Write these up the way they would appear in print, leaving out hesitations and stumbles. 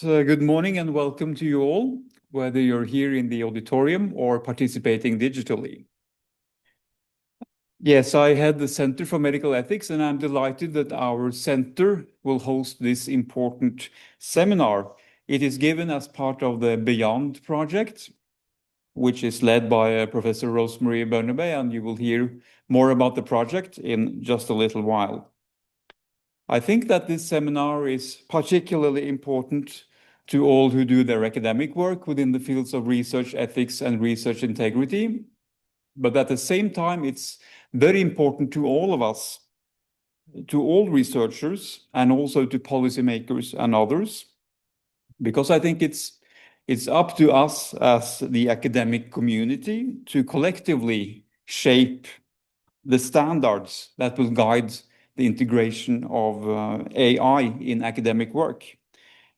Good morning and welcome to you all, whether you're here in the auditorium or participating digitally. Yes, I head the Center for Medical Ethics, and I'm delighted that our center will host this important seminar. It is given as part of the Beyond project, which is led by Professor Rosemary Bernabé, and you will hear more about the project in just a little while. I think that this seminar is particularly important to all who do their academic work within the fields of research ethics and research integrity. But at the same time, it's very important to all of us, to all researchers, and also to policymakers and others, because I think it's up to us as the academic community to collectively shape the standards that will guide the integration of AI in academic work.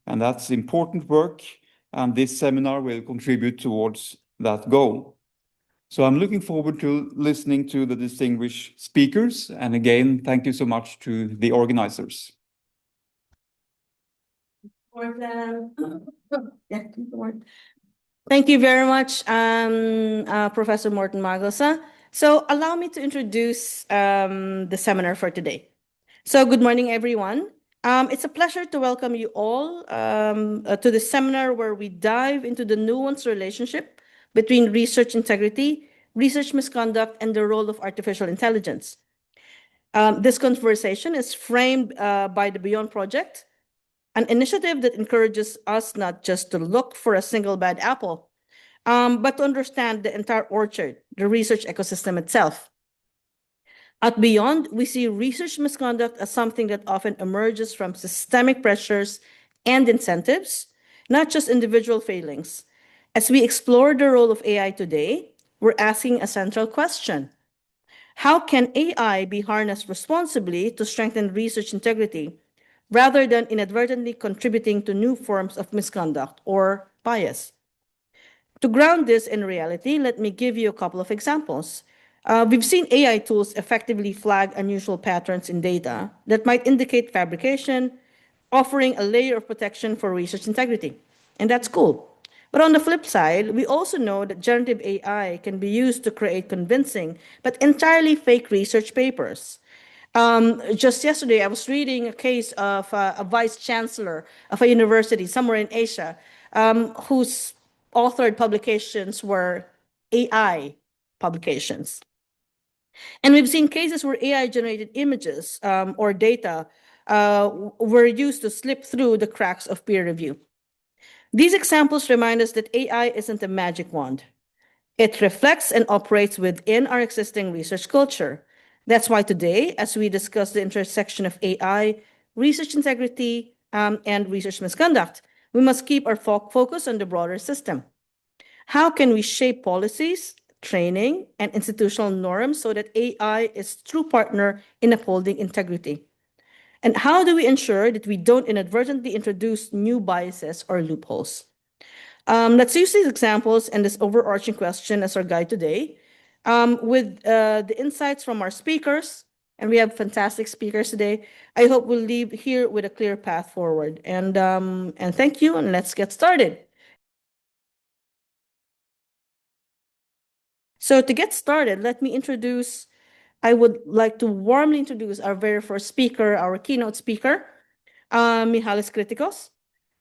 And that's important work, and this seminar will contribute towards that goal. So I'm looking forward to listening to the distinguished speakers, and again, thank you so much to the organizers. Thank you very much, Professor Morten Magelsa. So allow me to introduce the seminar for today. So good morning, everyone. It's a pleasure to welcome you all to the seminar where we dive into the nuanced relationship between research integrity, research misconduct, and the role of artificial intelligence. This conversation is framed by the Beyond Project, an initiative that encourages us not just to look for a single bad apple, but to understand the entire orchard, the research ecosystem itself. At Beyond, we see research misconduct as something that often emerges from systemic pressures and incentives, not just individual failings. As we explore the role of AI today, we're asking a central question. How can AI be harnessed responsibly to strengthen research integrity, rather than inadvertently contributing to new forms of misconduct or bias? To ground this in reality, let me give you a couple of examples. We've seen AI tools effectively flag unusual patterns in data that might indicate fabrication, offering a layer of protection for research integrity. And that's cool. But on the flip side, we also know that generative AI can be used to create convincing but entirely fake research papers. Just yesterday, I was reading a case of a vice chancellor of a university somewhere in Asia, whose authored publications were AI publications. And we've seen cases where AI-generated images or data were used to slip through the cracks of peer review. These examples remind us that AI isn't a magic wand. It reflects and operates within our existing research culture. That's why today, as we discuss the intersection of AI, research integrity, and research misconduct, we must keep our focus on the broader system. How can we shape policies, training, and institutional norms so that AI is a true partner in upholding integrity? And how do we ensure that we don't inadvertently introduce new biases or loopholes? Let's use these examples and this overarching question as our guide today, with the insights from our speakers, and we have fantastic speakers today. I hope we'll leave here with a clear path forward. And thank you, and let's get started. So to get started, I would like to warmly introduce our very first speaker, our keynote speaker, Mihalis Kritikos.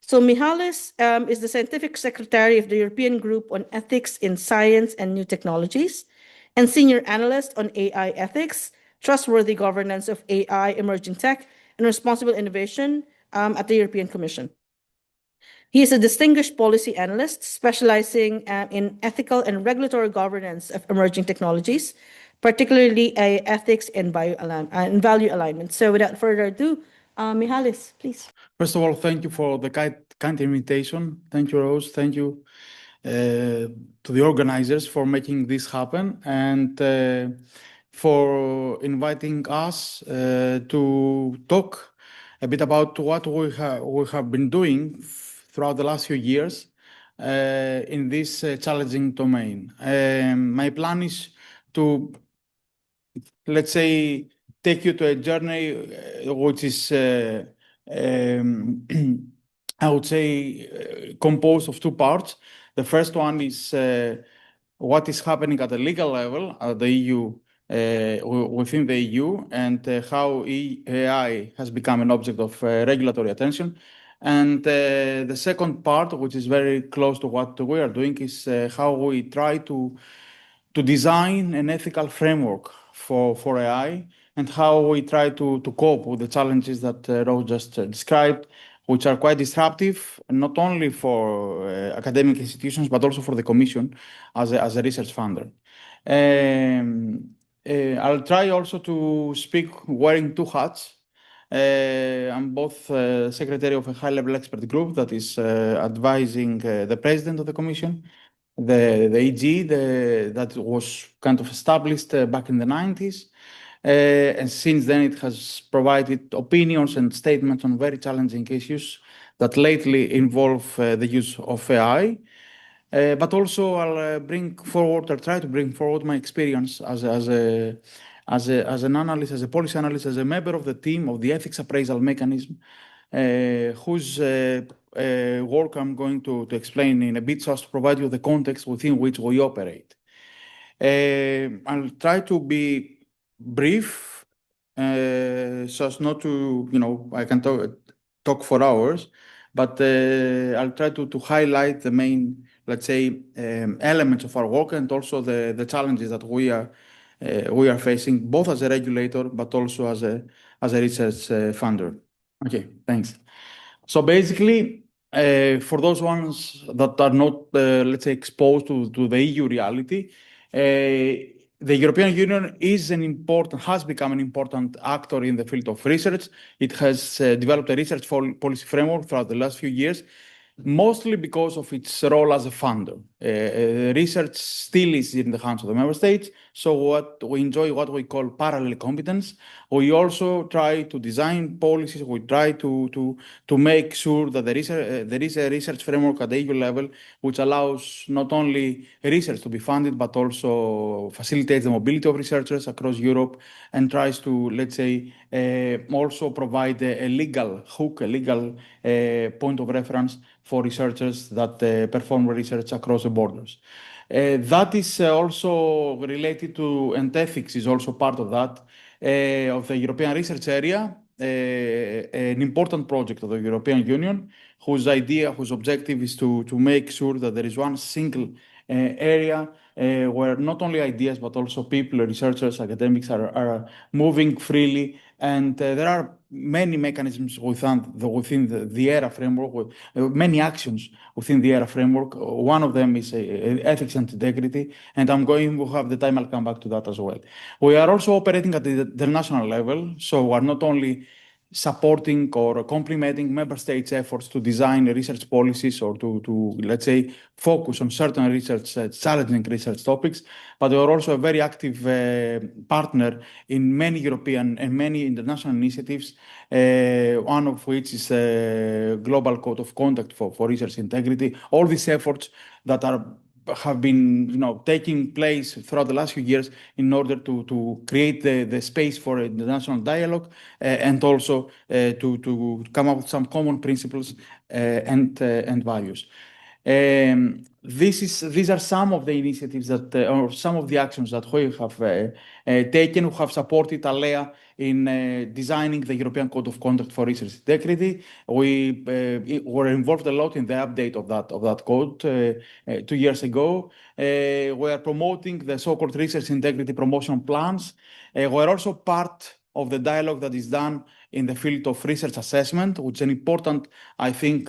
So Mihalis is the Scientific Secretary of the European Group on Ethics in Science and New Technologies and Senior Analyst on AI Ethics, Trustworthy Governance of AI, Emerging Tech, and Responsible Innovation at the European Commission. He is a distinguished policy analyst specializing in ethical and regulatory governance of emerging technologies, particularly ethics and value alignment. So without further ado, Mihalis, please. First of all, thank you for the kind invitation. Thank you, Rose. Thank you to the organizers for making this happen and for inviting us to talk a bit about what we have been doing throughout the last few years in this challenging domain. My plan is to, let's say, take you to a journey which is I would say, composed of two parts. The first one is what is happening at the legal level at the EU, within the EU, and how AI has become an object of regulatory attention. And the second part, which is very close to what we are doing, is how we try to design an ethical framework for AI and how we try to cope with the challenges that Rose just described, which are quite disruptive, not only for academic institutions, but also for the Commission as a research funder. I'll try also to speak wearing two hats. I'm both secretary of a high-level expert group that is advising the president of the Commission, the EG, that was kind of established back in the 90s. And since then, it has provided opinions and statements on very challenging issues that lately involve the use of AI. But also, I'll try to bring forward my experience as an analyst, as a policy analyst, as a member of the team of the ethics appraisal mechanism, whose work I'm going to explain in a bit so as to provide you the context within which we operate. I'll try to be brief, so as not to, I can talk for hours, but I'll try to highlight the main, let's say, elements of our work and also the challenges that we are facing, both as a regulator, but also as a research funder. Okay, thanks. So basically, for those ones that are not, let's say, exposed to the EU reality, the European Union has become an important actor in the field of research. It has developed a research policy framework throughout the last few years, mostly because of its role as a funder. Research still is in the hands of the member states, so what we enjoy what we call parallel competence. We also try to design policies. We try to make sure that there is a research framework at the EU level which allows not only research to be funded, but also facilitates the mobility of researchers across Europe and tries to, let's say, also provide a legal hook, a legal point of reference for researchers that perform research across the borders. That is also related to, and ethics is also part of that, of the European research area, an important project of the European Union, whose objective is to make sure that there is one single area where not only ideas, but also people, researchers, academics are moving freely. And there are many mechanisms within the ERA framework, with many actions within the ERA framework. One of them is ethics and integrity, and I'm going to have the time, I'll come back to that as well. We are also operating at the international level, so we're not only supporting or complementing member states' efforts to design research policies or to let's say, focus on certain research, challenging research topics, but we are also a very active partner in many European and many international initiatives, one of which is a Global Code of Conduct for research integrity. All these efforts that have been taking place throughout the last few years in order to create the space for international dialogue and also to come up with some common principles and values. These are some of the initiatives that, or some of the actions that we have taken, who have supported Alea in designing the European Code of Conduct for Research Integrity. We were involved a lot in the update of that code 2 years ago. We are promoting the so-called research integrity promotion plans. We're also part of the dialogue that is done in the field of research assessment, which is an important, I think,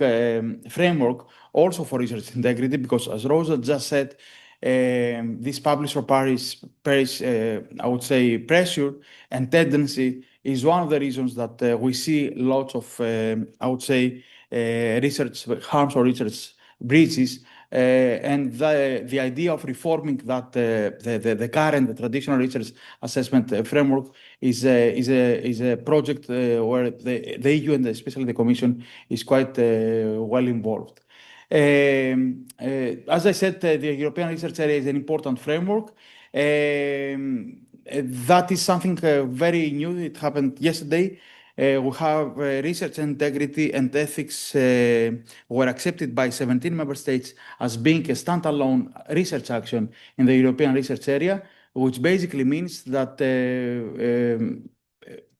framework also for research integrity, because as Rosa just said, this publisher Paris, I would say, pressure and tendency is one of the reasons that we see lots of, I would say, research harms or research breaches. And the idea of reforming that the current, the traditional research assessment framework is a project where the EU and especially the Commission is quite well involved. As I said, the European research area is an important framework. That is something very new. It happened yesterday. We have research integrity and ethics were accepted by 17 member states as being a standalone research action in the European research area, which basically means that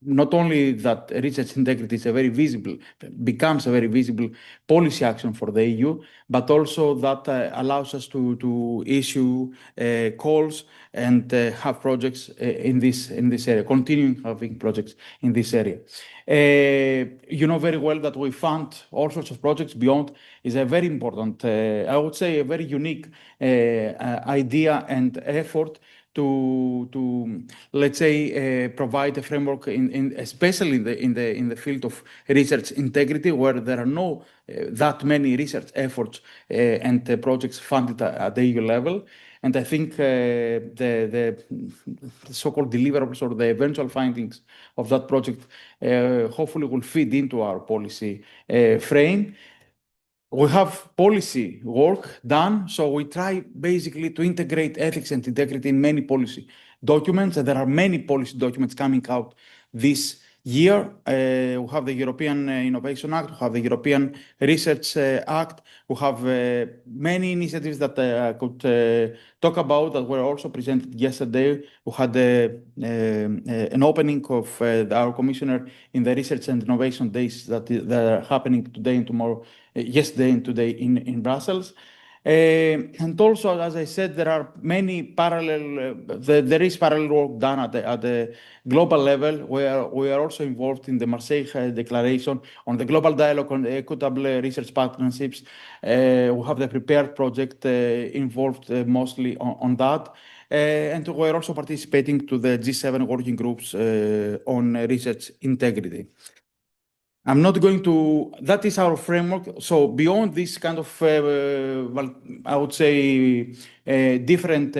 not only that research integrity is becomes a very visible policy action for the EU, but also that allows us to issue calls and have projects in this area, continuing having projects in this area. You know very well that we fund all sorts of projects. Beyond is a very important, I would say, a very unique idea and effort to let's say provide a framework especially in the field of research integrity, where there are no that many research efforts and projects funded at the EU level. And I think the so-called deliverables or the eventual findings of that project hopefully will feed into our policy frame. We have policy work done, so we try basically to integrate ethics and integrity in many policy documents, and there are many policy documents coming out this year. We have the European Innovation Act, we have the European Research Act, we have many initiatives that I could talk about that were also presented yesterday. We had an opening of our commissioner in the Research and Innovation Days that are happening today and tomorrow, yesterday and today in Brussels. And also, as I said, there are many parallel, there is parallel work done at the global level, where we are also involved in the Marseille Declaration on the global dialogue on equitable research partnerships. We have the Prepared project involved mostly on that. And we're also participating to the G7 working groups on research integrity. I'm not going to, that is our framework. So beyond this kind of, well, I would say different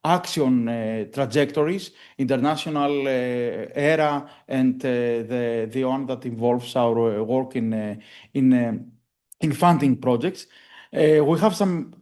action trajectories, international era, and the one that involves our work in funding projects. We have some,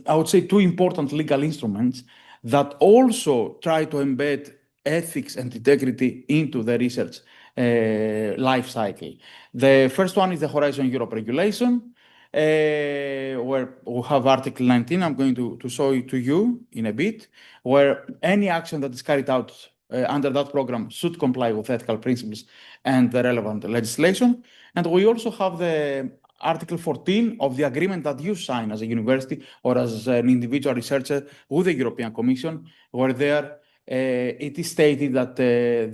I would say, two important legal instruments that also try to embed ethics and integrity into the research life cycle. The first one is the Horizon Europe regulation, where we have Article 19. I'm going to show it to you in a bit, where any action that is carried out under that program should comply with ethical principles and the relevant legislation. And we also have the Article 14 of the agreement that you sign as a university or as an individual researcher with the European Commission, where there it is stated that the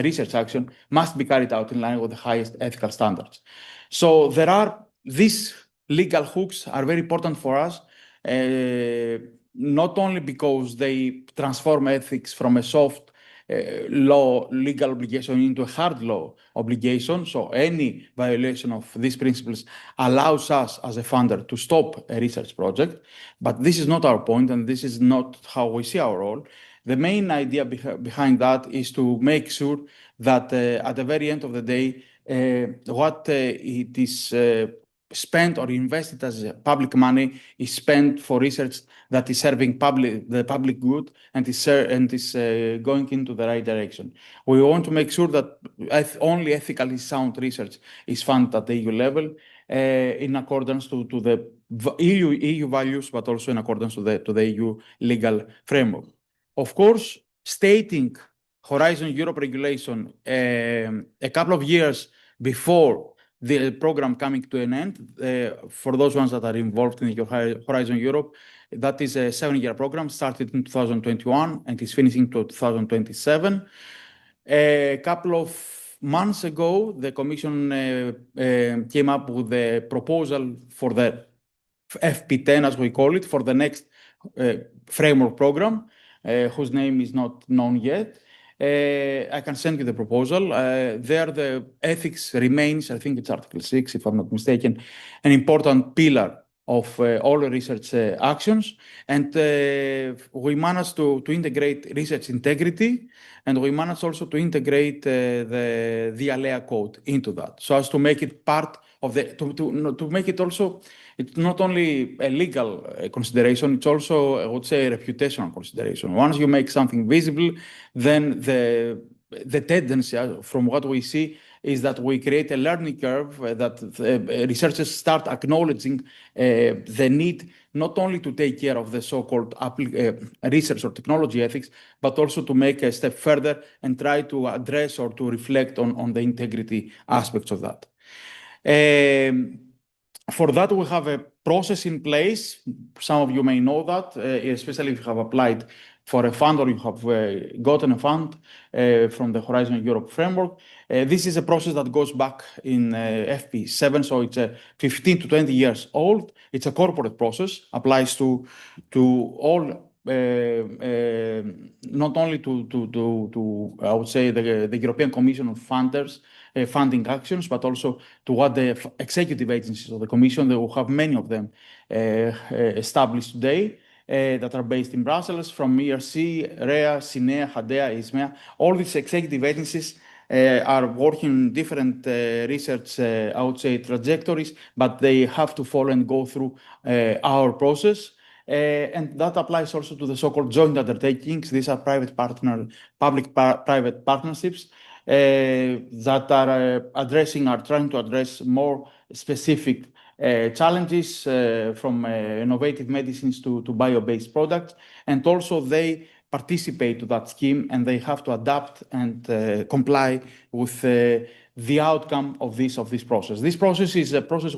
research action must be carried out in line with the highest ethical standards. So these legal hooks are very important for us, not only because they transform ethics from a soft law legal obligation into a hard law obligation. So any violation of these principles allows us as a funder to stop a research project. But this is not our point, and this is not how we see our role. The main idea behind that is to make sure that at the very end of the day, what it is spent or invested as public money is spent for research that is serving the public good and is going into the right direction. We want to make sure that only ethically sound research is funded at the EU level in accordance to the EU values, but also in accordance to the EU legal framework. Of course, stating Horizon Europe regulation a couple of years before the program coming to an end, for those ones that are involved in Horizon Europe, that is a 7-year program, started in 2021 and is finishing to 2027. A couple of months ago, the Commission came up with a proposal for the FP10, as we call it, for the next framework program, whose name is not known yet. I can send you the proposal. There, the ethics remains, I think it's Article 6, if I'm not mistaken, an important pillar of all research actions. And we managed to integrate research integrity, and we managed also to integrate the ALEA code into that, so as to make it part of to make it also, it's not only a legal consideration, it's also, I would say, a reputational consideration. Once you make something visible, then the the tendency from what we see is that we create a learning curve that researchers start acknowledging the need not only to take care of the so-called research or technology ethics, but also to make a step further and try to address or to reflect on the integrity aspects of that. For that, we have a process in place. Some of you may know that, especially if you have applied for a fund or you have gotten a fund from the Horizon Europe framework. This is a process that goes back in FP7, so it's 15 to 20 years old. It's a corporate process, applies to all, not only to I would say the European Commission of funders, funding actions, but also to what the executive agencies of the Commission, they will have many of them established today. That are based in Brussels, from ERC, REA, SINEA, HADEA, ISMEA. All these executive agencies are working different research, I would say, trajectories, but they have to follow and go through our process. And that applies also to the so-called joint undertakings. These are public-private partnerships that are trying to address more specific challenges from innovative medicines to bio-based products, and also they participate to that scheme and they have to adapt and comply with the outcome of this process. This process is a process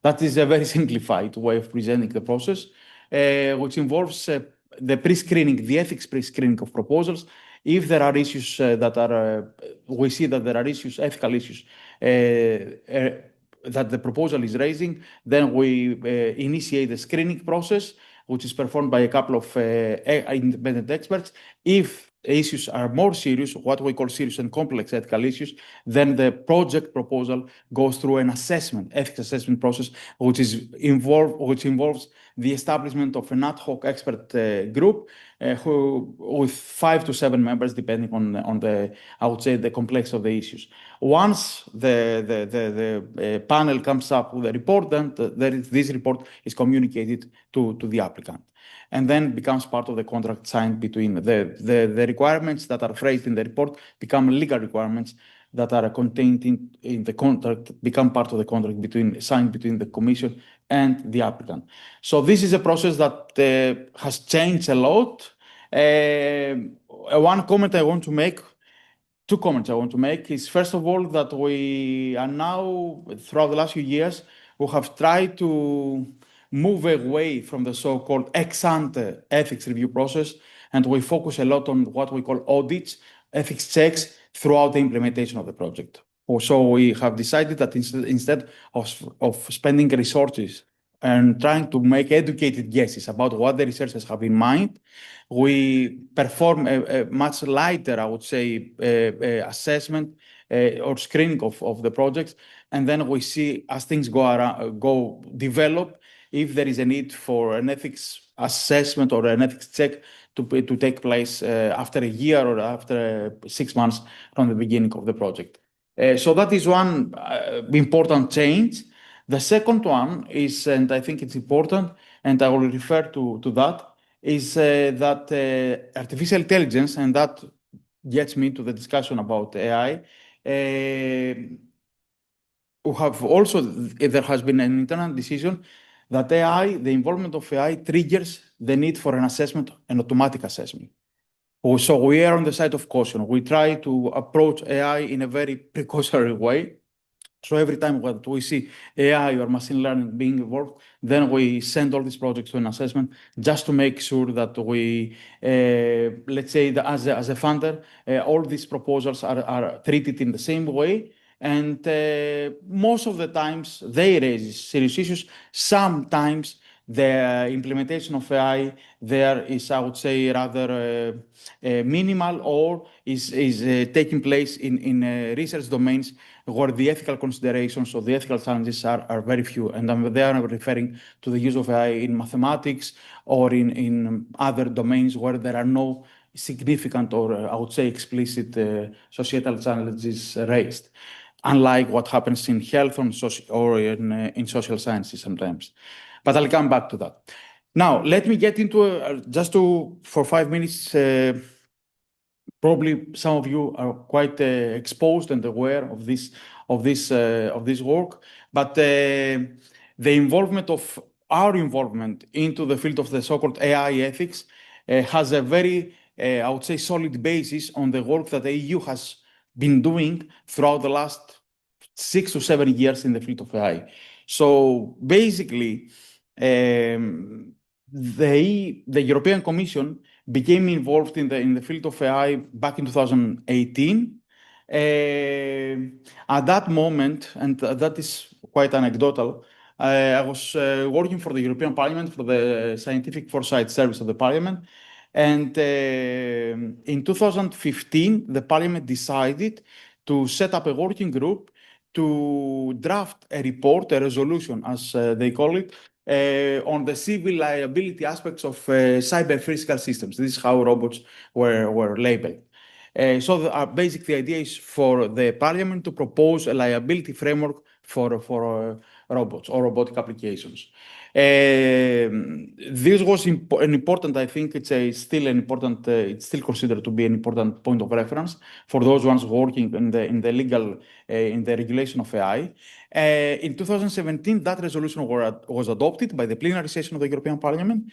that is a very simplified way of presenting the process, which involves the pre-screening, the ethics pre-screening of proposals. If there are issues we see that there are issues, ethical issues, that the proposal is raising, then we initiate the screening process, which is performed by a couple of independent experts. If issues are more serious, what we call serious and complex ethical issues, then the project proposal goes through an ethics assessment process, which involves the establishment of an ad hoc expert group with 5 to 7 members, depending on the, I would say, the complexity of the issues. Once the panel comes up with a report, then this report is communicated to the applicant, and then becomes part of the contract signed between the requirements that are phrased in the report become legal requirements that are contained in the contract, become part of the contract signed between the Commission and the applicant. So this is a process that has changed a lot. One comment I want to make, two comments I want to make is, first of all, that we are now, throughout the last few years, we have tried to move away from the so-called ex-ante ethics review process, and we focus a lot on what we call audits, ethics checks throughout the implementation of the project. So we have decided that instead of spending resources and trying to make educated guesses about what the researchers have in mind, we perform a much lighter, I would say, assessment or screening of the projects, and then we see as things develop, if there is a need for an ethics assessment or an ethics check to take place after a year or after 6 months from the beginning of the project. So that is one important change. The second one is, and I think it's important, and I will refer to that, is that artificial intelligence, and that gets me to the discussion about AI. There has been an internal decision that the involvement of AI triggers the need for an automatic assessment. So we are on the side of caution. We try to approach AI in a very precautionary way. So every time we see AI or machine learning being involved, then we send all these projects to an assessment just to make sure that we, let's say, as a funder, all these proposals are treated in the same way. And most of the times they raise serious issues. Sometimes the implementation of AI there is, I would say, rather minimal, or is taking place in research domains where the ethical considerations or the ethical challenges are very few. And they are referring to the use of AI in mathematics or in other domains where there are no significant or, I would say, explicit societal challenges raised, unlike what happens in health or in social sciences sometimes. But I'll come back to that. Now, let me get into, for 5 minutes, probably some of you are quite exposed and aware of this work, but the involvement of our involvement into the field of the so-called AI ethics has a very, I would say, solid basis on the work that the EU has been doing throughout the last 6 to 7 years in the field of AI. So basically, the European Commission became involved in the field of AI back in 2018. At that moment, and that is quite anecdotal, I was working for the European Parliament for the Scientific Foresight Service of the Parliament. And in 2015, the Parliament decided to set up a working group to draft a report, a resolution, as they call it, on the civil liability aspects of cyber physical systems. This is how robots were labeled. So basic the idea is for the Parliament to propose a liability framework for robots or robotic applications. This was an important, I think it's still an important, it's still considered to be an important point of reference for those ones working in the legal, in the regulation of AI. In 2017, that resolution was adopted by the plenary session of the European Parliament.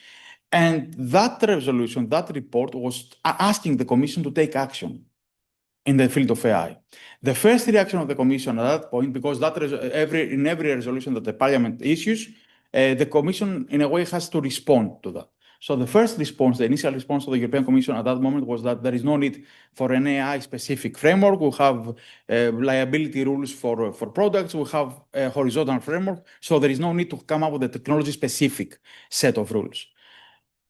And that resolution, that report was asking the Commission to take action in the field of AI. The first reaction of the Commission at that point, because in every resolution that the Parliament issues, the Commission, in a way, has to respond to that. So the first response, the initial response of the European Commission at that moment was that there is no need for an AI-specific framework. We have liability rules for products. We have a horizontal framework. So there is no need to come up with a technology-specific set of rules.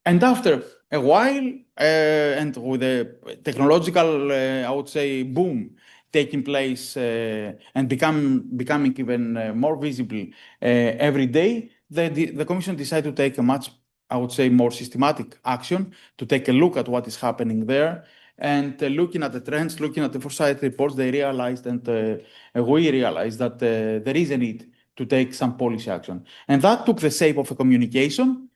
And after a while, and with the technological, I would say, boom taking place and becoming even more visible every day, the Commission decided to take a much, I would say, more systematic action to take a look at what is happening there. And looking at the trends, looking at the foresight reports, they realized, and we realized that there is a need to take some policy action. And that took the shape of a communication,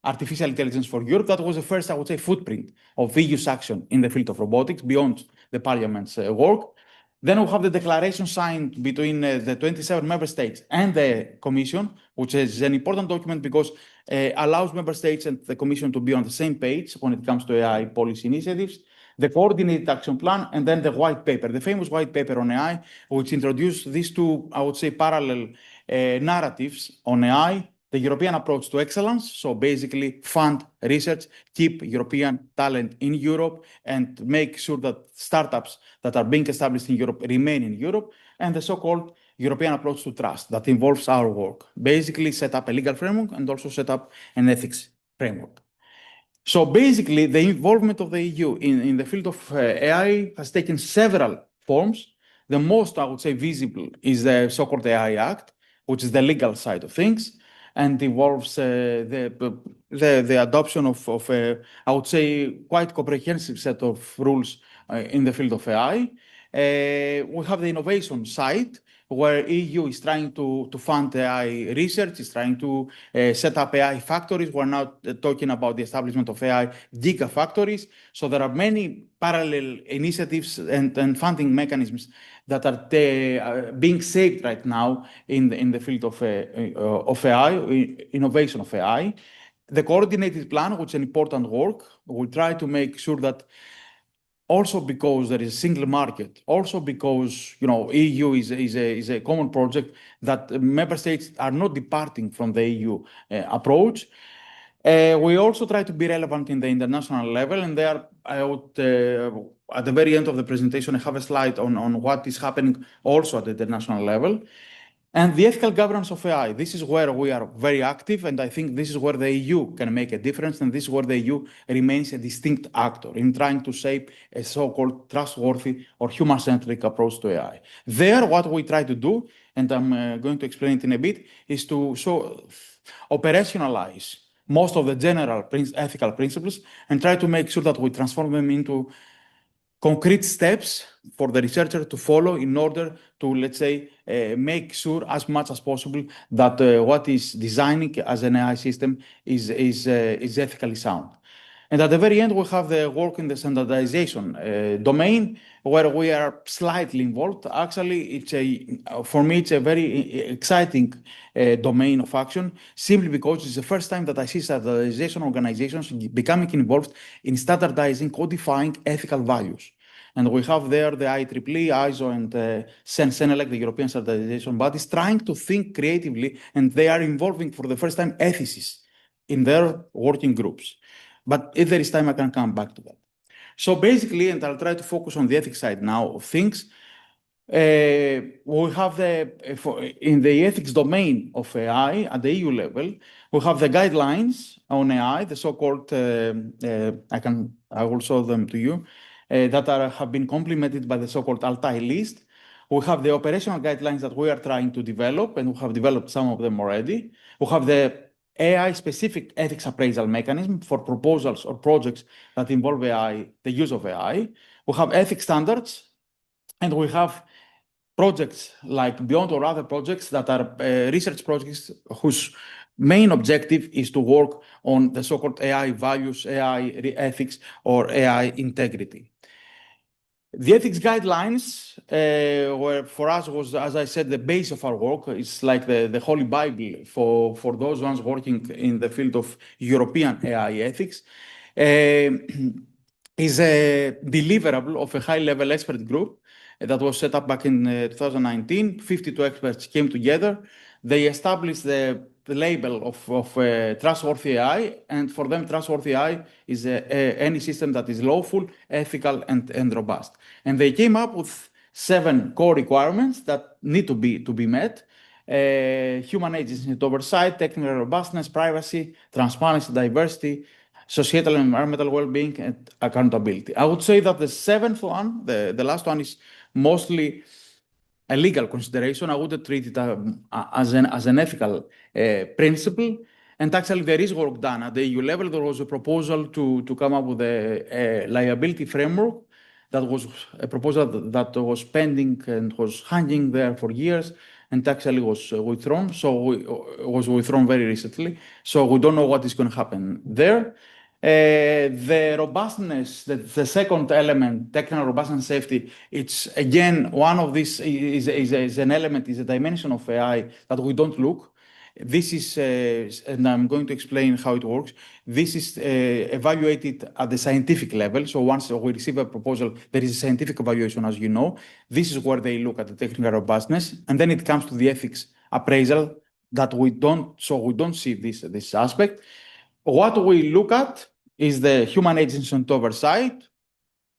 Artificial Intelligence for Europe. That was the first, I would say, footprint of EU's action in the field of robotics beyond the Parliament's work. Then we have the declaration signed between the 27 member states and the Commission, which is an important document because allows member states and the Commission to be on the same page when it comes to AI policy initiatives, the coordinated action plan, and then the white paper, the famous white paper on AI, which introduced these two, I would say, parallel narratives on AI. The European approach to excellence, so basically fund research, keep European talent in Europe, and make sure that startups that are being established in Europe remain in Europe, and the so-called European approach to trust that involves our work. Basically set up a legal framework and also set up an ethics framework. So basically the involvement of the EU in the field of AI has taken several forms. The most, I would say, visible is the so-called AI Act, which is the legal side of things, and involves the adoption of I would say, quite comprehensive set of rules in the field of AI. We have the innovation side, where EU is trying to fund AI research, is trying to set up AI factories. We're now talking about the establishment of AI gigafactories. So there are many parallel initiatives and funding mechanisms that are being shaped right now in the field of AI, innovation of AI. The coordinated plan, which is an important work, we try to make sure that also because there is a single market, also because EU is a common project, that member states are not departing from the EU approach. We also try to be relevant in the international level, and there I would, at the very end of the presentation, I have a slide on what is happening also at the international level. And the ethical governance of AI, this is where we are very active, and I think this is where the EU can make a difference, and this is where the EU remains a distinct actor in trying to shape a so-called trustworthy or human-centric approach to AI. There, what we try to do, and I'm going to explain it in a bit, is to operationalize most of the general ethical principles and try to make sure that we transform them into concrete steps for the researcher to follow in order to, let's say, make sure as much as possible that what is designing as an AI system is ethically sound. And at the very end, we have the work in the standardization domain, where we are slightly involved. Actually, for me, it's a very exciting domain of action, simply because it's the first time that I see standardization organizations becoming involved in standardizing, codifying ethical values. And we have there the IEEE, ISO, and CENELEC, the European standardization bodies, trying to think creatively, and they are involving for the first time ethicists in their working groups. But if there is time, I can come back to that. So basically, and I'll try to focus on the ethics side now of things, we have in the ethics domain of AI at the EU level, we have the guidelines on AI, the so-called, I will show them to you, that have been complemented by the so-called Altai list. We have the operational guidelines that we are trying to develop, and we have developed some of them already. We have the AI-specific ethics appraisal mechanism for proposals or projects that involve AI, the use of AI. We have ethics standards, and we have projects like Beyond or other projects that are research projects whose main objective is to work on the so-called AI values, AI ethics, or AI integrity. The ethics guidelines were, for us, was, as I said, the base of our work. It's like the Holy Bible for those ones working in the field of European AI ethics. Is a deliverable of a high-level expert group that was set up back in 2019. 52 experts came together. They established the label of Trustworthy AI, and for them, Trustworthy AI is any system that is lawful, ethical, and robust. And they came up with 7 core requirements that need to be met. Human agency and oversight, technical robustness, privacy, transparency, diversity, societal and environmental well-being, and accountability. I would say that the 7th one, the last one, is mostly a legal consideration. I wouldn't treat it as an ethical principle. And actually, there is work done at the EU level. There was a proposal to come up with a liability framework. That was a proposal that was pending and was hanging there for years, and actually was withdrawn. So it was withdrawn very recently. So we don't know what is going to happen there. The robustness, the second element, technical robustness and safety, it's again one of these is an element, is a dimension of AI that we don't look. This is, and I'm going to explain how it works. This is evaluated at the scientific level. So once we receive a proposal, there is a scientific evaluation, as you know. This is where they look at the technical robustness, and then it comes to the ethics appraisal that we don't see this aspect. What we look at is the human agency and oversight,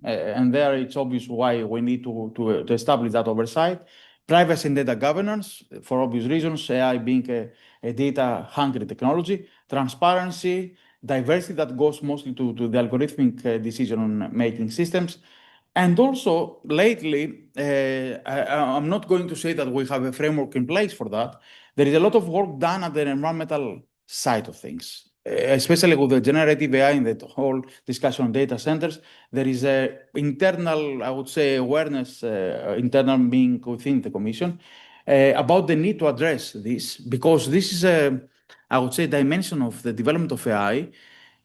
and there it's obvious why we need to establish that oversight. Privacy and data governance, for obvious reasons, AI being a data-hungry technology. Transparency, diversity that goes mostly to the algorithmic decision-making systems. And also, lately, I'm not going to say that we have a framework in place for that. There is a lot of work done at the environmental side of things, especially with the generative AI and the whole discussion on data centers. There is an internal, I would say, awareness, internal being within the Commission, about the need to address this, because this is I would say, dimension of the development of AI,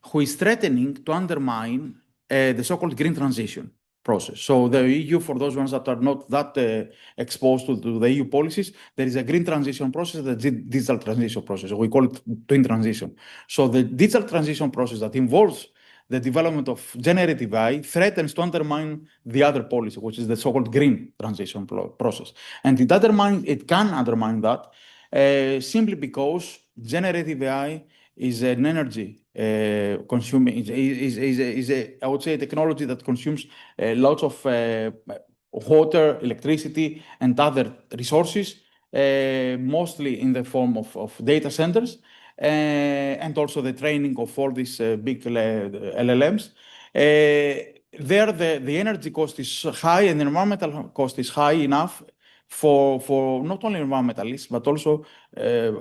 who is threatening to undermine the so-called green transition process. So the EU, for those ones that are not that exposed to the EU policies, there is a green transition process, the digital transition process. We call it twin transition. So the digital transition process that involves the development of generative AI threatens to undermine the other policy, which is the so-called green transition process. And it can undermine that simply because generative AI is an energy consuming, I would say, a technology that consumes lots of water, electricity, and other resources, mostly in the form of data centers, and also the training of all these big LLMs. There, the energy cost is high and the environmental cost is high enough for not only environmentalists, but also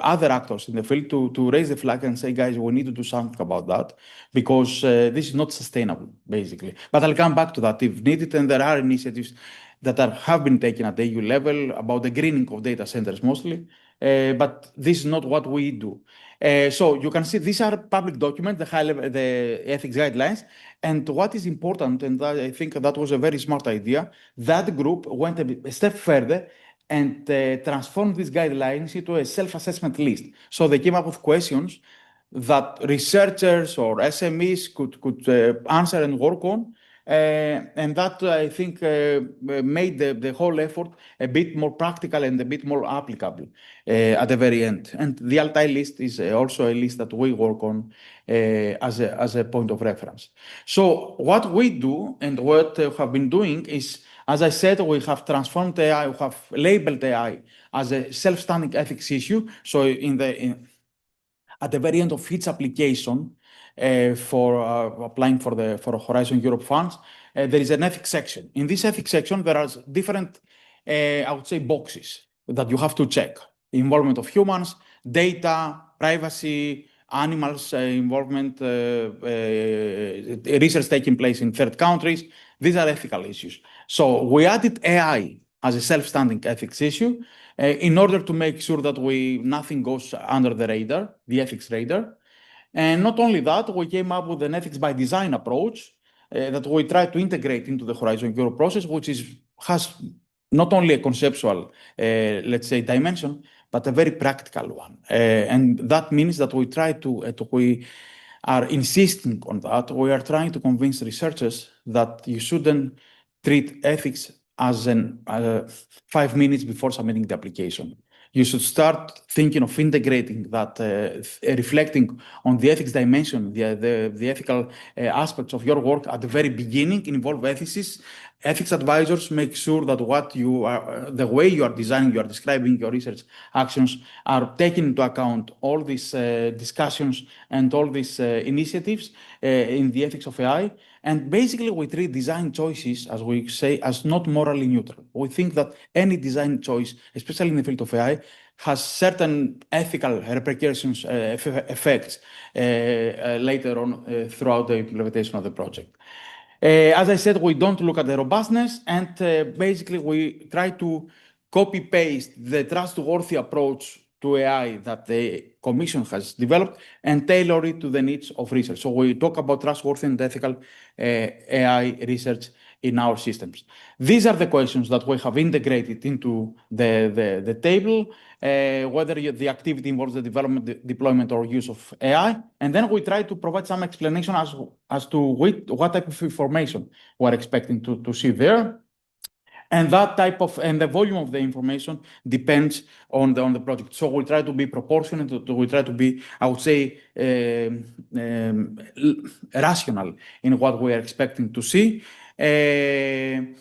other actors in the field to raise the flag and say, guys, we need to do something about that, because this is not sustainable, basically. But I'll come back to that if needed, and there are initiatives that have been taken at the EU level about the greening of data centers mostly, but this is not what we do. So you can see these are public documents, the ethics guidelines. And what is important, and I think that was a very smart idea, that group went a step further and transformed these guidelines into a self-assessment list. So they came up with questions that researchers or SMEs could answer and work on. And that, I think, made the whole effort a bit more practical and a bit more applicable at the very end. And the Altai list is also a list that we work on as a point of reference. So what we do and what we have been doing is, as I said, we have transformed AI, we have labeled AI as a self-standing ethics issue. So at the very end of each application for applying for Horizon Europe funds, there is an ethics section. In this ethics section, there are different, I would say, boxes that you have to check. Involvement of humans, data, privacy, animals involvement, research taking place in third countries. These are ethical issues. So we added AI as a self-standing ethics issue in order to make sure that nothing goes under the radar, the ethics radar. And not only that, we came up with an ethics by design approach that we try to integrate into the Horizon Europe process, which has not only a conceptual, let's say, dimension, but a very practical one. And that means that we are insisting on that. We are trying to convince researchers that you shouldn't treat ethics as 5 minutes before submitting the application. You should start thinking of integrating that, reflecting on the ethics dimension, the ethical aspects of your work at the very beginning, involve ethicists. Ethics advisors make sure that the way you are designing, you are describing your research actions are taking into account all these discussions and all these initiatives in the ethics of AI. And basically, we treat design choices, as we say, as not morally neutral. We think that any design choice, especially in the field of AI, has certain ethical repercussions, effects later on throughout the implementation of the project. As I said, we don't look at the robustness, and basically we try to copy-paste the trustworthy approach to AI that the Commission has developed and tailor it to the needs of research. So we talk about trustworthy and ethical AI research in our systems. These are the questions that we have integrated into the table, whether the activity involves the development, deployment, or use of AI. And then we try to provide some explanation as to what type of information we're expecting to see there. And the volume of the information depends on the project. So we try to be proportionate, we try to be, I would say, rational in what we are expecting to see. There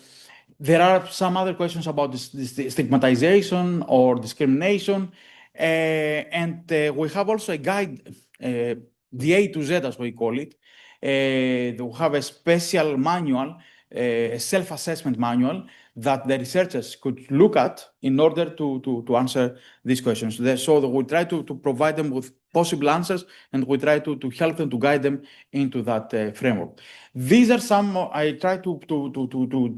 are some other questions about this stigmatization or discrimination. And we have also a guide, the A to Z, as we call it. We have a special manual, a self-assessment manual that the researchers could look at in order to answer these questions. So we try to provide them with possible answers, and we try to help them, to guide them into that framework. These are I try to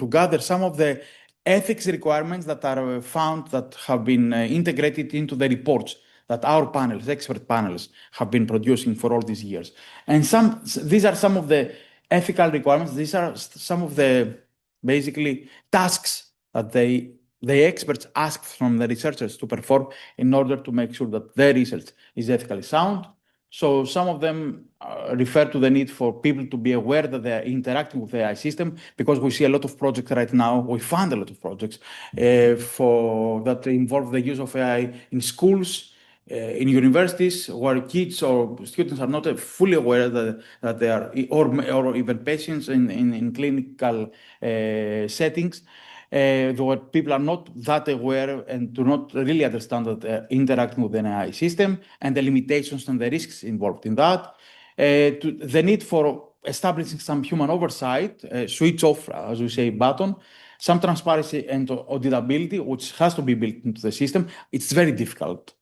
gather some of the ethics requirements that are found, that have been integrated into the reports that our panels, expert panels, have been producing for all these years. And these are some of the ethical requirements. These are some of the basically tasks that the experts ask from the researchers to perform in order to make sure that their research is ethically sound. So some of them refer to the need for people to be aware that they are interacting with the AI system, because we see a lot of projects right now. We fund a lot of projects that involve the use of AI in schools, in universities, where kids or students are not fully aware that they are, or even patients in clinical settings, where people are not that aware and do not really understand that they're interacting with an AI system, and the limitations and the risks involved in that. The need for establishing some human oversight, switch off, as we say, button, some transparency and auditability, which has to be built into the system. It's very difficult.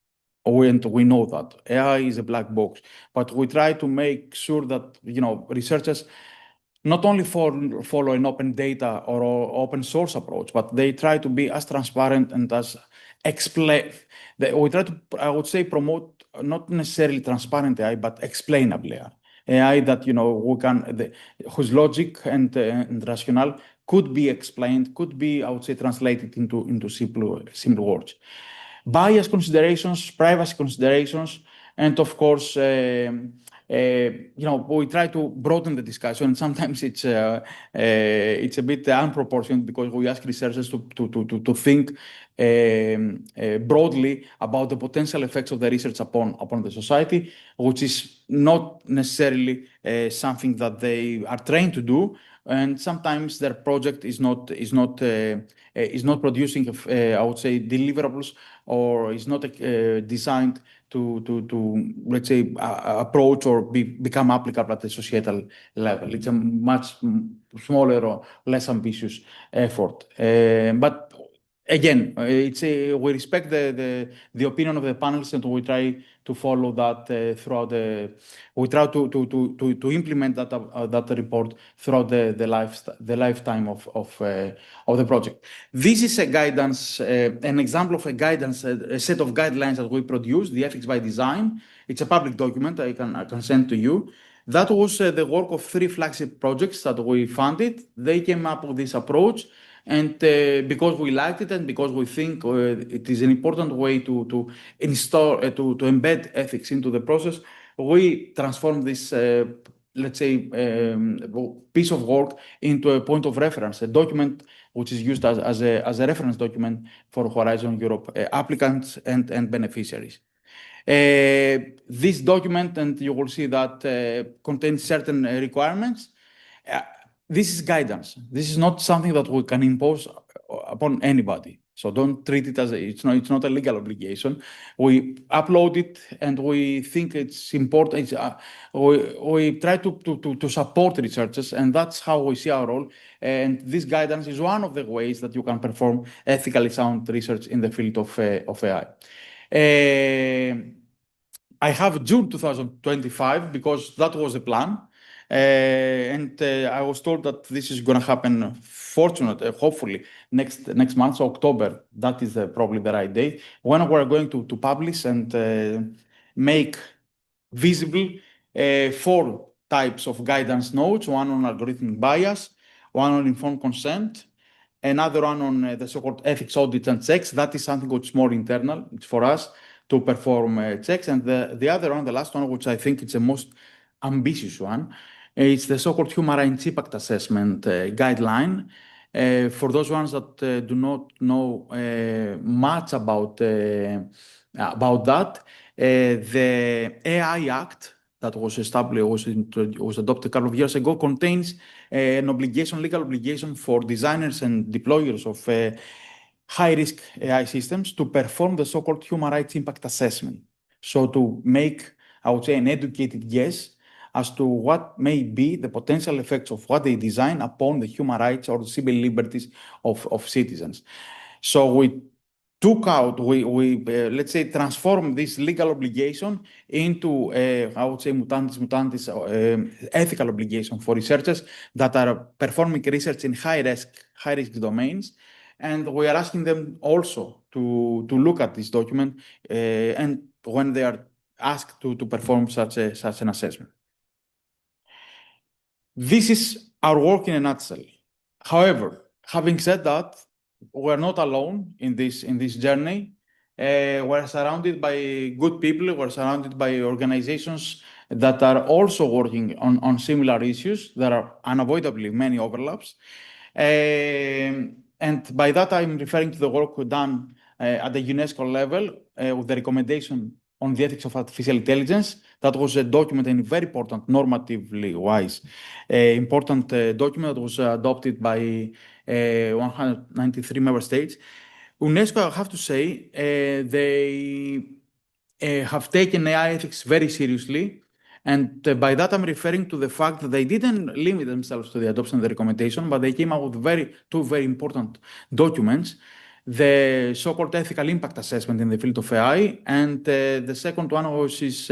And we know that AI is a black box, but we try to make sure that researchers not only follow an open data or open source approach, but they try to be as transparent and as we try to, I would say, promote not necessarily transparent AI, but explainable AI. AI that, whose logic and rationale could be explained, could be, I would say, translated into simple words. Bias considerations, privacy considerations, and of course, we try to broaden the discussion. Sometimes it's a bit unproportionate because we ask researchers to think broadly about the potential effects of the research upon the society, which is not necessarily something that they are trained to do, and sometimes their project is not producing, I would say, deliverables, or is not designed to let's say approach or become applicable at the societal level. It's a much smaller or less ambitious effort. But again, we respect the opinion of the panelists, and we try to follow that we try to implement that report throughout the lifetime of the project. This is a guidance, an example of a guidance, a set of guidelines that we produced, the Ethics by Design. It's a public document I can send to you. That was the work of 3 flagship projects that we funded. They came up with this approach. And because we liked it, and because we think it is an important way to install, to embed ethics into the process, we transformed this, let's say, piece of work into a point of reference, a document which is used as a reference document for Horizon Europe applicants and beneficiaries. This document, and you will see that contains certain requirements. This is guidance. This is not something that we can impose upon anybody. So don't treat it as it's not a legal obligation. We upload it, and we think it's important. We try to support researchers, and that's how we see our role. And this guidance is one of the ways that you can perform ethically sound research in the field of AI. I have June 2025 because that was the plan. And I was told that this is going to happen, hopefully, next month, so October. That is probably the right date when we're going to publish and make visible 4 types of guidance notes: one on algorithmic bias, one on informed consent, another one on the so-called ethics audits and checks. That is something which is more internal. It's for us to perform checks. And the other one, the last one, which I think is the most ambitious one, it's the so-called human rights impact assessment guideline. For those ones that do not know much about that, the AI Act that was established, was adopted a couple of years ago, contains an obligation, legal obligation for designers and deployers of high-risk AI systems to perform the so-called human rights impact assessment. So to make, I would say, an educated guess as to what may be the potential effects of what they design upon the human rights or civil liberties of citizens. So we took out, let's say, transform this legal obligation into, I would say, mutandis, ethical obligation for researchers that are performing research in high-risk domains. And we are asking them also to look at this document and when they are asked to perform such an assessment. This is our work in a nutshell. However, having said that, we're not alone in this journey. We're surrounded by good people. We're surrounded by organizations that are also working on similar issues. There are unavoidably many overlaps. And by that, I'm referring to the work we've done at the UNESCO level with the recommendation on the ethics of artificial intelligence. That was a document, and very important, normatively wise, important document that was adopted by 193 member states. UNESCO, I have to say, they have taken AI ethics very seriously. And by that, I'm referring to the fact that they didn't limit themselves to the adoption of the recommendation, but they came out with 2 very important documents the so-called ethical impact assessment in the field of AI, and the second one is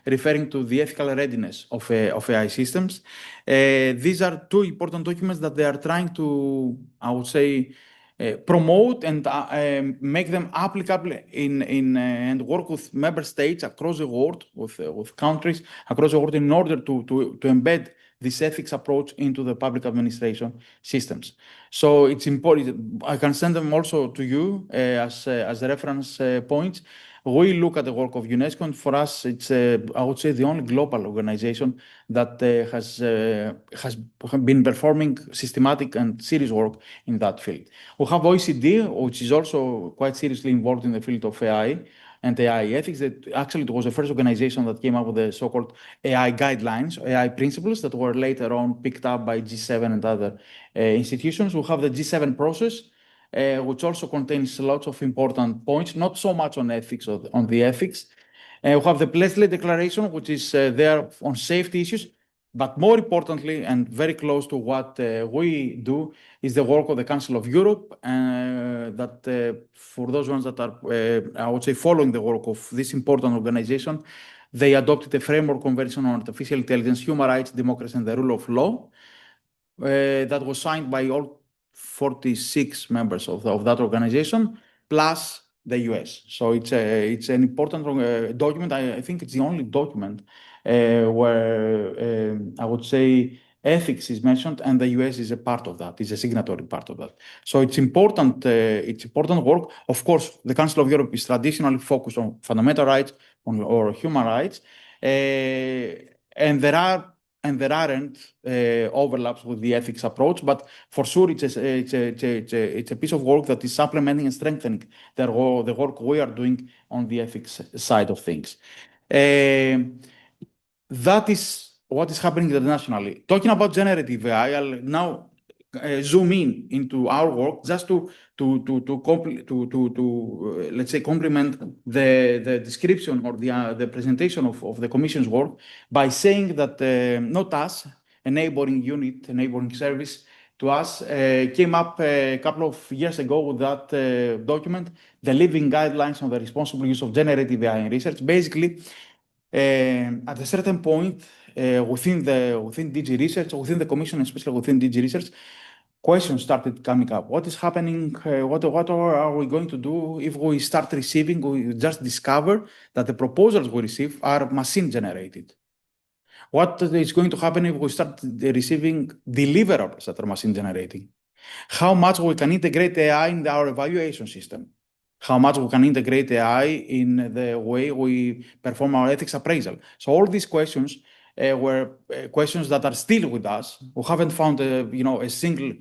referring to the ethical readiness of AI systems. These are two important documents that they are trying to, I would say, promote and make them applicable and work with member states across the world, with countries across the world, in order to embed this ethics approach into the public administration systems. So it's important. I can send them also to you as reference points. We look at the work of UNESCO, and for us, it's I would say the only global organization that has been performing systematic and serious work in that field. We have OECD, which is also quite seriously involved in the field of AI and AI ethics. That actually it was the first organization that came up with the so-called AI guidelines, AI principles that were later on picked up by G7 and other institutions. We have the G7 process, which also contains lots of important points, not so much on ethics or on the ethics. We have the Leslie Declaration, which is there on safety issues, but more importantly, and very close to what we do, is the work of the Council of Europe, that for those ones that are, I would say, following the work of this important organization, they adopted a framework convention on artificial intelligence, human rights, democracy, and the rule of law, that was signed by all 46 members of that organization, plus the US. So it's an important document. I think it's the only document where I would say ethics is mentioned, and the US is a part of that, is a signatory part of that. So it's important work. Of course, the Council of Europe is traditionally focused on fundamental rights or human rights, and there aren't overlaps with the ethics approach, but for sure it's a piece of work that is supplementing and strengthening the work we are doing on the ethics side of things. That is what is happening internationally. Talking about generative AI, I'll now zoom into our work just to let's say complement the description or the presentation of the Commission's work by saying that not us, a neighboring unit, a neighboring service to us, came up a couple of years ago with that document, the Living Guidelines on the Responsible Use of Generative AI in Research. Basically, at a certain point within DG Research, or within the Commission, especially within DG Research, questions started coming up. What is happening? What are we going to do if we start receiving? We just discover that the proposals we receive are machine generated. What is going to happen if we start receiving deliverables that are machine generating? How much we can integrate AI in our evaluation system? How much we can integrate AI in the way we perform our ethics appraisal? So all these questions were questions that are still with us. We haven't found a single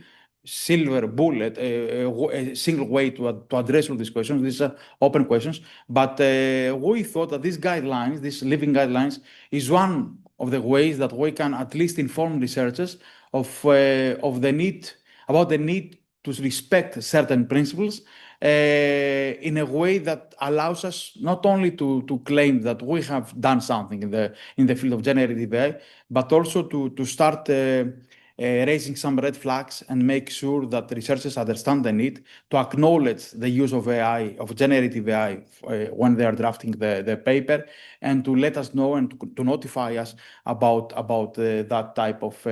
silver bullet, a single way to address all these questions. These are open questions. But we thought that these guidelines, these living guidelines, is one of the ways that we can at least inform researchers of the need, about the need to respect certain principles in a way that allows us not only to claim that we have done something in the field of generative AI, but also to start raising some red flags and make sure that researchers understand the need to acknowledge the use of AI, of generative AI, when they are drafting the paper, and to let us know and to notify us about that type of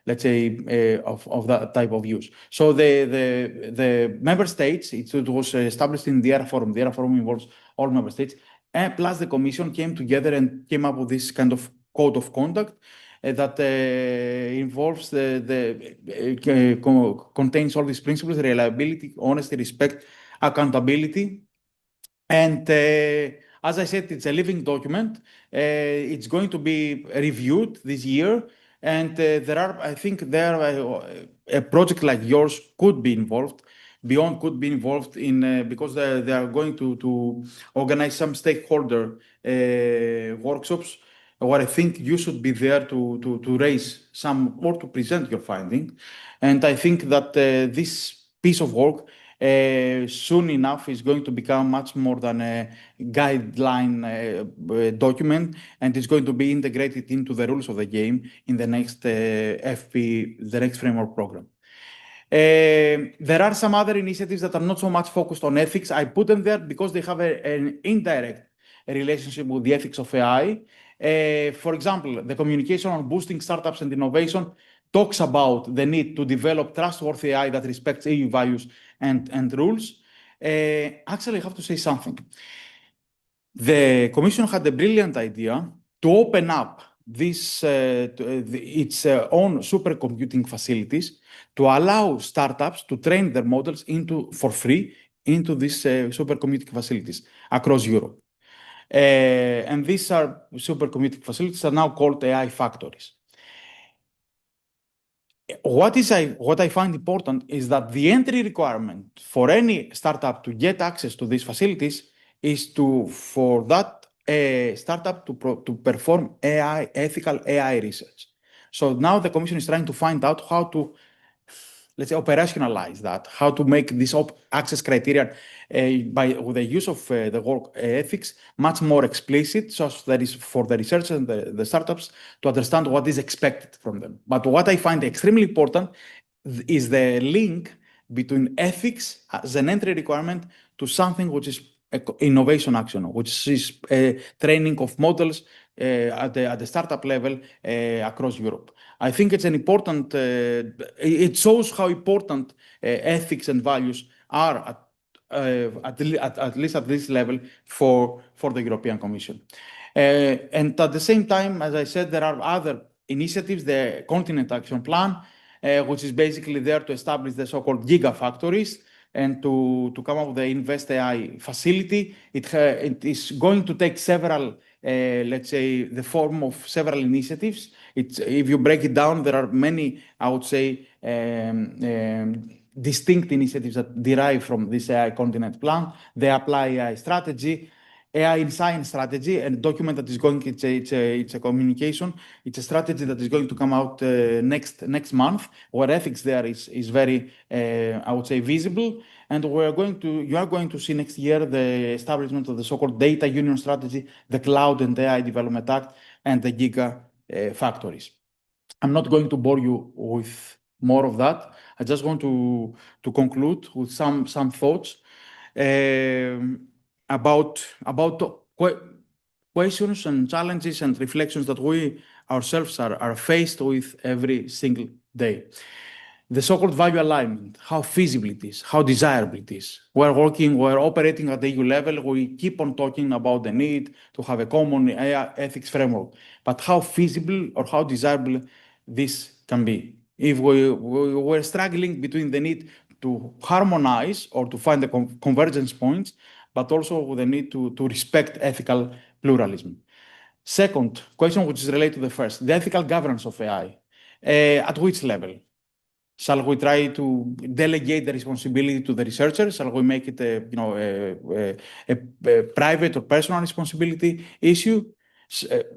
let's say, of that type of use. So the member states, it was established in the ERA Forum. The ERA Forum involves all member states, and plus the Commission came together and came up with this kind of code of conduct that involves contains all these principles: reliability, honesty, respect, accountability. And as I said, it's a living document. It's going to be reviewed this year. And I think a project like yours could be involved, Beyond could be involved in, because they are going to organize some stakeholder workshops, where I think you should be there to raise some, or to present your finding. And I think that this piece of work soon enough is going to become much more than a guideline document, and it's going to be integrated into the rules of the game in the next FP, the next framework program. There are some other initiatives that are not so much focused on ethics. I put them there because they have an indirect relationship with the ethics of AI. For example, the communication on boosting startups and innovation talks about the need to develop trustworthy AI that respects EU values and rules. Actually, I have to say something. The Commission had a brilliant idea to open up its own supercomputing facilities to allow startups to train their models for free into these supercomputing facilities across Europe. And these supercomputing facilities are now called AI factories. What I find important is that the entry requirement for any startup to get access to these facilities is for that startup to perform ethical AI research. So now the Commission is trying to find out how to, let's say, operationalize that, how to make this access criteria with the use of the word ethics much more explicit, so that is for the researchers and the startups to understand what is expected from them. But what I find extremely important is the link between ethics as an entry requirement to something which is innovation action, which is training of models at the startup level across Europe. I think it's an important, it shows how important ethics and values are at least at this level for the European Commission. And at the same time, as I said, there are other initiatives, the Continent Action Plan, which is basically there to establish the so-called gigafactories and to come up with the Invest AI facility. It is going to take several, let's say, the form of several initiatives. If you break it down, there are many, I would say, distinct initiatives that derive from this AI Continent Plan. They apply AI strategy, AI in science strategy, and a document that is going, it's a communication, it's a strategy that is going to come out next month, where ethics there is very, I would say, visible. And you are going to see next year the establishment of the so-called Data Union Strategy, the Cloud and AI Development Act, and the Giga factories. I'm not going to bore you with more of that. I just want to conclude with some thoughts about questions and challenges and reflections that we ourselves are faced with every single day. The so-called value alignment, how feasible it is, how desirable it is. We're operating at the EU level. We keep on talking about the need to have a common ethics framework, but how feasible or how desirable this can be. If we're struggling between the need to harmonize or to find the convergence points, but also with the need to respect ethical pluralism. Second question, which is related to the first, the ethical governance of AI. At which level? Shall we try to delegate the responsibility to the researchers? Shall we make it a private or personal responsibility issue,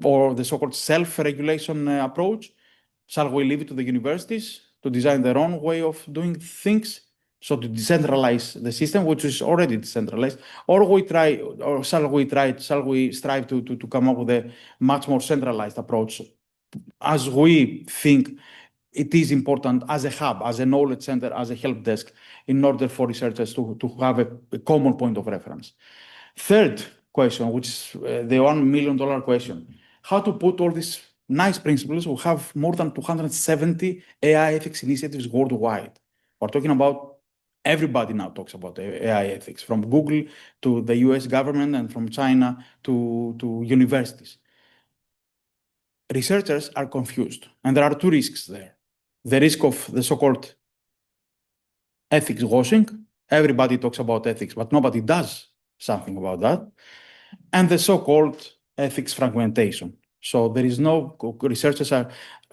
or the so-called self-regulation approach? Shall we leave it to the universities to design their own way of doing things? So to decentralize the system, which is already decentralized, or shall we strive to come up with a much more centralized approach, as we think it is important as a hub, as a knowledge center, as a help desk, in order for researchers to have a common point of reference. Third question, which is the $1 million question, how to put all these nice principles. We have more than 270 AI ethics initiatives worldwide. We're talking about everybody now talks about AI ethics, from Google to the US government and from China to universities. Researchers are confused, and there are two risks there. The risk of the so-called ethics washing. Everybody talks about ethics, but nobody does something about that. And the so-called ethics fragmentation. So there is no, researchers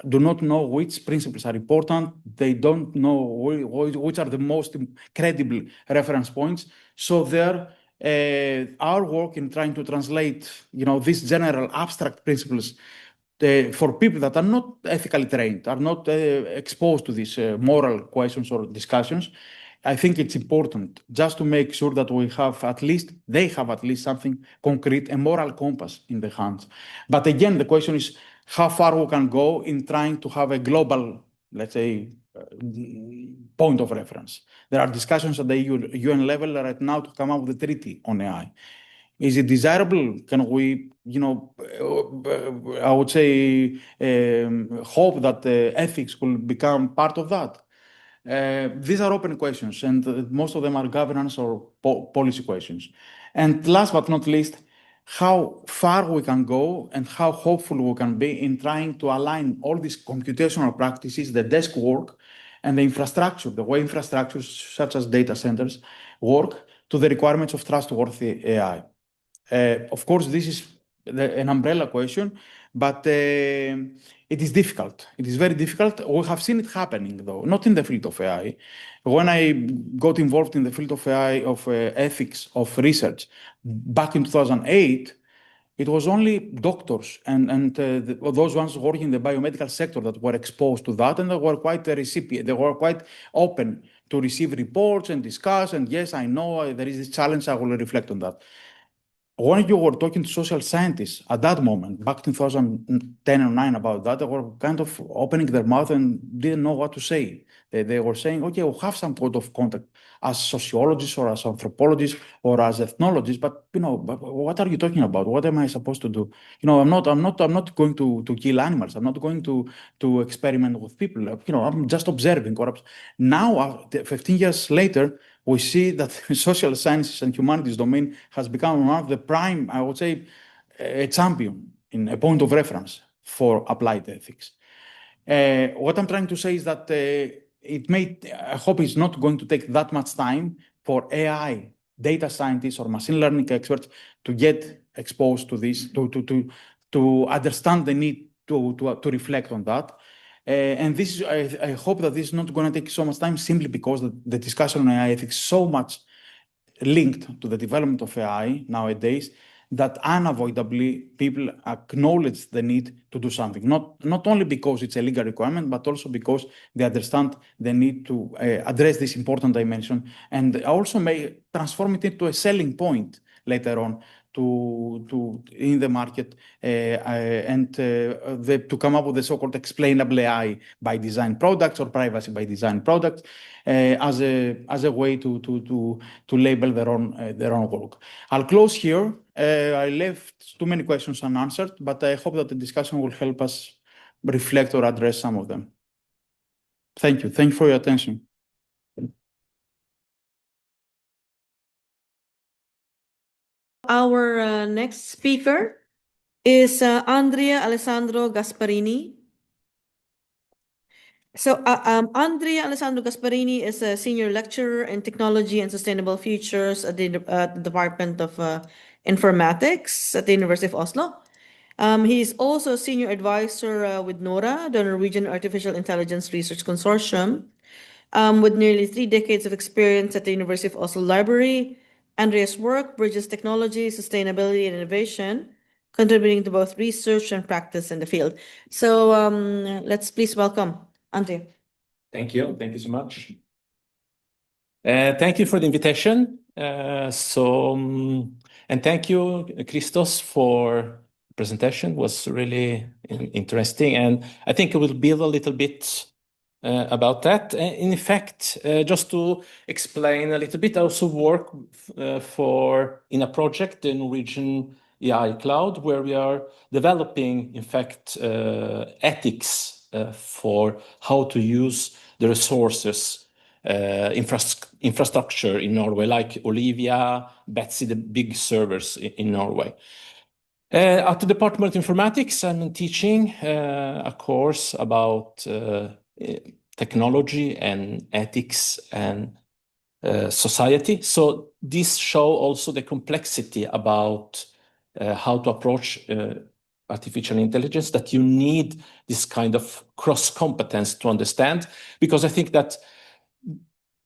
do not know which principles are important. They don't know which are the most credible reference points. So our work in trying to translate, these general abstract principles for people that are not ethically trained, are not exposed to these moral questions or discussions, I think it's important just to make sure that they have at least something concrete, a moral compass in their hands. But again, the question is how far we can go in trying to have a global, let's say, point of reference. There are discussions at the UN level right now to come up with a treaty on AI. Is it desirable? Can we, I would say, hope that ethics will become part of that? These are open questions, and most of them are governance or policy questions. And last but not least, how far we can go and how hopeful we can be in trying to align all these computational practices, the desk work, and the infrastructure, the way infrastructures such as data centers work, to the requirements of trustworthy AI. Of course, this is an umbrella question, but it is difficult. It is very difficult. We have seen it happening, though, not in the field of AI. When I got involved in the field of AI, of ethics, of research, back in 2008, it was only doctors and those ones working in the biomedical sector that were exposed to that, and they were quite they were quite open to receive reports and discuss. And yes, I know there is this challenge. I will reflect on that. When you were talking to social scientists at that moment, back in 2010 or 9 about that, they were kind of opening their mouth and didn't know what to say. They were saying, okay, we'll have some point of contact as sociologists or as anthropologists or as ethnologists, but what are you talking about? What am I supposed to do? I'm not going to kill animals. I'm not going to experiment with people. I'm just observing. Now, 15 years later, we see that social sciences and humanities domain has become one of the prime, I would say, a champion in a point of reference for applied ethics. What I'm trying to say is that I hope it's not going to take that much time for AI data scientists or machine learning experts to get exposed to this, to understand the need to reflect on that. And this, I hope that this is not going to take so much time simply because the discussion on AI ethics is so much linked to the development of AI nowadays that unavoidably people acknowledge the need to do something. Not only because it's a legal requirement, but also because they understand the need to address this important dimension and also may transform it into a selling point later on in the market and to come up with the so-called explainable AI by design products or privacy by design products as a way to label their own work. I'll close here. I left too many questions unanswered, but I hope that the discussion will help us reflect or address some of them. Thank you. Thank you for your attention. Our next speaker is Andrea Alessandro Gasparini. So Andrea Alessandro Gasparini is a senior lecturer in technology and sustainable futures at the Department of Informatics at the University of Oslo. He is also a senior advisor with NORA, the Norwegian Artificial Intelligence Research Consortium, with nearly 3 decades of experience at the University of Oslo Library. Andrea's work bridges technology, sustainability, and innovation, contributing to both research and practice in the field. So let's please welcome Andrea. Thank you. Thank you so much. Thank you for the invitation. And thank you, Christos, for the presentation. It was really interesting. And I think I will build a little bit about that. In fact, just to explain a little bit, I also work in a project, the Norwegian AI Cloud, where we are developing, in fact, ethics for how to use the resources, infrastructure in Norway, like Olivia, Betsy, the big servers in Norway. At the Department of Informatics, I'm teaching a course about technology and ethics and society. So this shows also the complexity about how to approach artificial intelligence, that you need this kind of cross-competence to understand, because I think that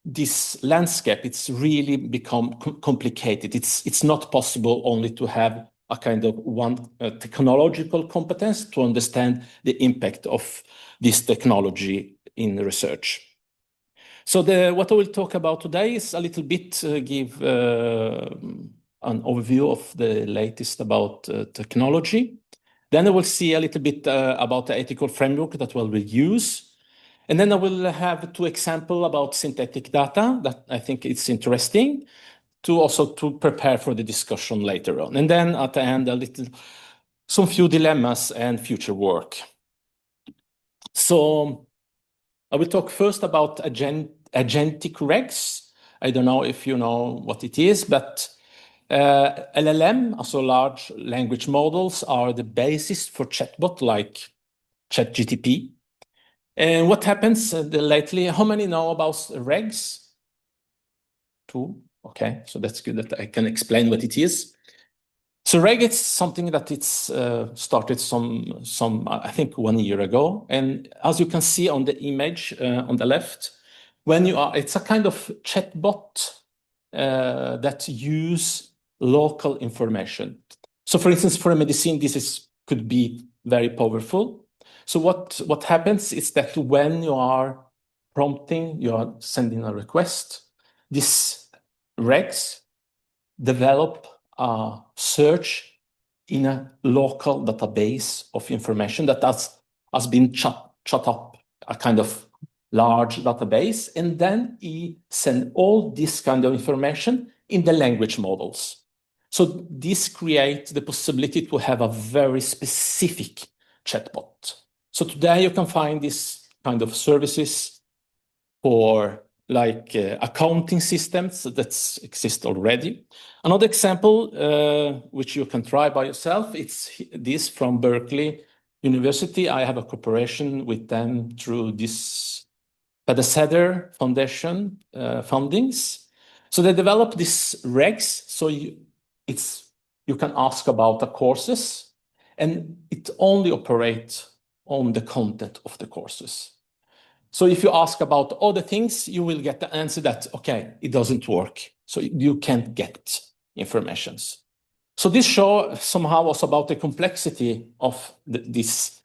this landscape, it's really become complicated. It's not possible only to have a kind of one technological competence to understand the impact of this technology in research. So what I will talk about today is a little bit give an overview of the latest about technology. Then I will see a little bit about the ethical framework that we will use. And then I will have two examples about synthetic data that I think it's interesting to also to prepare for the discussion later on. And then at the end, some few dilemmas and future work. So I will talk first about agentic regs. I don't know if you know what it is, but LLM, also large language models, are the basis for chatbot like ChatGTP. And what happens lately? How many know about regs? 2. Okay, so that's good that I can explain what it is. So reg is something that it's started some I think 1 year ago, and as you can see on the image on the left, it's a kind of chatbot that use local information. So, for instance, for a medicine, could be very powerful. So what happens is that when you are prompting, you are sending a request, these regs develop a search in a local database of information that has been shut up, a kind of large database, and then he send all this kind of information in the language models. So this creates the possibility to have a very specific chatbot. So today you can find this kind of services for like accounting systems that exist already. Another example, which you can try by yourself, it's this from Berkeley University. I have a cooperation with them through this Pedaceder Foundation fundings. So they developed these regs. So you can ask about the courses, and it only operates on the content of the courses. So if you ask about other things, you will get the answer that, okay, it doesn't work. So you can't get informations. So this shows somehow also about the complexity of this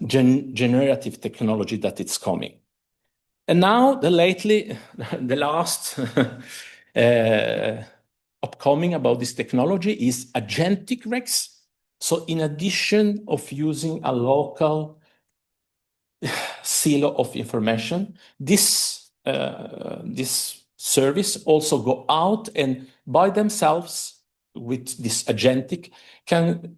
generative technology that it's coming. And now the last upcoming about this technology is agentic regs. So in addition of using a local silo of information, this service also go out and by themselves with this agentic can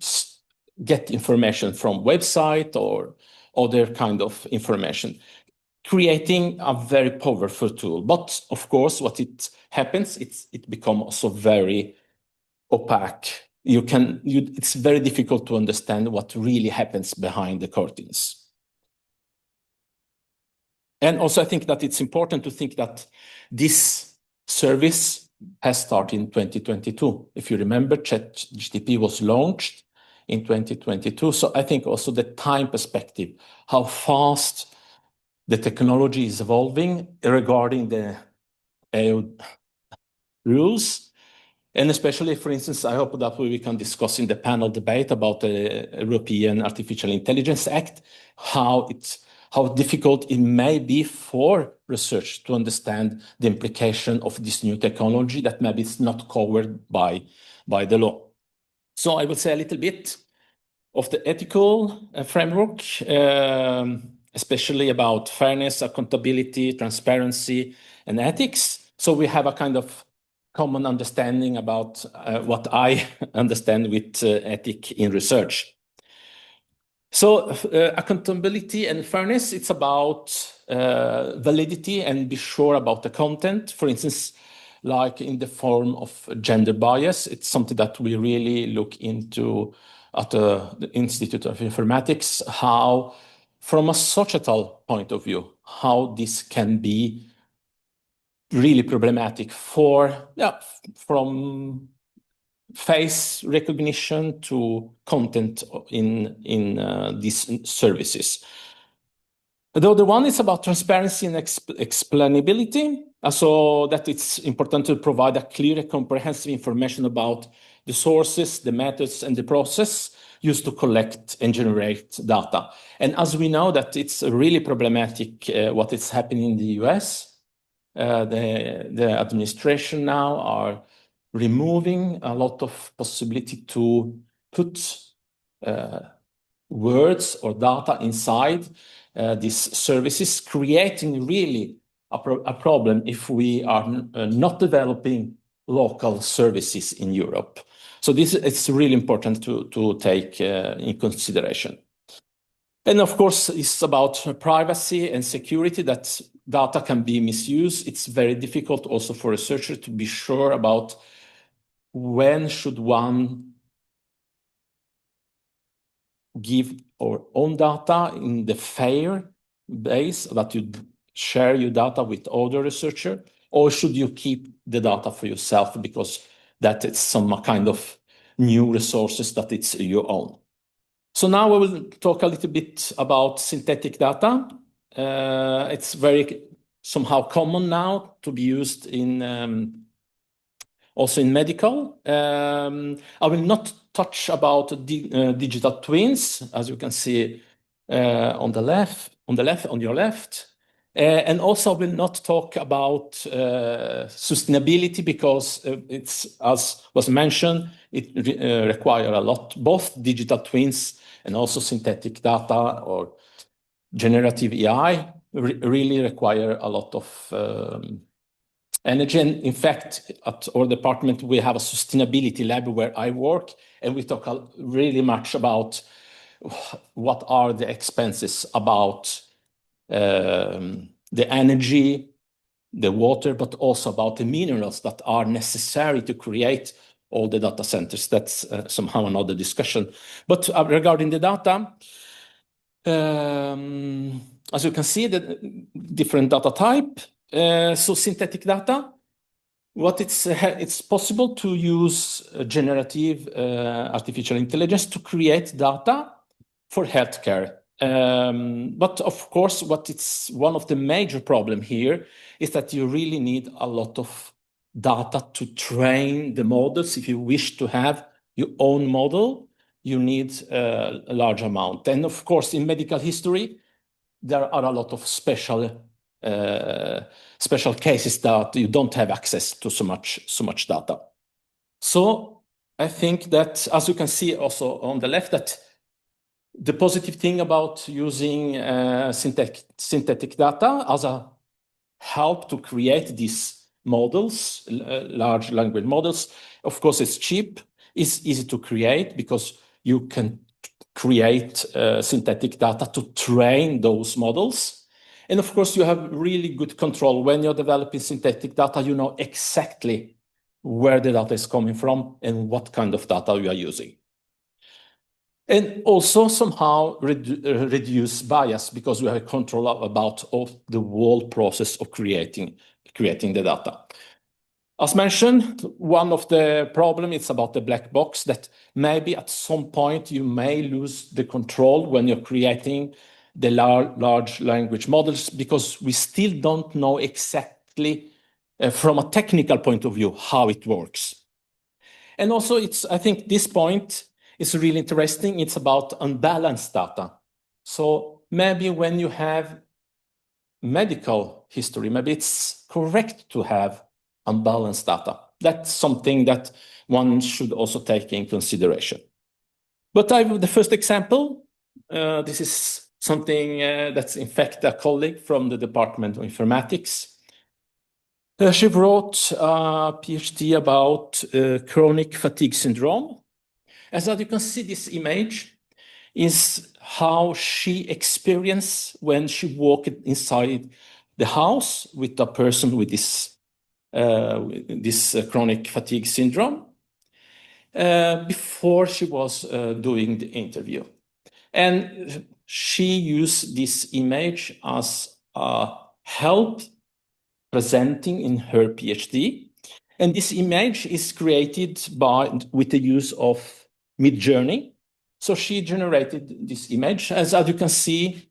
get information from website or other kind of information, creating a very powerful tool. But of course, what it happens, it becomes also very opaque. It's very difficult to understand what really happens behind the curtains. And also, I think that it's important to think that this service has started in 2022. If you remember, ChatGPT was launched in 2022. So I think also the time perspective, how fast the technology is evolving regarding the EU rules. And especially, for instance, I hope that we can discuss in the panel debate about the European Artificial Intelligence Act, how difficult it may be for research to understand the implication of this new technology that maybe is not covered by the law. So I will say a little bit of the ethical framework, especially about fairness, accountability, transparency, and ethics. So we have a kind of common understanding about what I understand with ethic in research. So accountability and fairness, it's about validity and be sure about the content. For instance, like in the form of gender bias, it's something that we really look into at the Institute of Informatics, how from a societal point of view, how this can be really problematic from face recognition to content in these services. The other one is about transparency and explainability. So that it's important to provide a clear and comprehensive information about the sources, the methods, and the process used to collect and generate data. And as we know that it's really problematic what is happening in the US, the administration now are removing a lot of possibility to put words or data inside these services, creating really a problem if we are not developing local services in Europe. So this it's really important to take in consideration. And of course, it's about privacy and security, that data can be misused. It's very difficult also for researchers to be sure about when should one give our own data in the fair base, that you share your data with other researchers, or should you keep the data for yourself because that it's some kind of new resources that it's your own. So now we will talk a little bit about synthetic data. It's very somehow common now to be used in also in medical. I will not touch about digital twins, as you can see on your left. And also will not talk about sustainability because it's, as was mentioned, it requires a lot, both digital twins and also synthetic data or generative AI really require a lot of energy. And in fact, at our department, we have a sustainability lab where I work, and we talk really much about what are the expenses about the energy, the water, but also about the minerals that are necessary to create all the data centers. That's somehow another discussion. But regarding the data, as you can see, the different data type. So synthetic data, what it's possible to use generative artificial intelligence to create data for healthcare. But of course, it's one of the major problem here is that you really need a lot of data to train the models. If you wish to have your own model, you need a large amount. And of course, in medical history, there are a lot of special cases that you don't have access to so much data. So I think that, as you can see also on the left, that the positive thing about using synthetic data as a help to create these models, large language models, of course, it's cheap, it's easy to create because you can create synthetic data to train those models. And of course, you have really good control. When you're developing synthetic data, you know exactly where the data is coming from and what kind of data you are using. And also somehow reduce bias because we have control about the whole process of creating the data. As mentioned, one of the problems is about the black box, that maybe at some point you may lose the control when you're creating the large language models, because we still don't know exactly from a technical point of view how it works. And also I think this point is really interesting. It's about unbalanced data. So maybe when you have medical history, maybe it's correct to have unbalanced data. That's something that one should also take in consideration. But I have the first example. This is something that's in fact a colleague from the Department of Informatics. She wrote a PhD about chronic fatigue syndrome. As you can see, this image is how she experienced when she walked inside the house with a person with this chronic fatigue syndrome before she was doing the interview. And she used this image as a help presenting in her PhD. And this image is created with the use of Midjourney. So she generated this image. As you can see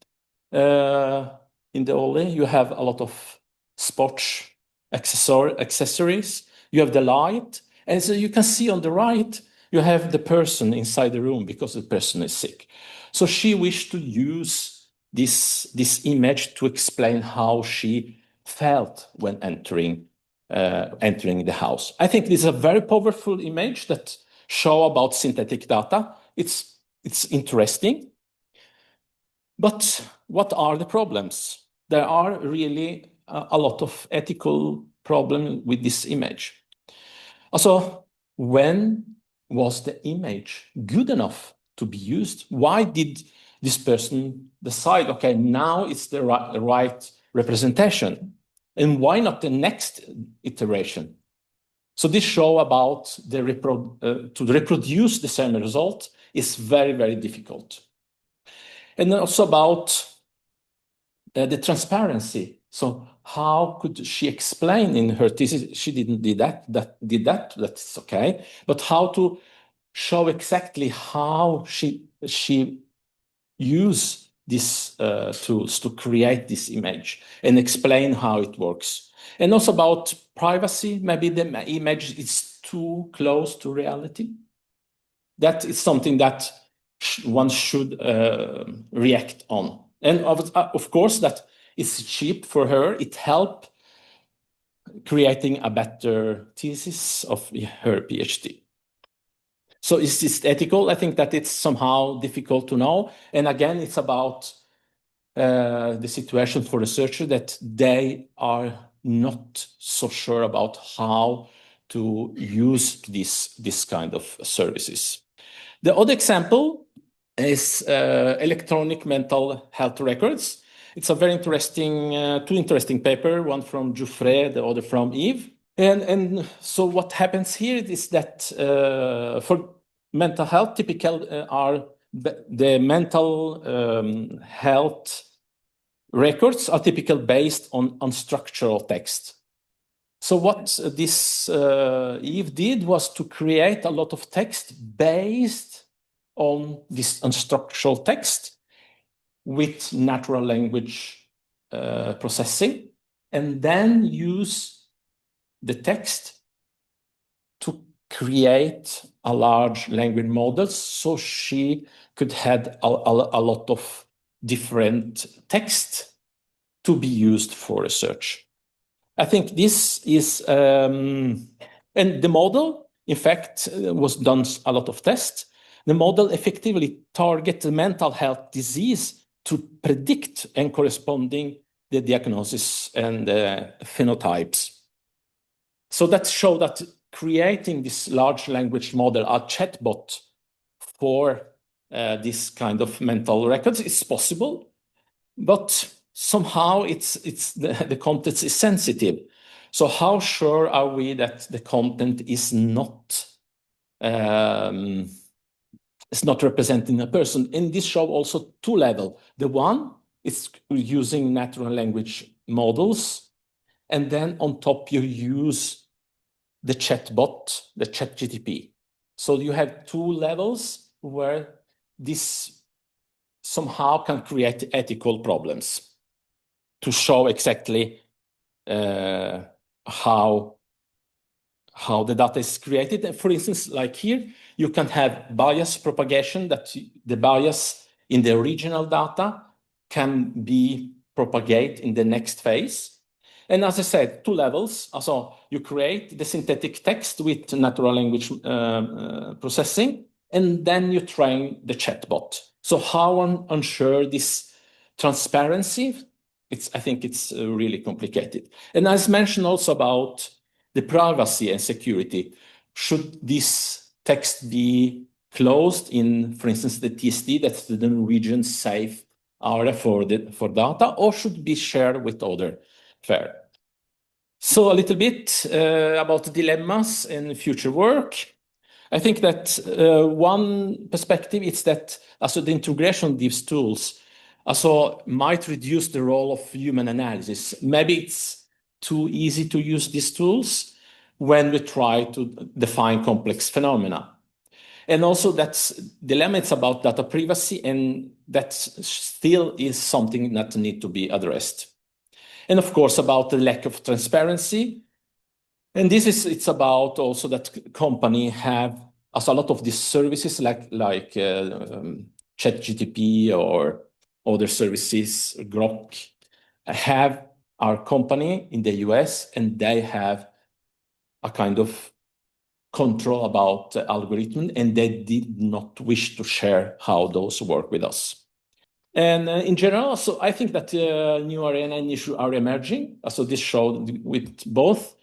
in the OLE, you have a lot of sports accessories. You have the light. And so you can see on the right, you have the person inside the room because the person is sick. So she wished to use this image to explain how she felt when entering the house. I think this is a very powerful image that show about synthetic data. It's interesting. But what are the problems? There are really a lot of ethical problems with this image. Also, when was the image good enough to be used? Why did this person decide, okay, now it's the right representation? And why not the next iteration? So this show about to reproduce the same result is very, very difficult. And also about the transparency. So how could she explain in her thesis? She didn't do that's okay. But how to show exactly how she used these tools to create this image and explain how it works. And also about privacy, maybe the image is too close to reality. That is something that one should react on. And of course, that it's cheap for her. It helped creating a better thesis of her PhD. So is this ethical? I think that it's somehow difficult to know. And again, it's about the situation for researchers that they are not so sure about how to use this kind of services. The other example is electronic mental health records. It's a very interesting, two interesting paper, one from Jouffret, the other from Yves. And so what happens here is that for mental health, typical are the mental health records are typical based on structural text. So what this Yves did was to create a lot of text based on this unstructural text with natural language processing, and then use the text to create a large language model so she could have a lot of different text to be used for research. I think this is, and the model, in fact, was done a lot of tests. The model effectively targets the mental health disease to predict and corresponding the diagnosis and phenotypes. So that showed that creating this large language model, a chatbot for this kind of mental records is possible, but somehow the content is sensitive. So how sure are we that the content is not representing a person? And this show also two levels. The one is using natural language models, and then on top you use the chatbot, the ChatGPT. So you have two levels where this somehow can create ethical problems to show exactly how the data is created. For instance, like here, you can have bias propagation, that the bias in the original data can be propagated in the next phase. And as I said, two levels. So you create the synthetic text with natural language processing, and then you train the chatbot. So how ensure this transparency? I think it's really complicated. And as mentioned also about the privacy and security, should this text be closed in, for instance, the TSD, that's the Norwegian safe area for data, or should be shared with other fair? So a little bit about dilemmas in future work. I think that one perspective is that the integration of these tools might reduce the role of human analysis. Maybe it's too easy to use these tools when we try to define complex phenomena. And also that's dilemma, it's about data privacy, and that still is something that needs to be addressed. And of course, about the lack of transparency. And it's about also that company have a lot of these services like ChatGPT or other services, Grok, have our company in the US, and they have a kind of control about the algorithm, and they did not wish to share how those work with us. And in general, so I think that new arena and issue are emerging. So this showed with both,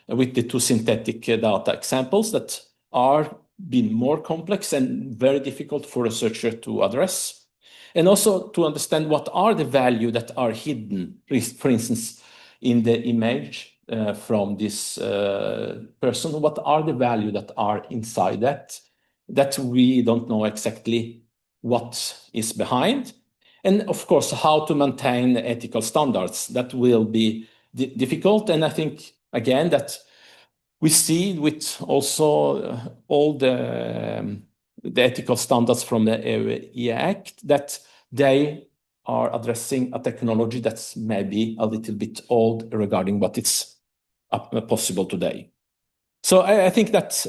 with the two synthetic data examples that are being more complex and very difficult for a researcher to address. And also to understand what are the value that are hidden, for instance, in the image from this person, what are the value that are inside that we don't know exactly what is behind. And of course, how to maintain ethical standards, that will be difficult. And I think, again, that we see with also all the ethical standards from the EU Act, that they are addressing a technology that's maybe a little bit old regarding what is possible today. So I think that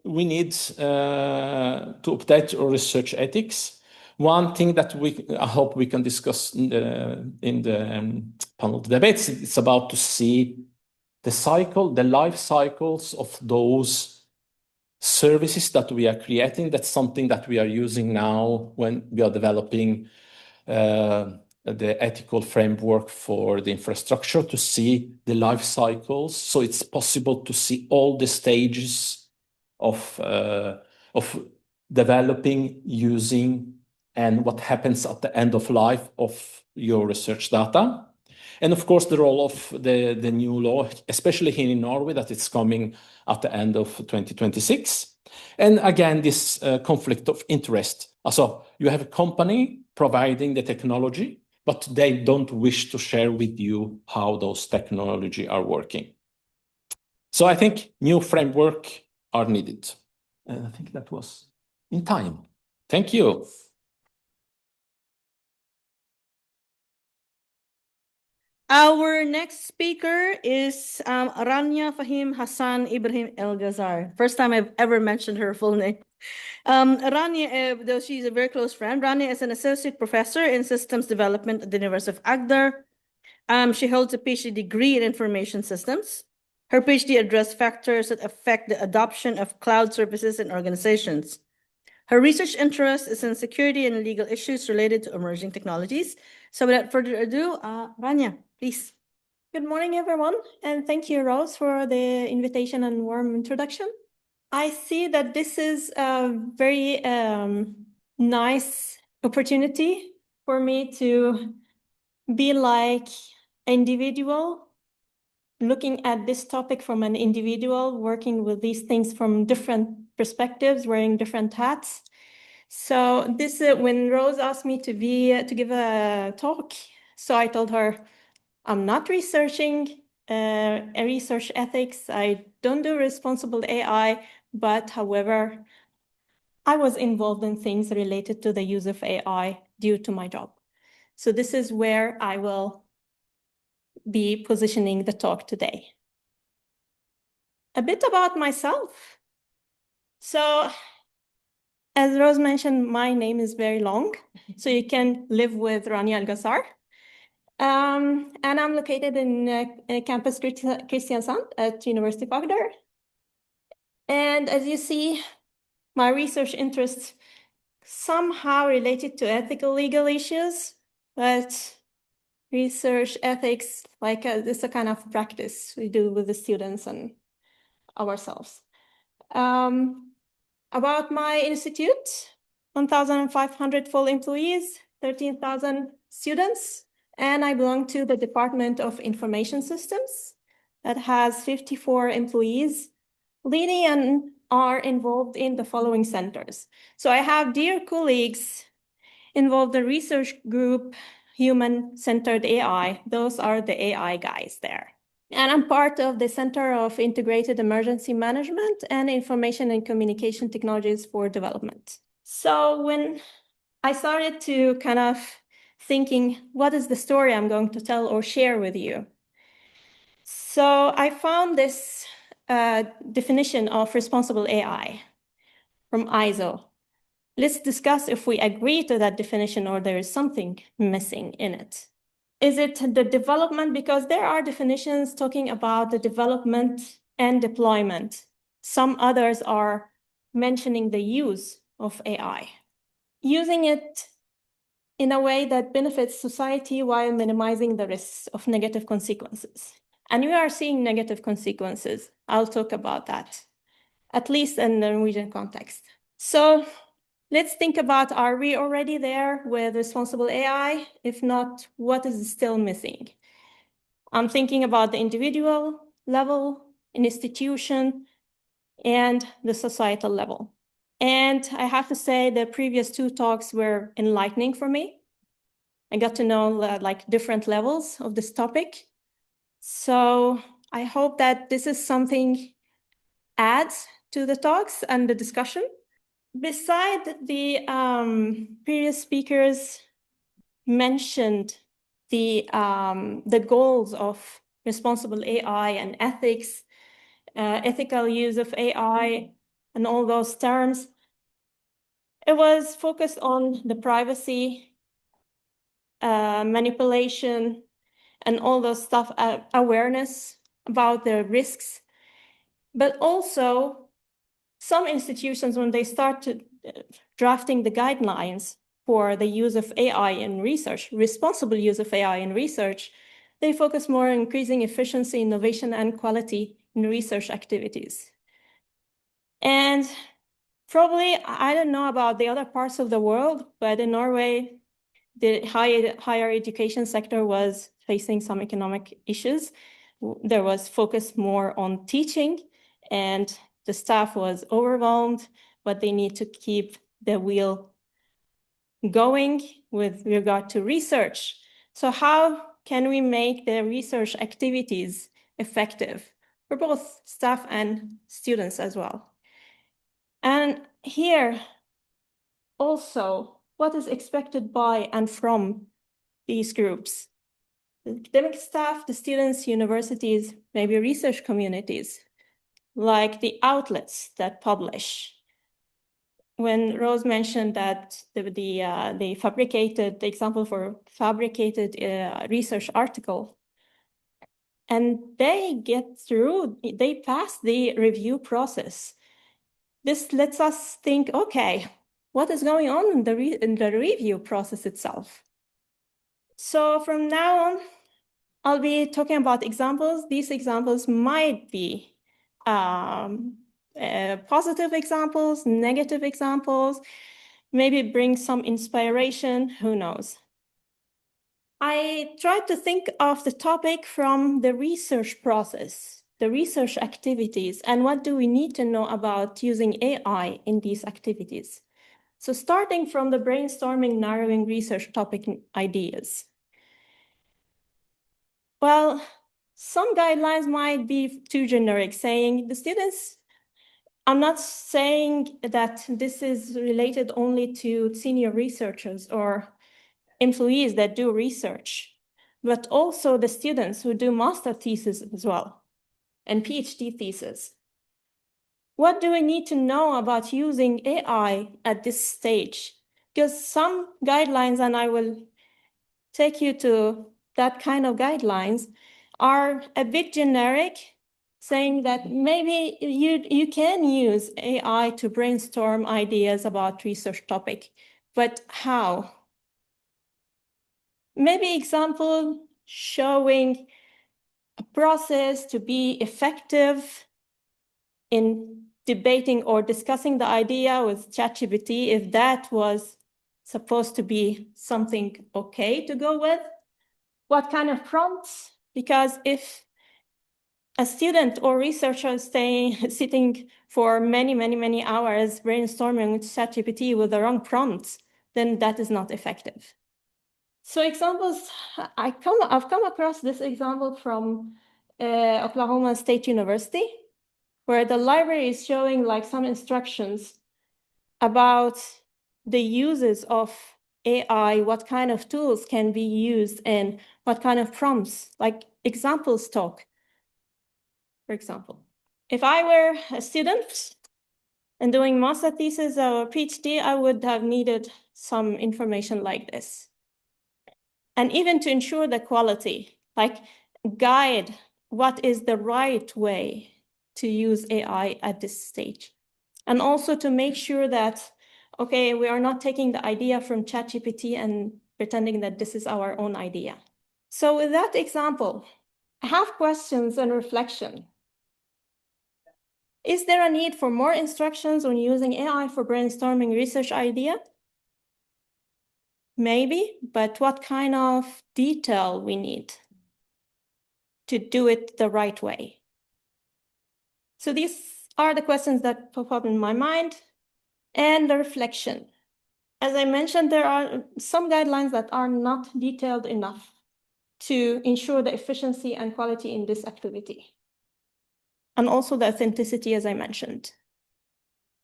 we need to update our research ethics. One thing that I hope we can discuss in the panel debates, it's about to see the life cycles of those services that we are creating. That's something that we are using now when we are developing the ethical framework for the infrastructure, to see the life cycles. So it's possible to see all the stages of developing, using, and what happens at the end of life of your research data. And of course, the role of the new law, especially here in Norway, that it's coming at the end of 2026. And again, this conflict of interest. So you have a company providing the technology, but they don't wish to share with you how those technology are working. So I think new framework are needed. And I think that was in time. Thank you. Our next speaker is Rania, Fahim, Hassan, Ibrahim, Elgazzar. First time I've ever mentioned her full name. Rania, though she's a very close friend, Rania is an associate professor in systems development at the University of Agder. She holds a PhD degree in information systems. Her PhD addressed factors that affect the adoption of cloud services in organizations. Her research interest is in security and legal issues related to emerging technologies. So without further ado, Rania, please. Good morning, everyone, and thank you, Rose, for the invitation and warm introduction. I see that this is a very nice opportunity for me to be like an individual, looking at this topic from an individual, working with these things from different perspectives, wearing different hats. So this when Rose asked me to give a talk, so I told her I'm not researching research ethics. I don't do responsible AI, but however, I was involved in things related to the use of AI due to my job. So this is where I will be positioning the talk today. A bit about myself. So as Rose mentioned, my name is very long, so you can live with Rania Elgazzar. And I'm located in campus Kristiansand at University of Agder. And as you see, my research interests somehow related to ethical legal issues, but research ethics, like this is a kind of practice we do with the students and ourselves. About my institute, 1,500 full employees, 13,000 students, and I belong to the Department of Information Systems that has 54 employees, leading and are involved in the following centers. So I have dear colleagues involved in the research group, Human-Centered AI. Those are the AI guys there. And I'm part of the Center of Integrated Emergency Management and Information and Communication Technologies for Development. So when I started to kind of thinking, what is the story I'm going to tell or share with you? So I found this definition of responsible AI from ISO. Let's discuss if we agree to that definition or there is something missing in it. Is it the development? Because there are definitions talking about the development and deployment. Some others are mentioning the use of AI. Using it in a way that benefits society while minimizing the risks of negative consequences. And we are seeing negative consequences. I'll talk about that, at least in the Norwegian context. So let's think about, are we already there with responsible AI? If not, what is still missing? I'm thinking about the individual level, an institution, and the societal level. And I have to say the previous two talks were enlightening for me. I got to know like different levels of this topic. So I hope that this is something adds to the talks and the discussion. Beside the previous speakers mentioned the goals of responsible AI and ethics, ethical use of AI, and all those terms. It was focused on the privacy, manipulation, and all those stuff, awareness about the risks. But also, some institutions, when they started drafting the guidelines for the use of AI in research, responsible use of AI in research, they focus more on increasing efficiency, innovation, and quality in research activities. And probably, I don't know about the other parts of the world, but in Norway, the higher education sector was facing some economic issues. There was focus more on teaching, and the staff was overwhelmed, but they need to keep the wheel going with regard to research. So how can we make the research activities effective for both staff and students as well? And here, also, what is expected by and from these groups? The academic staff, the students, universities, maybe research communities, like the outlets that publish. When Rose mentioned that the fabricated, the example for fabricated research article, and they pass the review process. This lets us think, okay, what is going on in the review process itself? So from now on, I'll be talking about examples. These examples might be positive examples, negative examples, maybe bring some inspiration, who knows. I tried to think of the topic from the research process, the research activities, and what do we need to know about using AI in these activities. So starting from the brainstorming, narrowing research topic ideas. Well, some guidelines might be too generic, saying the students, I'm not saying that this is related only to senior researchers or employees that do research, but also the students who do master thesis as well, and PhD thesis. What do we need to know about using AI at this stage? Because some guidelines, and I will take you to that kind of guidelines, are a bit generic, saying that maybe you can use AI to brainstorm ideas about research topic, but how? Maybe example showing a process to be effective in debating or discussing the idea with ChatGPT, if that was supposed to be something okay to go with. What kind of prompts? Because if a student or researcher is sitting for many hours brainstorming with ChatGPT with the wrong prompts, then that is not effective. So examples, I've come across this example from Oklahoma State University, where the library is showing like some instructions about the uses of AI, what kind of tools can be used, and what kind of prompts, like examples talk. For example, if I were a student and doing master thesis or PhD, I would have needed some information like this. And even to ensure the quality, like guide what is the right way to use AI at this stage. And also to make sure that, okay, we are not taking the idea from ChatGPT and pretending that this is our own idea. So with that example, I have questions and reflection. Is there a need for more instructions on using AI for brainstorming research idea? Maybe, but what kind of detail we need to do it the right way? So these are the questions that pop up in my mind and the reflection. As I mentioned, there are some guidelines that are not detailed enough to ensure the efficiency and quality in this activity, and also the authenticity, as I mentioned.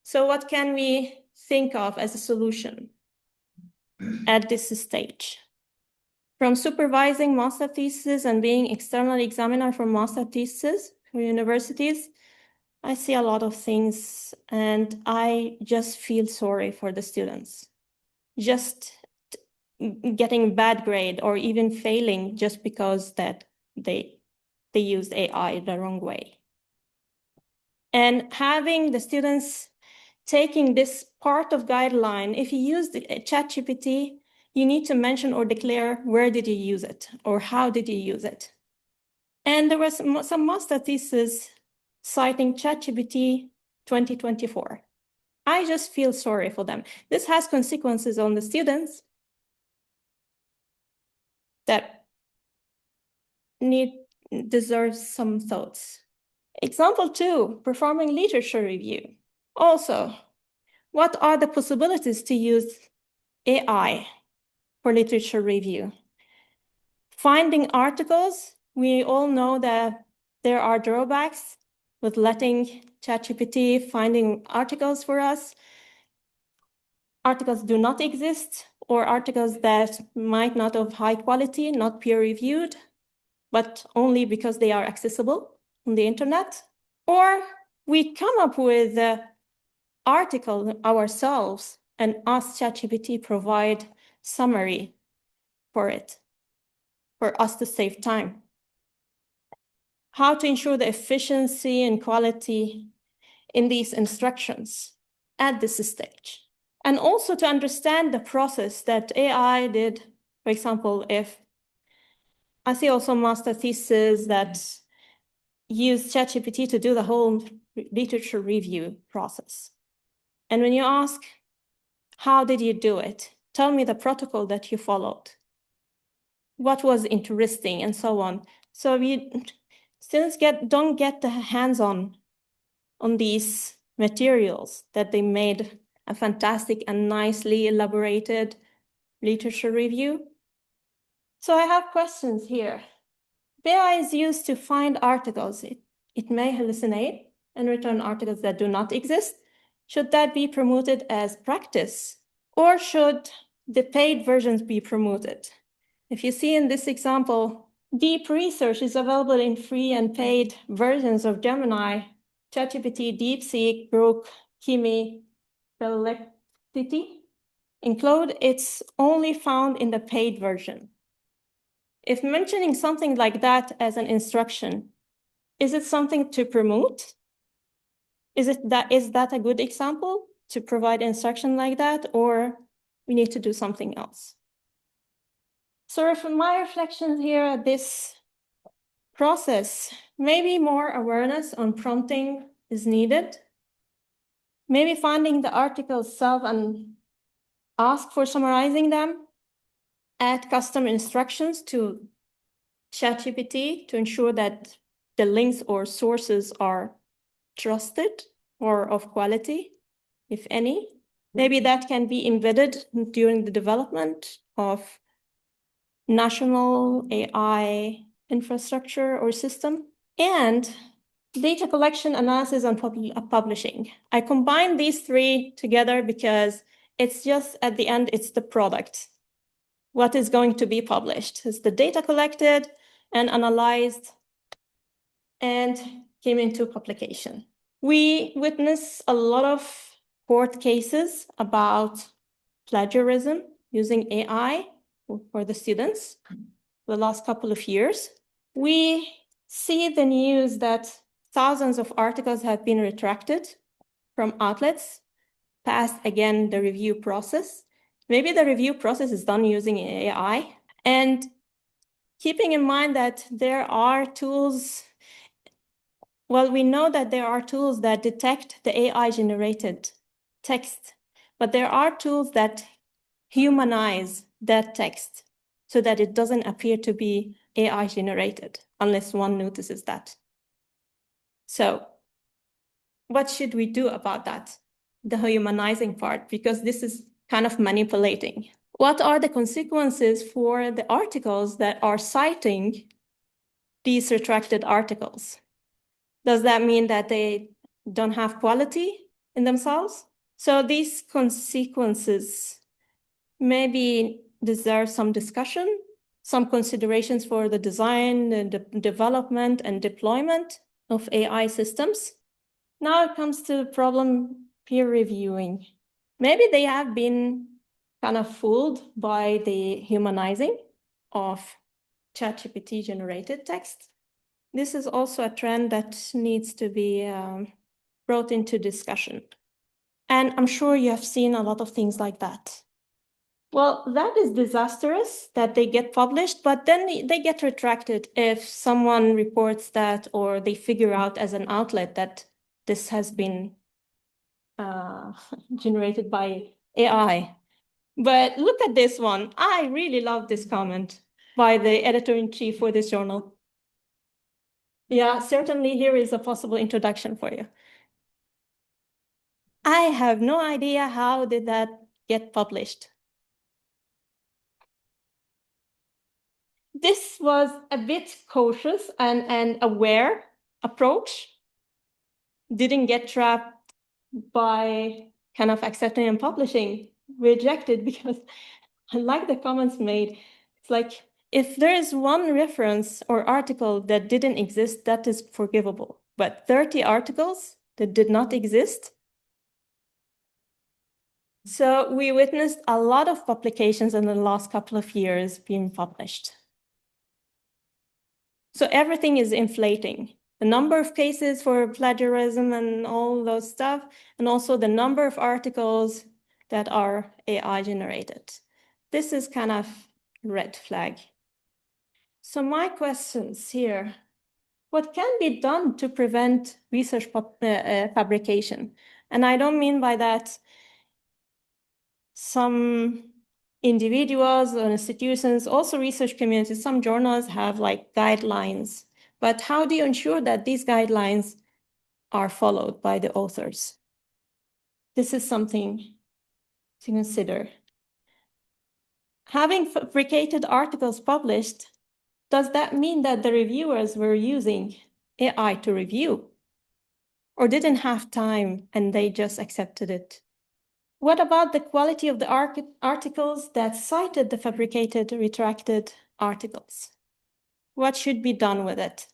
So what can we think of as a solution at this stage? From supervising master theses and being external examiner for master theses for universities, I see a lot of things and I just feel sorry for the students. Just getting bad grade or even failing just because that they used AI the wrong way. And having the students taking this part of guideline, if you use the ChatGPT, you need to mention or declare where did you use it or how did you use it. And there was some master thesis citing ChatGPT 2024. I just feel sorry for them. This has consequences on the students that deserves some thoughts. Example 2, performing literature review. Also, what are the possibilities to use AI for literature review? Finding articles, we all know that there are drawbacks with letting ChatGPT finding articles for us. Articles do not exist, or articles that might not have high quality, not peer-reviewed, but only because they are accessible on the internet. Or we come up with the article ourselves and ask ChatGPT provide summary for it, for us to save time. How to ensure the efficiency and quality in these instructions at this stage. And also to understand the process that AI did. For example, if I see also master theses that use ChatGPT to do the whole literature review process. And when you ask, how did you do it? Tell me the protocol that you followed. What was interesting and so on. So students don't get the hands-on on these materials that they made a fantastic and nicely elaborated literature review. So I have questions here. AI is used to find articles. It may hallucinate and return articles that do not exist. Should that be promoted as practice? Or should the paid versions be promoted? If you see in this example, deep research is available in free and paid versions of Gemini, ChatGPT, DeepSeek, Grok, Kimi, Perplexity. In Claude, it's only found in the paid version. If mentioning something like that as an instruction, is it something to promote? Is that a good example to provide instruction like that, or we need to do something else? So from my reflections here at this process, maybe more awareness on prompting is needed. Maybe finding the articles itself and ask for summarizing them. Add custom instructions to ChatGPT to ensure that the links or sources are trusted or of quality, if any. Maybe that can be embedded during the development of national AI infrastructure or system. And data collection, analysis, and publishing. I combine these three together because it's just at the end, it's the product. What is going to be published is the data collected and analyzed and came into publication. We witness a lot of court cases about plagiarism using AI for the students the last couple of years. We see the news that thousands of articles have been retracted from outlets, passed again the review process, Maybe the review process is done using AI. And keeping in mind that there are tools, well, we know that there are tools that detect the AI-generated text, but there are tools that humanize that text so that it doesn't appear to be AI-generated unless one notices that. So what should we do about that? The humanizing part, because this is kind of manipulating. What are the consequences for the articles that are citing these retracted articles? Does that mean that they don't have quality in themselves? So these consequences maybe deserve some discussion, some considerations for the design, the development, and deployment of AI systems. Now it comes to the problem peer reviewing. Maybe they have been kind of fooled by the humanizing of ChatGPT generated text. This is also a trend that needs to be brought into discussion. And I'm sure you have seen a lot of things like that. Well, that is disastrous that they get published, but then they get retracted if someone reports that or they figure out as an outlet that this has been generated by AI. But look at this one. I really love this comment by the editor-in-chief for this journal. Yeah, certainly here is a possible introduction for you. I have no idea how did that get published. This was a bit cautious and aware approach. Didn't get trapped by kind of accepting and publishing, rejected, because I like the comments made. It's like, if there is one reference or article that didn't exist, that is forgivable. But 30 articles that did not exist. So we witnessed a lot of publications in the last couple of years being published. So everything is inflating. The number of cases for plagiarism and all those stuff, and also the number of articles that are AI generated. This is kind of red flag. So my questions here, what can be done to prevent research fabrication? And I don't mean by that some individuals or institutions, also research communities, some journals have like guidelines, but how do you ensure that these guidelines are followed by the authors? This is something to consider. Having fabricated articles published, does that mean that the reviewers were using AI to review or didn't have time and they just accepted it? What about the quality of the articles that cited the fabricated, retracted articles? What should be done with it?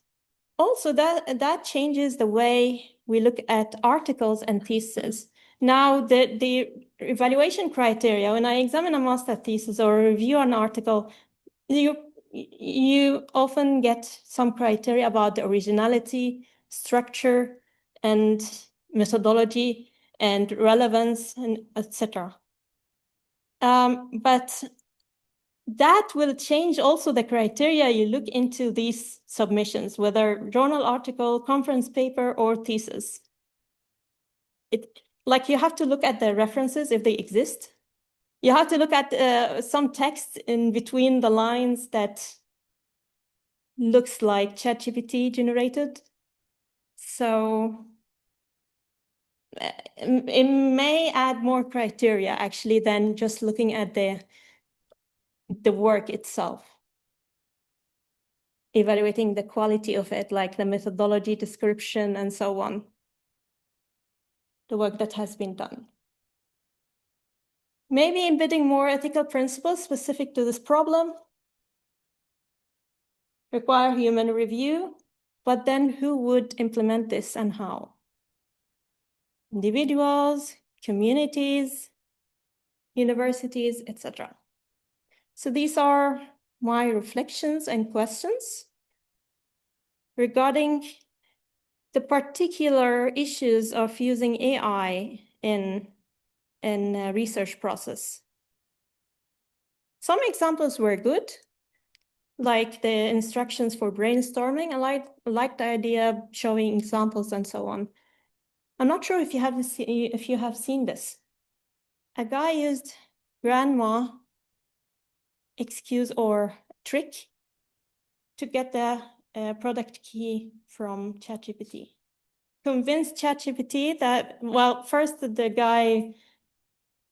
Also, that changes the way we look at articles and theses. Now, the evaluation criteria, when I examine a master thesis or review an article, you often get some criteria about the originality, structure, and methodology, and relevance, and etc. But that will change also the criteria you look into these submissions, whether journal article, conference paper, or thesis. Like you have to look at the references if they exist. You have to look at some text in between the lines that looks like ChatGPT generated. So it may add more criteria actually than just looking at the work itself. Evaluating the quality of it, like the methodology, description, and so on. The work that has been done. Maybe embedding more ethical principles specific to this problem. Require human review, but then who would implement this and how? Individuals, communities, universities, etc. So these are my reflections and questions regarding the particular issues of using AI in a research process. Some examples were good, like the instructions for brainstorming. I liked the idea of showing examples and so on. I'm not sure if you have seen this. A guy used grandma excuse or trick to get the product key from ChatGPT. Convinced ChatGPT that, well, first the guy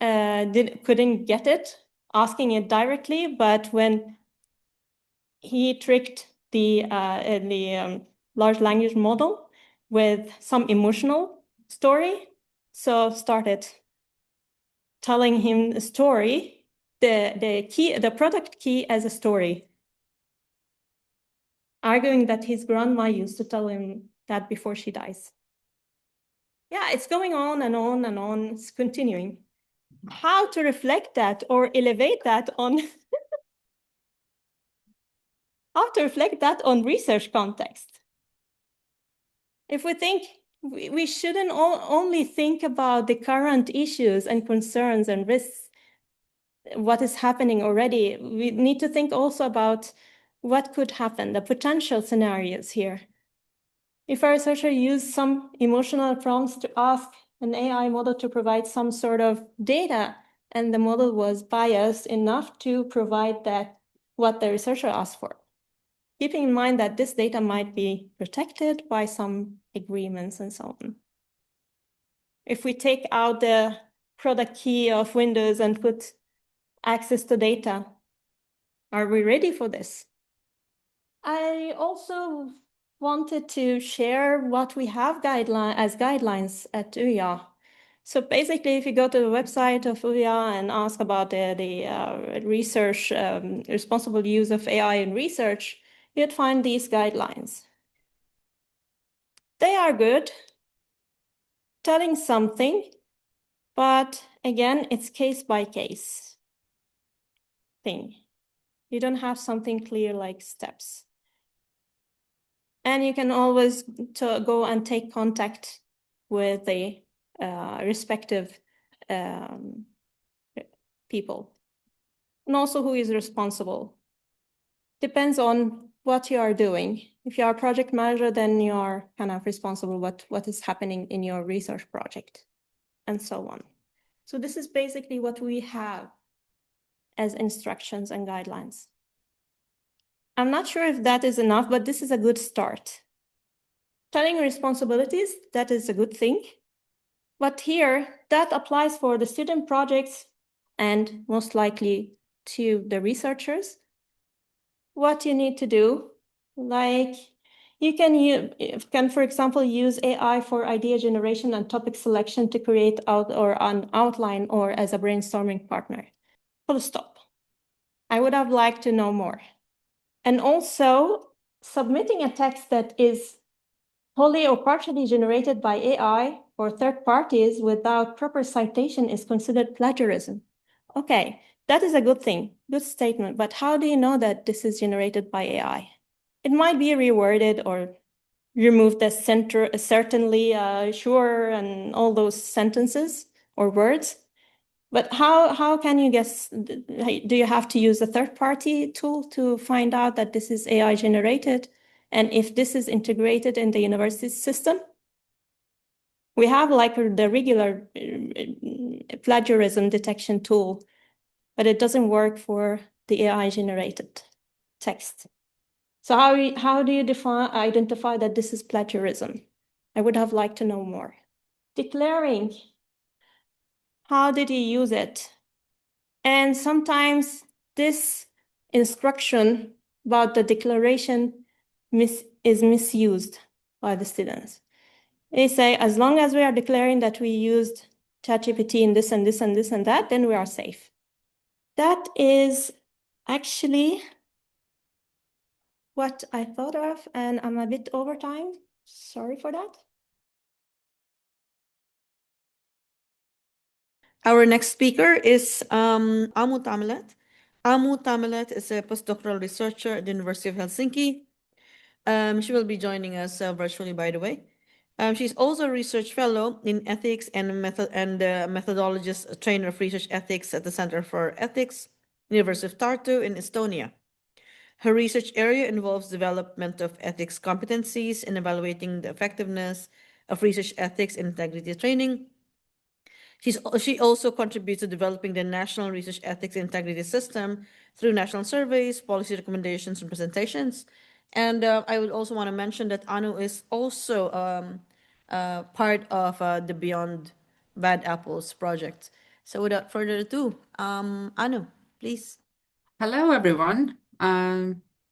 couldn't get it, asking it directly, but when he tricked the large language model with some emotional story, so started telling him a story, the product key as a story, arguing that his grandma used to tell him that before she dies. Yeah, it's going on and on and on. It's continuing. How to reflect that or elevate that on how to reflect that on research context? If we think we shouldn't only think about the current issues and concerns and risks, what is happening already. We need to think also about what could happen, the potential scenarios here. If a researcher used some emotional prompts to ask an AI model to provide some sort of data, and the model was biased enough to provide that what the researcher asked for, keeping in mind that this data might be protected by some agreements and so on. If we take out the product key of Windows and put access to data, are we ready for this? I also wanted to share what we have as guidelines at UiA. So basically, if you go to the website of UiA and ask about the research, responsible use of AI in research, you'd find these guidelines. They are good, telling something, but again, it's case by case thing. You don't have something clear like steps. And you can always go and take contact with the respective people. And also who is responsible. Depends on what you are doing. If you are a project manager, then you are kind of responsible what is happening in your research project and so on. So this is basically what we have as instructions and guidelines. I'm not sure if that is enough, but this is a good start. Telling responsibilities, that is a good thing. But here, that applies for the student projects and most likely to the researchers. What you need to do, like you can, for example, use AI for idea generation and topic selection to create an outline or as a brainstorming partner. Full stop. I would have liked to know more. And also, submitting a text that is wholly or partially generated by AI or third parties without proper citation is considered plagiarism. Okay, that is a good thing, good statement, but how do you know that this is generated by AI? It might be reworded or removed as certainly, sure, and all those sentences or words. But how can you guess? Do you have to use a third-party tool to find out that this is AI generated? And if this is integrated in the university system? We have like the regular plagiarism detection tool, but it doesn't work for the AI generated text. So how do you identify that this is plagiarism? I would have liked to know more. Declaring. How did he use it? And sometimes this instruction about the declaration is misused by the students. They say, as long as we are declaring that we used ChatGPT in this and this and this and that, then we are safe. That is actually what I thought of, and I'm a bit over time. Sorry for that. Our next speaker is Anu Tammelhet. Anu Tammelhet is a postdoctoral researcher at the University of Helsinki. She will be joining us virtually, by the way. She's also a research fellow in ethics and methodologist trainer of research ethics at the Center for Ethics University of Tartu in Estonia. Her research area involves development of ethics competencies and evaluating the effectiveness of research ethics and integrity training. She also contributes to developing the National Research Ethics and Integrity System through national surveys, policy recommendations, and presentations. And I would also want to mention that Anu is also part of the Beyond Bad Apples project. So without further ado, Anu, please. Hello, everyone.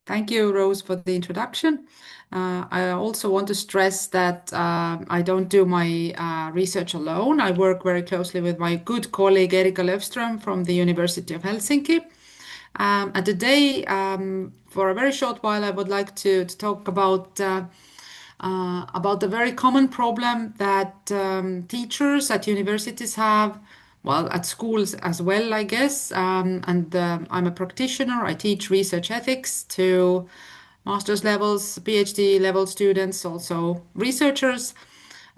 Thank you, Rose, for the introduction. I also want to stress that I don't do my research alone. I work very closely with my good colleague Erika Löfström from the University of Helsinki. And today, for a very short while, I would like to talk about the very common problem that teachers at universities have, well, at schools as well, I guess. I'm a practitioner. I teach research ethics to master's levels, PhD level students, also researchers.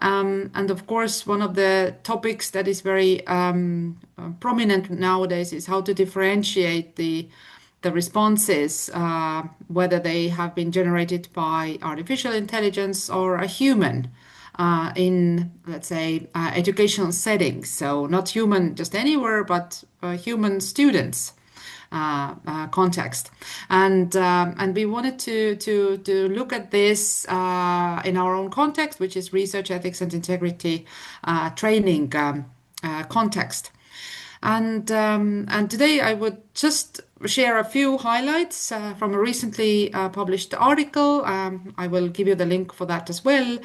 And of course, one of the topics that is very prominent nowadays is how to differentiate the responses, whether they have been generated by artificial intelligence or a human in, let's say, educational settings. So not human just anywhere, but human students context. And we wanted to look at this in our own context, which is research ethics and integrity training context. And today I would just share a few highlights from a recently published article. I will give you the link for that as well.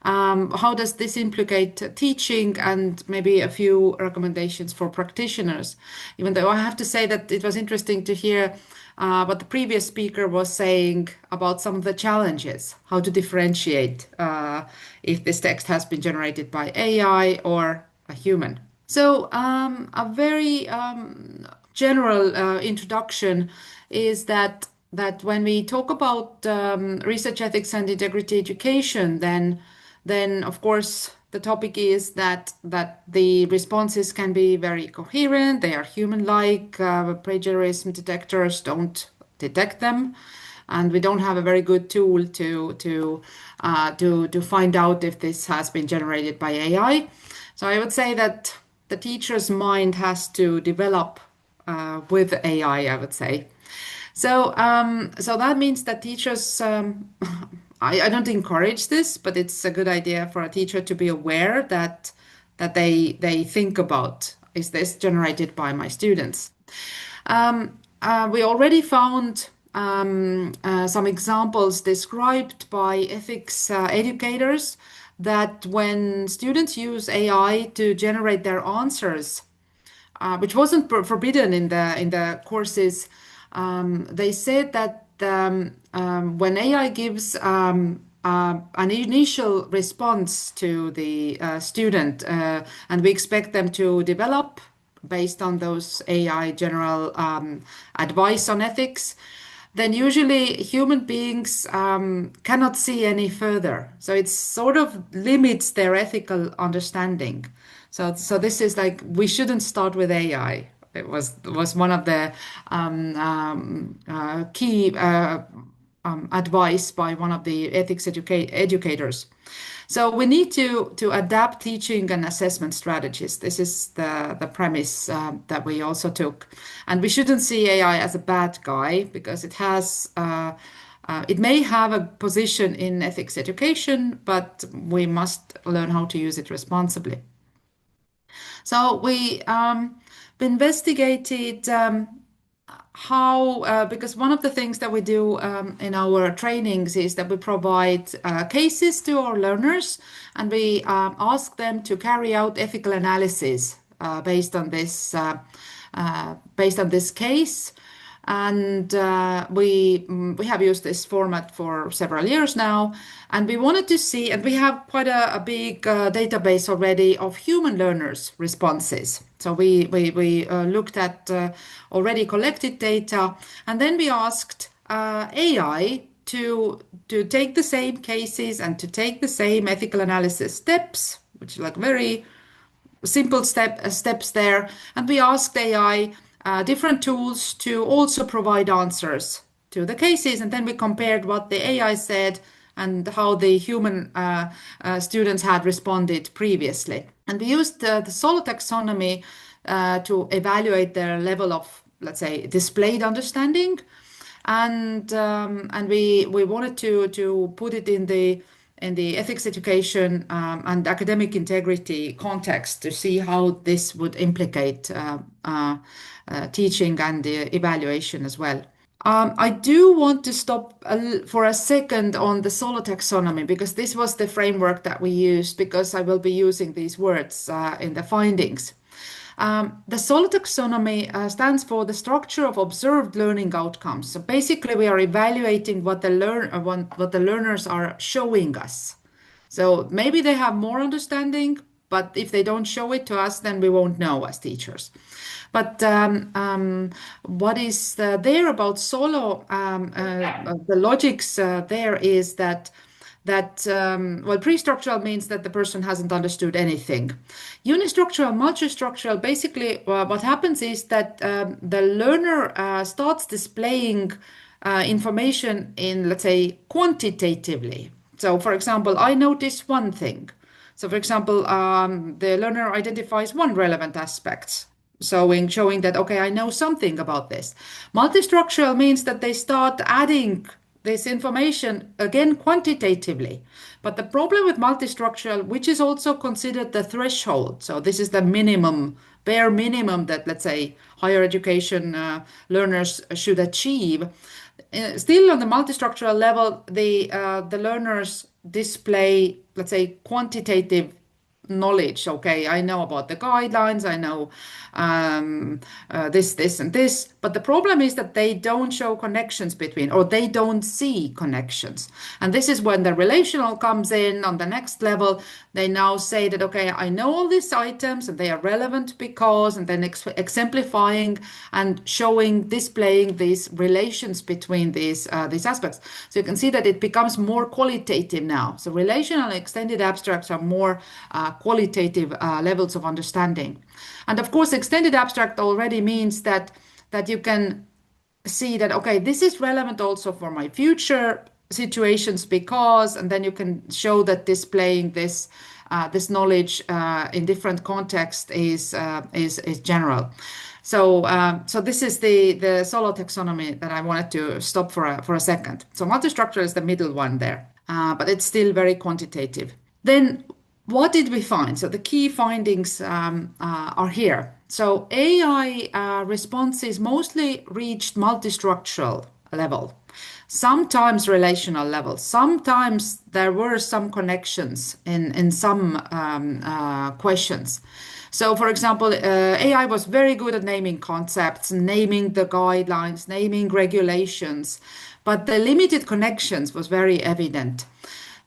How does this implicate teaching, and maybe a few recommendations for practitioners? Even though I have to say that it was interesting to hear what the previous speaker was saying about some of the challenges, how to differentiate if this text has been generated by AI or a human. So a very general introduction is that when we talk about research ethics and integrity education, then of course the topic is that the responses can be very coherent. They are human-like. Plagiarism detectors don't detect them, and we don't have a very good tool to find out if this has been generated by AI. So I would say that the teacher's mind has to develop with AI, I would say. So that means that teachers, I don't encourage this, but it's a good idea for a teacher to be aware that they think about, is this generated by my students? We already found some examples described by ethics educators that when students use AI to generate their answers, which wasn't forbidden in the courses, they said that when AI gives an initial response to the student, and we expect them to develop based on those AI general advice on ethics, then usually human beings cannot see any further. So it sort of limits their ethical understanding. So this is like, we shouldn't start with AI. It was one of the key advice by one of the ethics educators. So we need to adapt teaching and assessment strategies. This is the premise that we also took. And we shouldn't see AI as a bad guy, because it has it may have a position in ethics education, but we must learn how to use it responsibly. So we investigated how, because one of the things that we do in our trainings is that we provide cases to our learners, and we ask them to carry out ethical analysis based on this case. And we have used this format for several years now, and we wanted to see, and we have quite a big database already of human learners' responses. So we looked at already collected data, and then we asked AI to take the same cases and to take the same ethical analysis steps, which are like very simple steps there. And we asked AI different tools to also provide answers to the cases. And then we compared what the AI said and how the human students had responded previously. And we used the solo taxonomy to evaluate their level of, let's say, displayed understanding. And we wanted to put it in the ethics education and academic integrity context to see how this would implicate teaching and the evaluation as well. I do want to stop for a second on the solo taxonomy, because this was the framework that we used, because I will be using these words in the findings. The solo taxonomy stands for the structure of observed learning outcomes. So basically, we are evaluating what the learners are showing us. So maybe they have more understanding, but if they don't show it to us, then we won't know as teachers. But what is there about solo, the logics there is that well, pre-structural means that the person hasn't understood anything. Unistructural, multistructural, basically what happens is that the learner starts displaying information in, let's say, quantitatively. So for example, I notice one thing. So for example, the learner identifies one relevant aspect, showing that, okay, I know something about this. Multistructural means that they start adding this information again quantitatively. But the problem with multistructural, which is also considered the threshold, so this is the minimum, bare minimum that, let's say, higher education learners should achieve. Still on the multistructural level, the learners display, let's say, quantitative knowledge. Okay, I know about the guidelines, I know this, and this. But the problem is that they don't show connections between, or they don't see connections. And this is when the relational comes in on the next level. They now say that, okay, I know all these items and they are relevant because, and then exemplifying and showing, displaying these relations between these aspects. So you can see that it becomes more qualitative now. So relational and extended abstracts are more qualitative levels of understanding. And of course, extended abstract already means that you can see that, okay, this is relevant also for my future situations because, and then you can show that displaying this knowledge in different contexts is general. So this is the solo taxonomy that I wanted to stop for a second. So multistructural is the middle one there, but it's still very quantitative. Then what did we find? So the key findings are here. So AI responses mostly reached multistructural level, sometimes relational level. Sometimes there were some connections in some questions. So for example, AI was very good at naming concepts, naming the guidelines, naming regulations, but the limited connections was very evident.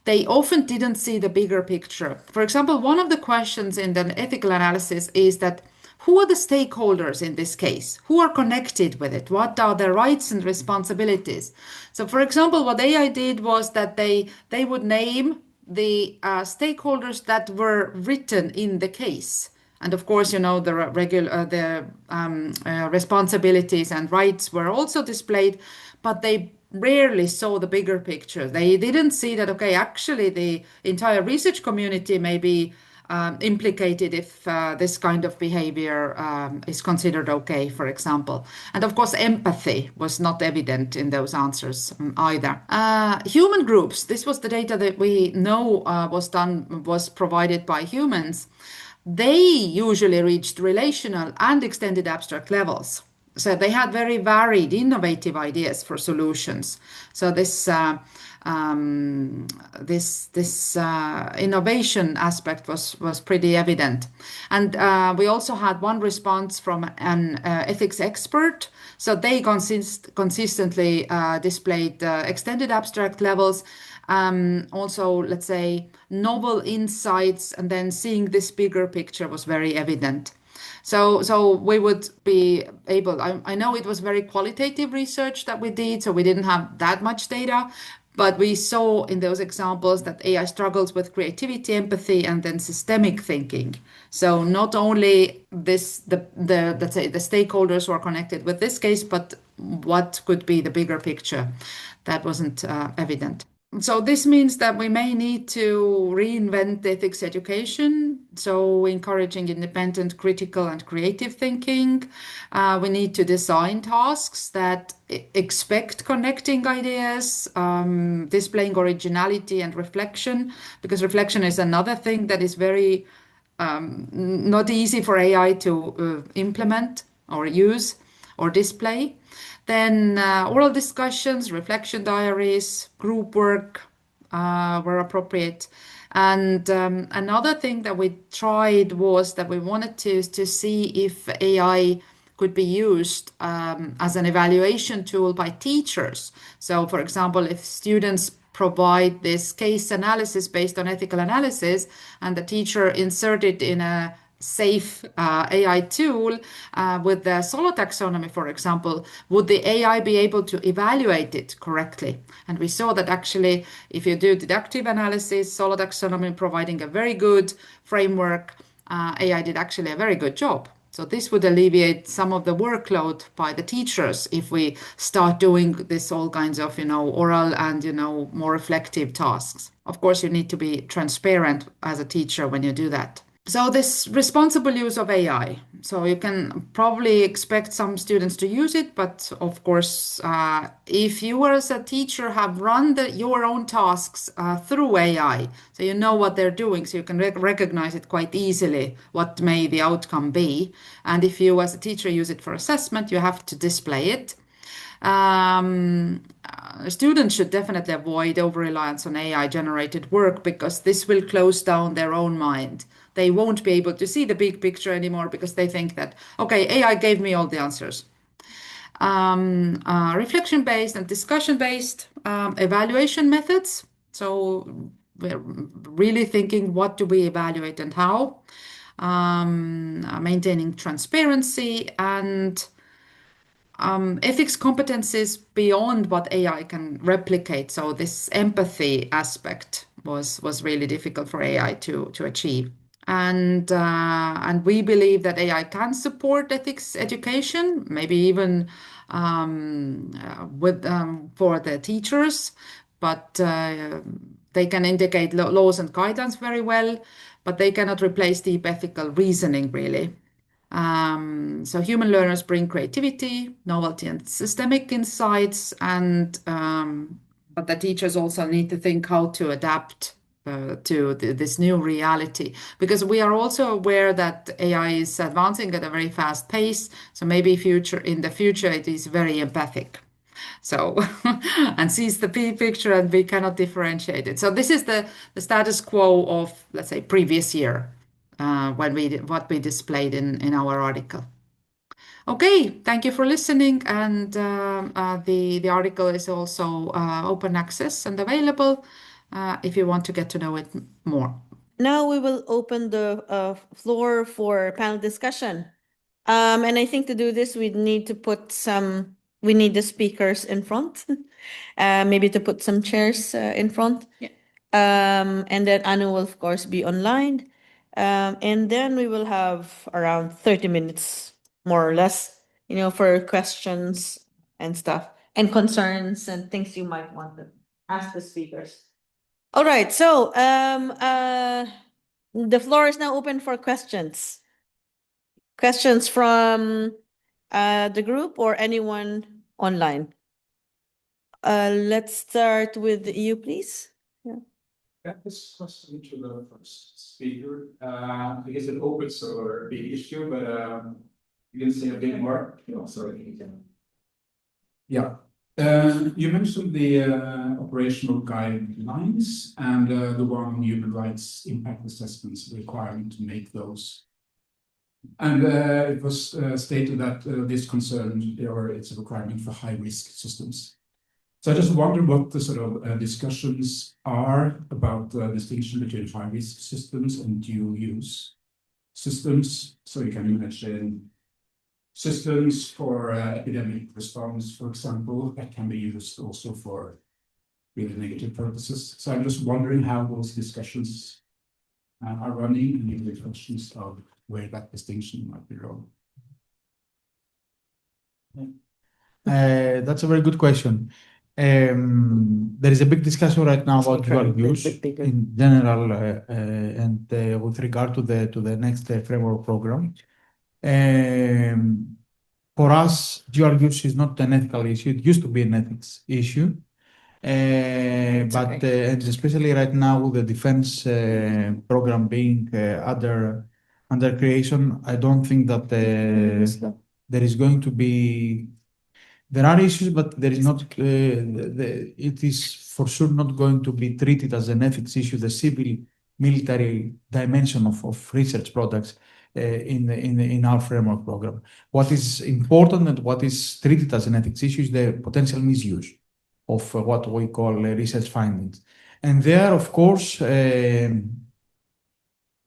They often didn't see the bigger picture. For example, one of the questions in the ethical analysis is that who are the stakeholders in this case? Who are connected with it? What are their rights and responsibilities? So for example, what AI did was that they would name the stakeholders that were written in the case. And of course, you know, the responsibilities and rights were also displayed, but they rarely saw the bigger picture. They didn't see that, okay, actually the entire research community may be implicated if this kind of behavior is considered okay, for example. And of course, empathy was not evident in those answers either. Human groups, this was the data that we know was provided by humans. They usually reached relational and extended abstract levels. So they had very varied, innovative ideas for solutions. So this innovation aspect was pretty evident. And we also had one response from an ethics expert. So they consistently displayed extended abstract levels. Also, let's say, novel insights, and then seeing this bigger picture was very evident. So we would be able, I know it was very qualitative research that we did, so we didn't have that much data, But we saw in those examples that AI struggles with creativity, empathy, and then systemic thinking. So not only this, let's say the stakeholders who are connected with this case, but what could be the bigger picture that wasn't evident. So this means that we may need to reinvent ethics education, so encouraging independent, critical, and creative thinking. We need to design tasks that expect connecting ideas, displaying originality and reflection, because reflection is another thing that is very not easy for AI to implement or use or display. Then oral discussions, reflection diaries, group work were appropriate. And another thing that we tried was that we wanted to see if AI could be used as an evaluation tool by teachers. So, for example, if students provide this case analysis based on ethical analysis and the teacher inserted in a safe AI tool with the solo taxonomy, for example, would the AI be able to evaluate it correctly? And we saw that actually, if you do deductive analysis, solo taxonomy providing a very good framework, AI did actually a very good job. So this would alleviate some of the workload by the teachers if we start doing this all kinds of, oral and, more reflective tasks. Of course, you need to be transparent as a teacher when you do that. So this responsible use of AI. So you can probably expect some students to use it, but of course, if you as a teacher have run your own tasks through AI, so you know what they're doing, so you can recognize it quite easily, what may the outcome be. And if you as a teacher use it for assessment, you have to display it. Students should definitely avoid over-reliance on AI-generated work because this will close down their own mind. They won't be able to see the big picture anymore because they think that, okay, AI gave me all the answers. Reflection-based and discussion-based evaluation methods. So we're really thinking, what do we evaluate and how? Maintaining transparency and ethics competencies beyond what AI can replicate. So this empathy aspect was really difficult for AI to achieve. And we believe that AI can support ethics education, maybe even for the teachers, but they can indicate laws and guidelines very well, but they cannot replace deep ethical reasoning, really. So human learners bring creativity, novelty, and systemic insights, and but the teachers also need to think how to adapt to this new reality, because we are also aware that AI is advancing at a very fast pace. So maybe in the future it is very empathic. So and sees the big picture and we cannot differentiate it. So this is the status quo of, let's say, previous year. What we displayed in our article. Okay, thank you for listening, and the article is also open access and available if you want to get to know it more. Now we will open the floor for panel discussion. And I think to do this, we need the speakers in front, maybe to put some chairs in front. Yeah. And then Anu will, of course, be online. And then we will have around 30 minutes, more or less, for questions and stuff, and concerns and things you might want to ask the speakers. All right, so the floor is now open for questions. Questions from the group or anyone online. Let's start with you, please. This question to the first speaker. I guess it opens a big issue, but you can say a bit more. Sorry. Yeah. You mentioned the operational guidelines and the one on human rights impact assessments, the requirement to make those. And it was stated that this concerned, or it's a requirement for high-risk systems. So I just wonder what the sort of discussions are about the distinction between high-risk systems and dual-use systems. So you can imagine systems for epidemic response, for example, that can be used also for with negative purposes. So I'm just wondering how those discussions are running, and if the questions of where that distinction might be drawn. That's a very good question. There is a big discussion right now about dual use in general, and with regard to the next framework program. For us, dual use is not an ethical issue. It used to be an ethics issue. But and especially right now with the defense program being under creation, I don't think that there is going to be. There are issues, but there is not. It is for sure not going to be treated as an ethics issue. The civil military dimension of research products in our framework program. What is important and what is treated as an ethics issue is the potential misuse of what we call research findings. And there, of course, there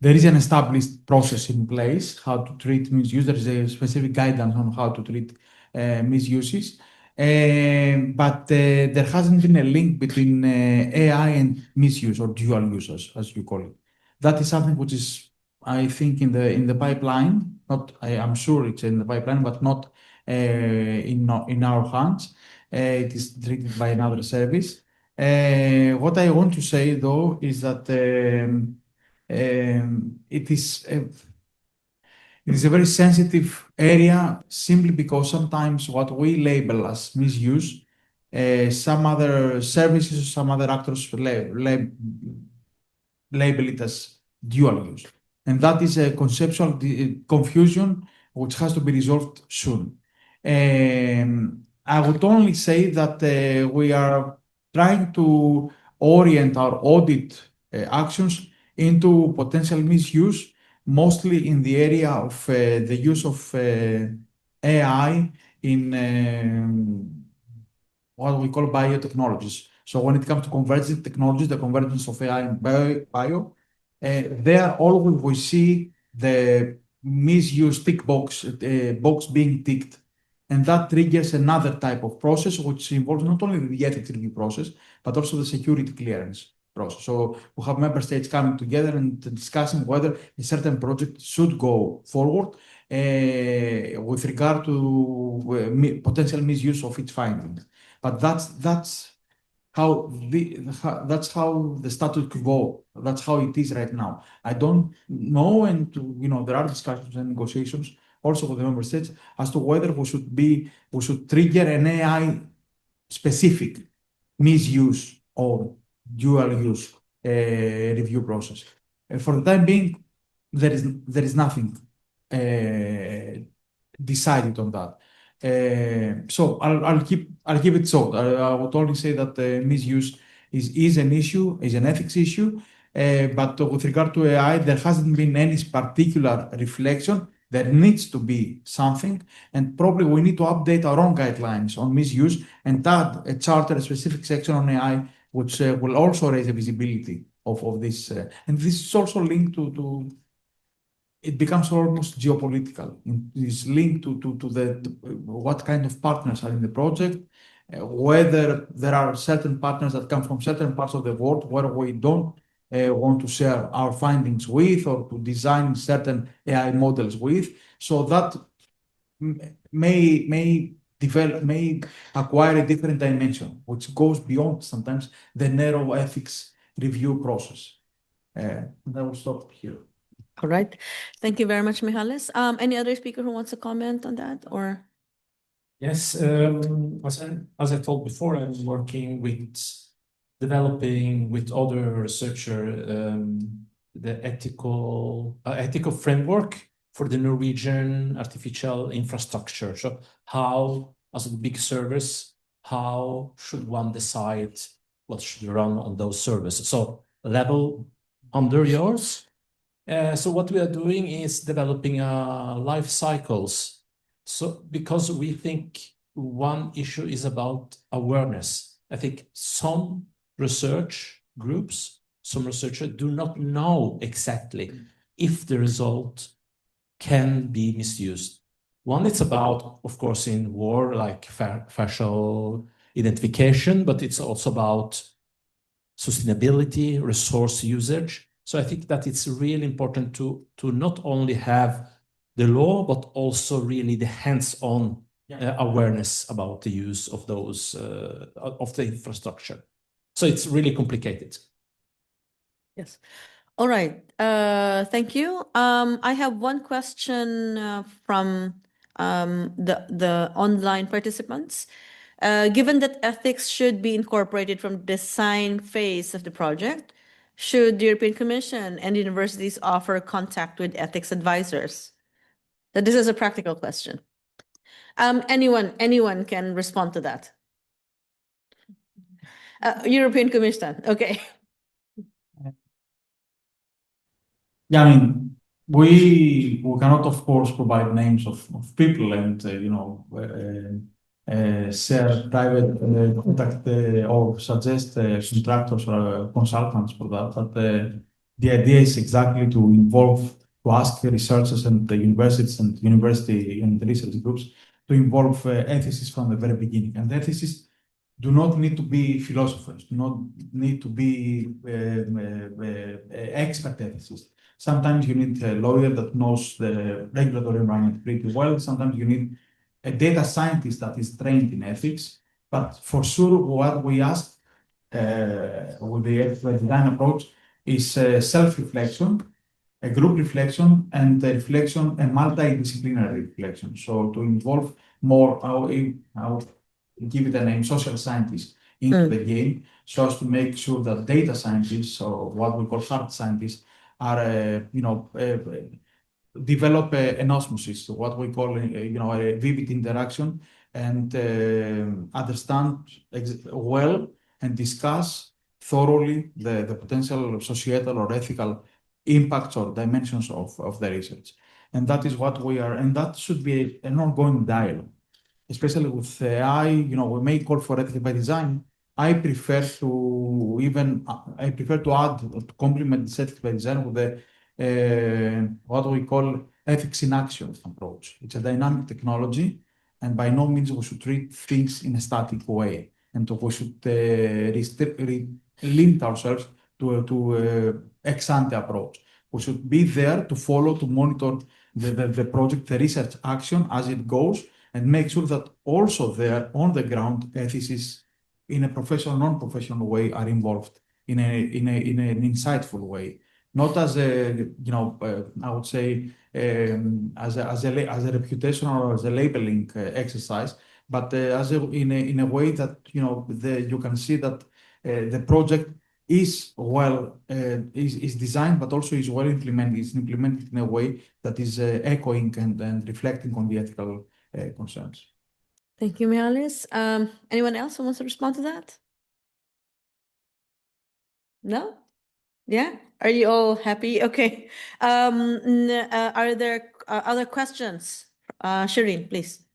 is an established process in place how to treat misuse. There is a specific guidance on how to treat misuses. But there hasn't been a link between AI and misuse or dual use, as you call it. That is something which is, I think, in the pipeline. I'm sure it's in the pipeline, but not in our hands. It is treated by another service. What I want to say, though, is that it is a very sensitive area simply because sometimes what we label as misuse, some other services or some other actors label it as dual use. And that is a conceptual confusion which has to be resolved soon. I would only say that we are trying to orient our audit actions into potential misuse, mostly in the area of the use of AI in what we call biotechnologies. So when it comes to convergent technologies, the convergence of AI and bio, there always we see the misuse tick box being ticked. And that triggers another type of process, which involves not only the ethics review process, but also the security clearance process. So we have member states coming together and discussing whether a certain project should go forward with regard to potential misuse of its findings. But that's how the status quo. That's how it is right now. I don't know, and there are discussions and negotiations also with the member states as to whether we should trigger an AI specific misuse or dual use review process. For the time being, there is nothing decided on that. So I'll keep it short. I would only say that misuse is an issue, is an ethics issue. But with regard to AI, there hasn't been any particular reflection. There needs to be something, and probably we need to update our own guidelines on misuse and add a charter, a specific section on AI, which will also raise the visibility of this. And this is also linked to it becomes almost geopolitical. It is linked to what kind of partners are in the project, whether there are certain partners that come from certain parts of the world where we don't want to share our findings with or to design certain AI models with. So that may acquire a different dimension, which goes beyond sometimes the narrow ethics review process. And I will stop here. All right. Thank you very much, Mihalis. Any other speaker who wants to comment on that or? Yes, as I told before, I'm working with developing with other researcher the ethical framework for the Norwegian artificial infrastructure. So how, as a big service, how should one decide what should run on those services? So level under yours. So what we are doing is developing life cycles. So because we think one issue is about awareness. I think some research groups, some researchers do not know exactly if the result can be misused. One, it's about, of course, in war, like facial identification, but it's also about sustainability, resource usage. So I think that it's really important to not only have the law, but also really the hands-on awareness about the use of those of the infrastructure. So it's really complicated. Yes. All right. Thank you. I have one question from the online participants. Given that ethics should be incorporated from design phase of the project, should the European Commission and universities offer contact with ethics advisors? So this is a practical question. Anyone can respond to that. European Commission, okay. Yeah, I mean, we cannot, of course, provide names of people and share private contact or suggest contractors or consultants for that. But the idea is exactly to ask researchers and the universities and university and research groups to involve ethicists from the very beginning. And ethicists do not need to be philosophers, do not need to be expert ethicists. Sometimes you need a lawyer that knows the regulatory environment pretty well. Sometimes you need a data scientist that is trained in ethics. But for sure, what we ask with the ethical design approach is self-reflection, a group reflection, and a multidisciplinary reflection. So to involve more, I'll give it a name, social scientists into the game, so as to make sure that data scientists, or what we call hard scientists, are develop an osmosis, what we call a vivid interaction, and understand well and discuss thoroughly the potential societal or ethical impacts or dimensions of the research. And that is what we are, and that should be an ongoing dialogue, especially with AI. We may call for ethics by design. I prefer to add to complement this ethics by design with the what we call ethics in action approach. It's a dynamic technology, and by no means we should treat things in a static way, and we should limit ourselves to ex ante approach. We should be there to follow, to monitor the project, the research action as it goes, and make sure that also there on the ground ethicists in a professional, non-professional way are involved in an insightful way, not as a I would say as a reputation or as a labeling exercise, but in a way that you can see that the project is is designed, but also is well implemented. It's implemented in a way that is echoing and reflecting on the ethical concerns. Thank you, Mihalis. Anyone else who wants to respond to that? No? Yeah? Are you all happy? Okay. Are there other questions? Shireen, please.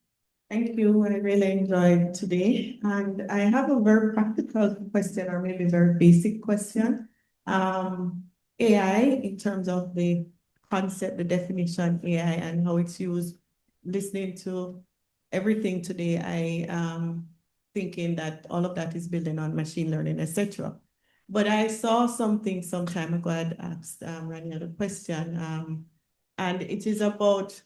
Thank you. I really enjoyed today. And I have a very practical question, or maybe very basic question. AI, in terms of the concept, the definition AI and how it's used, listening to everything today, I am thinking that all of that is building on machine learning, etc. But I saw something some time ago. I'd asked Rania the question, and it is about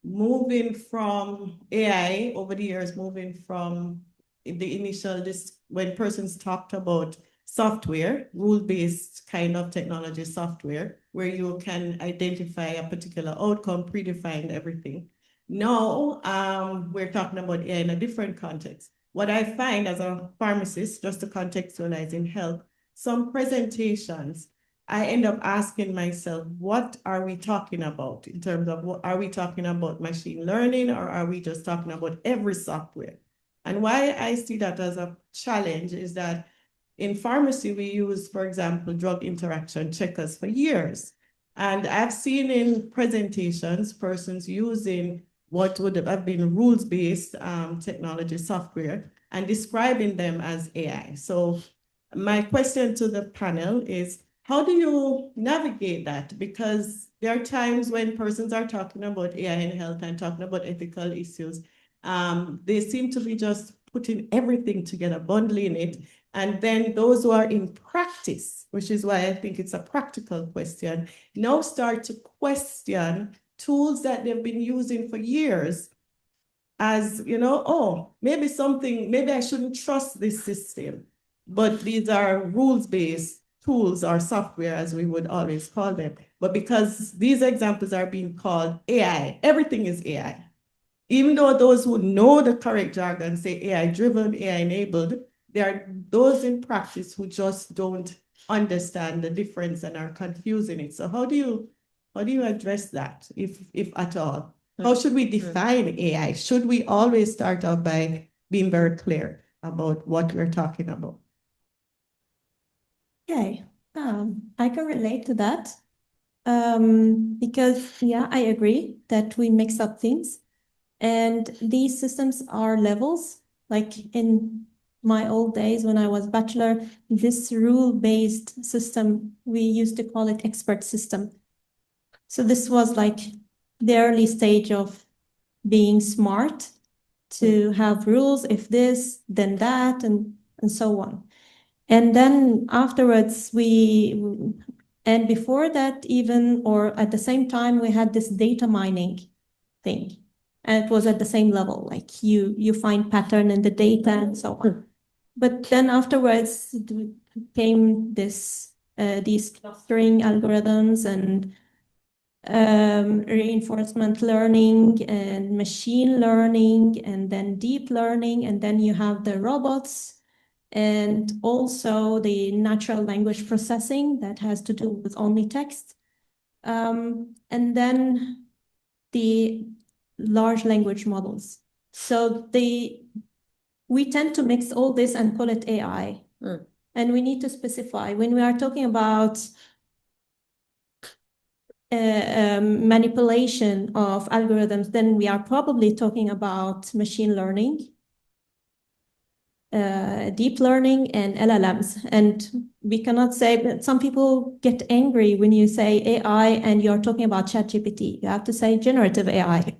moving from AI over the years, moving from the initial, when persons talked about software, rule-based kind of technology software, where you can identify a particular outcome, predefined everything. Now, we're talking about AI in a different context. What I find as a pharmacist, just to contextualize in health, some presentations, I end up asking myself, what are we talking about in terms of are we talking about machine learning, or are we just talking about every software? And why I see that as a challenge is that in pharmacy, we use, for example, drug interaction checkers for years. And I've seen in presentations, persons using what would have been rules-based technology software and describing them as AI. So my question to the panel is, how do you navigate that? Because there are times when persons are talking about AI in health and talking about ethical issues, they seem to be just putting everything together, bundling it. And then those who are in practice, which is why I think it's a practical question, now start to question tools that they've been using for years as, oh, maybe I shouldn't trust this system, but these are rules-based tools or software, as we would always call them. But because these examples are being called AI, everything is AI. Even though those who know the correct jargon say AI-driven, AI-enabled, there are those in practice who just don't understand the difference and are confusing it. So how do you address that, if at all? How should we define AI? Should we always start off by being very clear about what we're talking about? Okay, I can relate to that because, yeah, I agree that we mix up things. And these systems are levels. Like in my old days when I was bachelor, this rule-based system, we used to call it expert system. So this was like the early stage of being smart to have rules, if this, then that, and so on. And then afterwards, and before that even, or at the same time, we had this data mining thing. And it was at the same level, like you find pattern in the data and so on. But then afterwards came these clustering algorithms and reinforcement learning and machine learning and then deep learning. And then you have the robots and also the natural language processing that has to do with only text. And then the large language models. So we tend to mix all this and call it AI. And we need to specify when we are talking about manipulation of algorithms, then we are probably talking about machine learning, deep learning, and LLMs. And we cannot say, but some people get angry when you say AI and you're talking about ChatGPT. You have to say generative AI.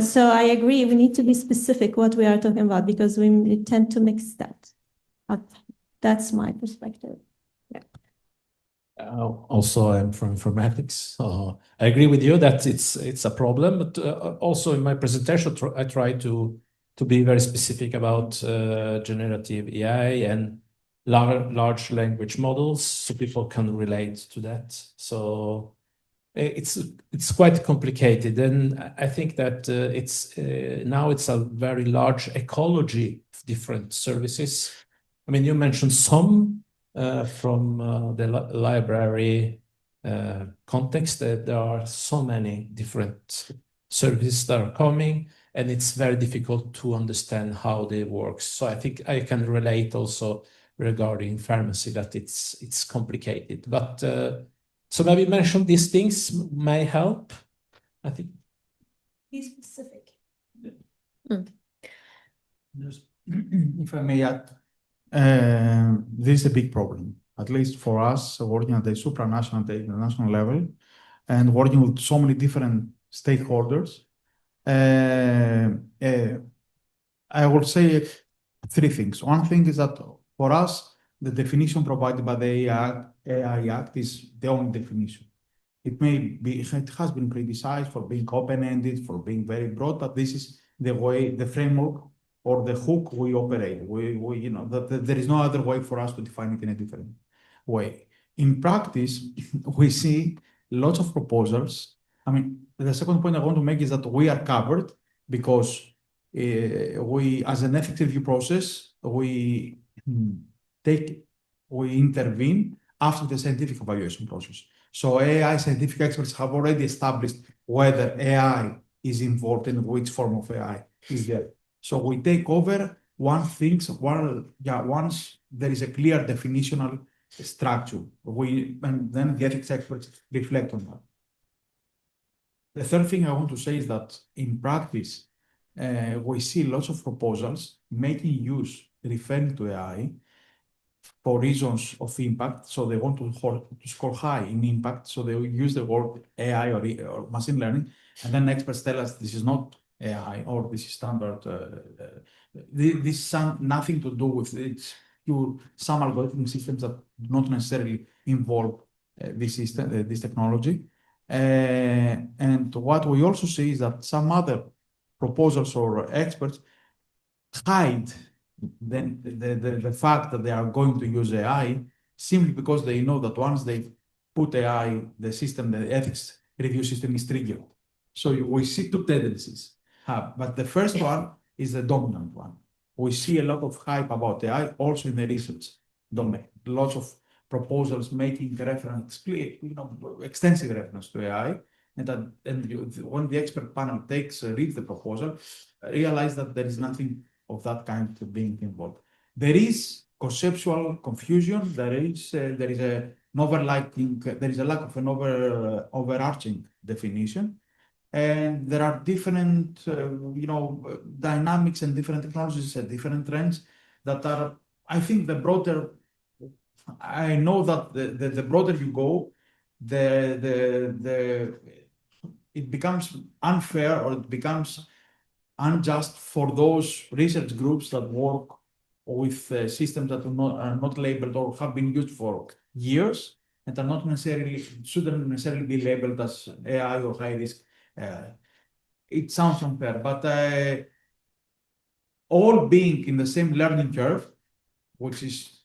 So I agree, we need to be specific what we are talking about because we tend to mix that. That's my perspective. Also, I'm from informatics, so I agree with you that it's a problem. But also in my presentation, I try to be very specific about generative AI and large language models, so people can relate to that. So it's quite complicated, and I think that now it's a very large ecology of different services. I mean, you mentioned some from the library context, that there are so many different services that are coming, and it's very difficult to understand how they work. So I think I can relate also regarding pharmacy that it's complicated. But so maybe mention these things may help, I think. Be specific. If I may add, this is a big problem, at least for us working at the supranational, the international level, and working with so many different stakeholders. I will say three things. One thing is that for us, the definition provided by the AI Act is the only definition. It has been criticized for being open-ended, for being very broad, but this is the way, the framework or the hook we operate. There is no other way for us to define it in a different way. In practice, we see lots of proposals. I mean, the second point I want to make is that we are covered because we, as an ethics review process, we intervene after the scientific evaluation process. So AI scientific experts have already established whether AI is involved and which form of AI is there. So we take over once there is a clear definitional structure. And then the ethics experts reflect on that. The third thing I want to say is that in practice, we see lots of proposals making use, referring to AI for reasons of impact. So they want to score high in impact. So they will use the word AI or machine learning. And then experts tell us this is not AI or this is standard. This has nothing to do with it's pure some algorithm systems that do not necessarily involve this system, this technology. And what we also see is that some other proposals or experts hide the fact that they are going to use AI simply because they know that once they put AI, the ethics review system is triggered. So we see two tendencies. But the first one is the dominant one. We see a lot of hype about AI also in the research domain. Lots of proposals making reference, extensive reference to AI. When the expert panel reads the proposal, realize that there is nothing of that kind being involved. There is conceptual confusion. There is an overlapping. There is a lack of an overarching definition, and there are different dynamics and different technologies and different trends that are. I think the broader. I know that the broader you go, it becomes unfair or it becomes unjust for those research groups that work with systems that are not labeled or have been used for years and are not shouldn't necessarily be labeled as AI or high risk. It sounds unfair, but all being in the same learning curve, which is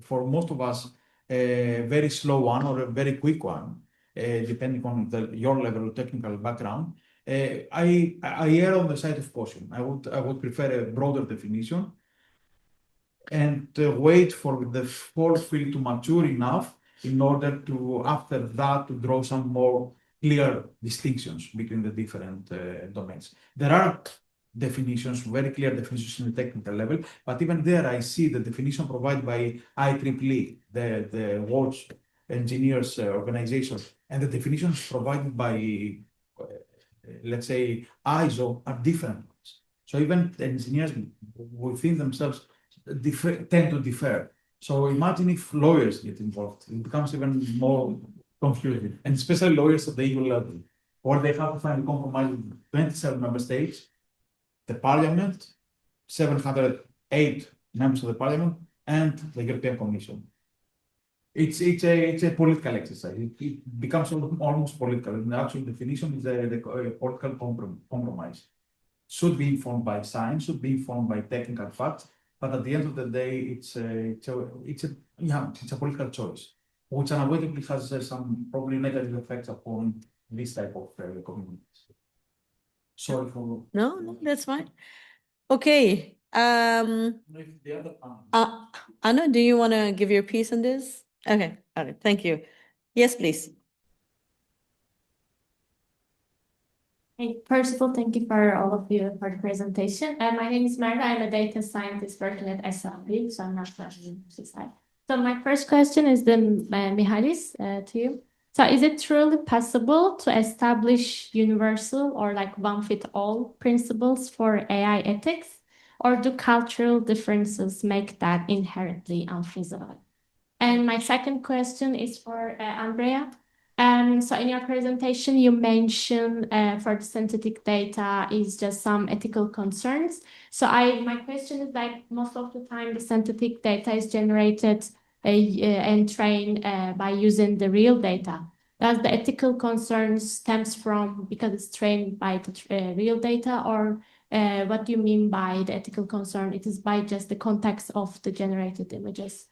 for most of us a very slow one or a very quick one, depending on your level of technical background. I err on the side of caution. I would prefer a broader definition and wait for the whole field to mature enough in order to, after that, to draw some more clear distinctions between the different domains. There are definitions, very clear definitions in the technical level, but even there I see the definition provided by IEEE, the world's engineers organization, and the definitions provided by let's say ISO are different ones. So even the engineers within themselves tend to differ. So imagine if lawyers get involved, it becomes even more confusing, and especially lawyers at the EU level, or they have to find a compromise with 27 member states, the parliament, 708 members of the parliament, and the European Commission. It's a political exercise. It becomes almost political. And the actual definition is the political compromise. Should be informed by science, should be informed by technical facts, but at the end of the day, it's a political choice, which unavoidably has some probably negative effects upon this type of communities. Sorry for No, that's fine. Okay. Anu, do you want to give your piece on this? Okay. All right. Thank you. Yes, please. Hey, first of all, thank you for all of you for the presentation. My name is Marta. I'm a data scientist working at SLB, so I'm not from the university side. So my first question is Mihalis, to you. So is it truly possible to establish universal or like one-fit-all principles for AI ethics, or do cultural differences make that inherently unfeasible? And my second question is for Andrea. So in your presentation, you mentioned for the synthetic data is just some ethical concerns. So my question is like most of the time the synthetic data is generated and trained by using the real data. Does the ethical concern stems from because it's trained by the real data, or what do you mean by the ethical concern? It is by just the context of the generated images.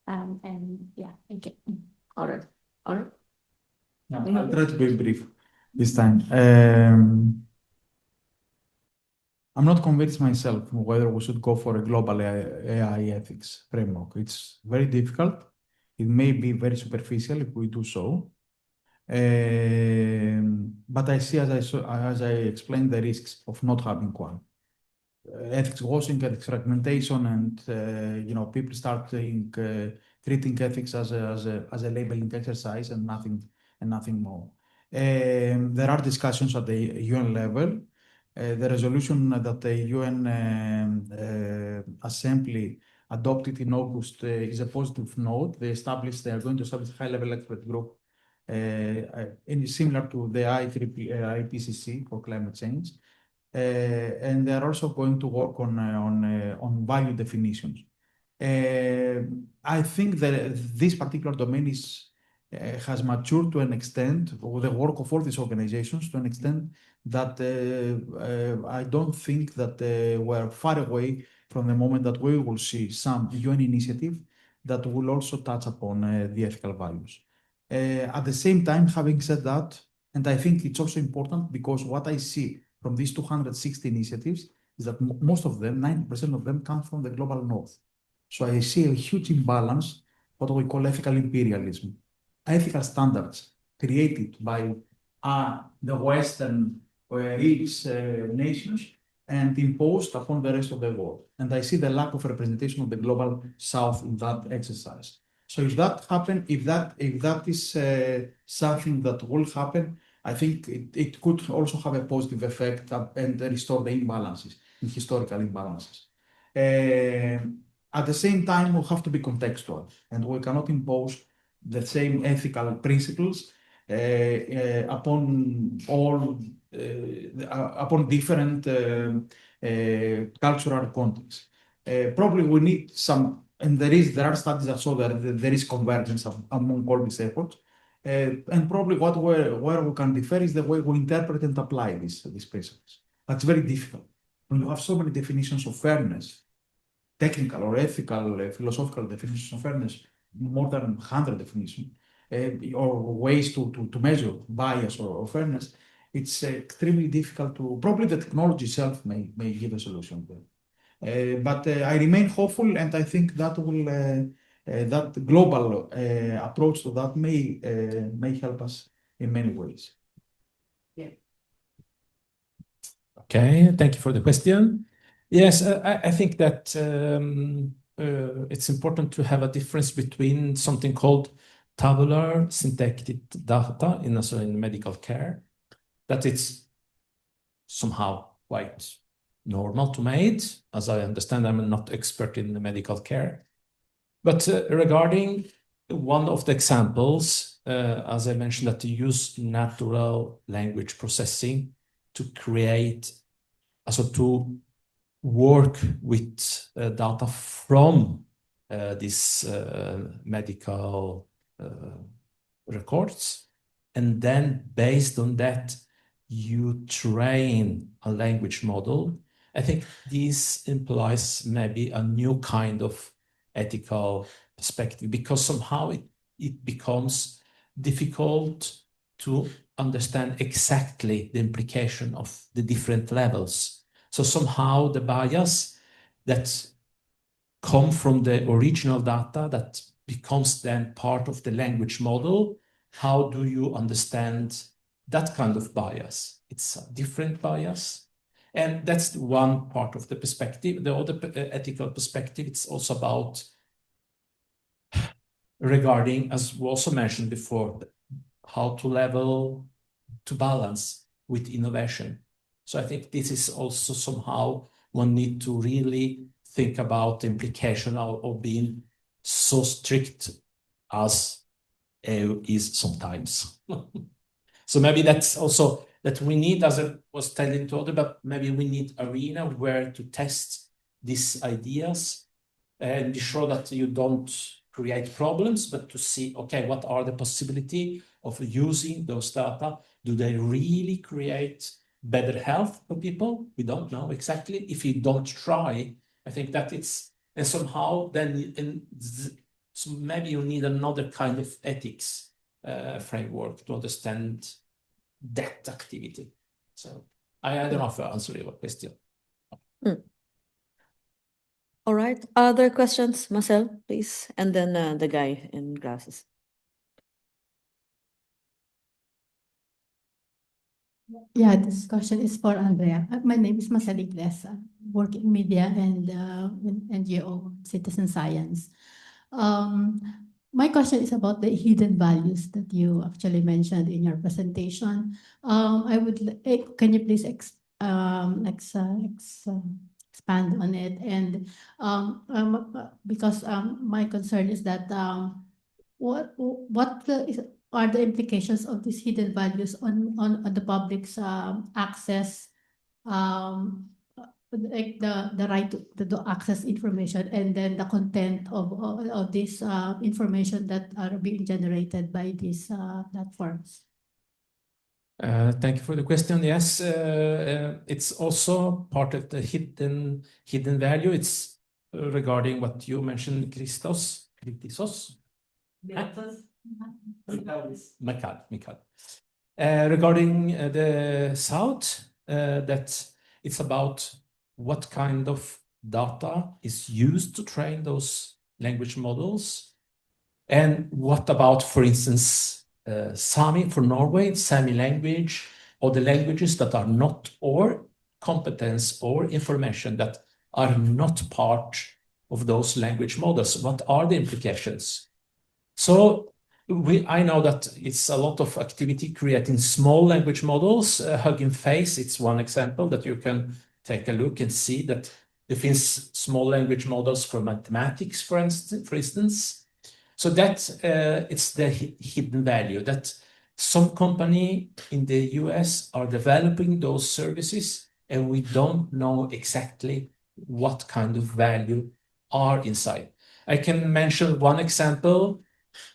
And yeah, thank you. All right. All right. Yeah, I'll try to be brief this time. I'm not convinced myself whether we should go for a global AI ethics framework. It's very difficult. It may be very superficial if we do so. But I see, as I explained, the risks of not having one. Ethics washing, ethics fragmentation, and people start treating ethics as a labeling exercise and nothing more. There are discussions at the UN level. The resolution that the UN Assembly adopted in August is a positive note. They are going to establish a high-level expert group similar to the IPCC for climate change. and they're also going to work on value definitions. I think that this particular domain has matured to an extent, or the work of all these organizations to an extent that I don't think that we're far away from the moment that we will see some UN initiative that will also touch upon the ethical values. At the same time, having said that, and I think it's also important because what I see from these 260 initiatives is that most of them, 90% of them, come from the global north. So I see a huge imbalance, what we call ethical imperialism. Ethical standards created by the Western rich nations and imposed upon the rest of the world. And I see the lack of representation of the global south in that exercise. So if that happen, if that is something that will happen, I think it could also have a positive effect and restore the imbalances, the historical imbalances. At the same time, we have to be contextual, and we cannot impose the same ethical principles upon all upon different cultural contexts. Probably we need some, and there are studies that show that there is convergence among all these efforts. And probably where we can differ is the way we interpret and apply these principles. That's very difficult. When you have so many definitions of fairness, technical or ethical, philosophical definitions of fairness, more than 100 definitions, or ways to measure bias or fairness, it's extremely difficult to. Probably the technology itself may give a solution there. But I remain hopeful, and I think that will that global approach to that may help us in many ways. Yeah. Okay, thank you for the question. Yes, I think that it's important to have a difference between something called tabular syntactic data in medical care, that it's somehow quite normal to make. As I understand, I'm not expert in the medical care. But regarding one of the examples, as I mentioned, that you use natural language processing to create, also to work with data from these medical records, and then based on that, you train a language model. I think this implies maybe a new kind of ethical perspective, because somehow it becomes difficult to understand exactly the implication of the different levels. So somehow the bias that come from the original data that becomes then part of the language model, how do you understand that kind of bias? It's a different bias. And that's one part of the perspective. The other ethical perspective, it's also about regarding, as we also mentioned before, how to balance with innovation. So I think this is also somehow one need to really think about the implication of being so strict as is sometimes. So maybe that's also that we need, as I was telling to other, but maybe we need arena where to test these ideas and be sure that you don't create problems, but to see, okay, what are the possibility of using those data? Do they really create better health for people? We don't know exactly. If you don't try, I think that it's, and somehow then, so maybe you need another kind of ethics framework to understand that activity. So I don't know if I answered your question. All right. Other questions, Marcel, please, and then the guy in glasses. Yeah, this question is for Andrea. My name is Marcel Iglesias, work in media and NGO citizen science. My question is about the hidden values that you actually mentioned in your presentation. Can you please expand on it? And because my concern is that what are the implications of these hidden values on the public's access like the right to access information, and then the content of this information that are being generated by these platforms? Thank you for the question. Yes, it's also part of the hidden value. It's regarding what you mentioned, Kritikos. Michael. Regarding the South, that it's about what kind of data is used to train those language models, and what about, for instance, Sami for Norway, Sami language, or the languages that are not, or competence or information that are not part of those language models. What are the implications? So I know that it's a lot of activity creating small language models. Hugging Face, it's one example that you can take a look and see that there is small language models for mathematics, for instance. So that it's the hidden value that some company in the US are developing those services, and we don't know exactly what kind of value are inside. I can mention one example.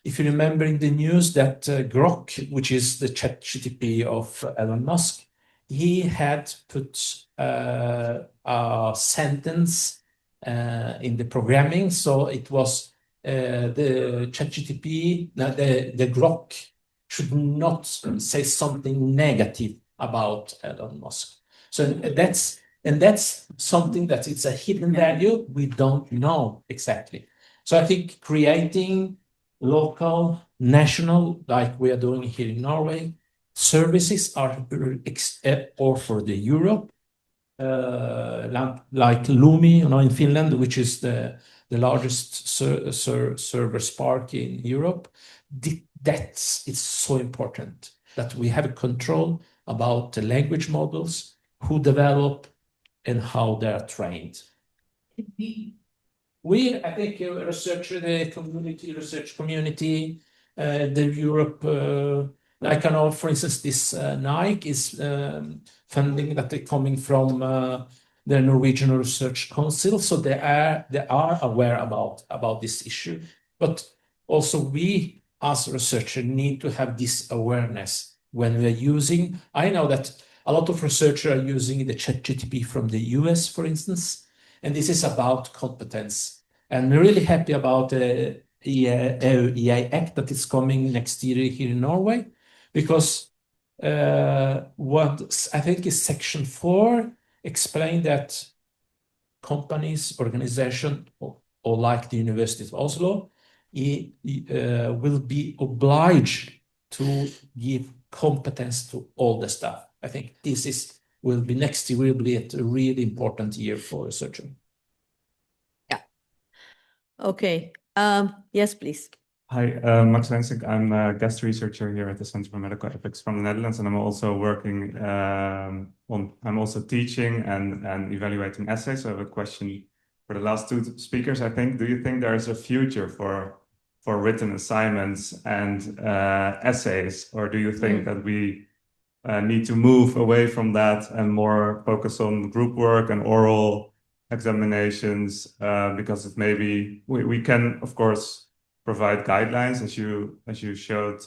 If you remember in the news that Grok, which is the ChatGPT of Elon Musk, he had put a sentence in the programming, so it was the ChatGPT, the Grok should not say something negative about Elon Musk. So that's something that it's a hidden value. We don't know exactly. So I think creating local, national, like we are doing here in Norway, services are, or for the Europe, like Lumi, in Finland, which is the largest server spark in Europe. It's so important that we have control about the language models, who develop, and how they are trained. I think the research community, the Europe, like I know, for instance, this Nike is funding that they're coming from the Norwegian Research Council, so they are aware about this issue. But also we, as researchers, need to have this awareness when we're using. I know that a lot of researchers are using the ChatGPT from the US, for instance, and this is about competence. And we're really happy about the EA Act that is coming next year here in Norway, because what I think is Section 4 explain that companies, organizations, or like the University of Oslo, will be obliged to give competence to all the staff. I think next year will be a really important year for researchers. Yeah. Okay. Yes, please. Hi, Max Lensink. I'm a guest researcher here at the Center for Medical Ethics from the Netherlands, and I'm also working I'm also teaching and evaluating essays. So I have a question for the last two speakers, I think. Do you think there is a future for written assignments and essays, or do you think that we need to move away from that and more focus on group work and oral examinations, because it maybe we can, of course, provide guidelines as you showed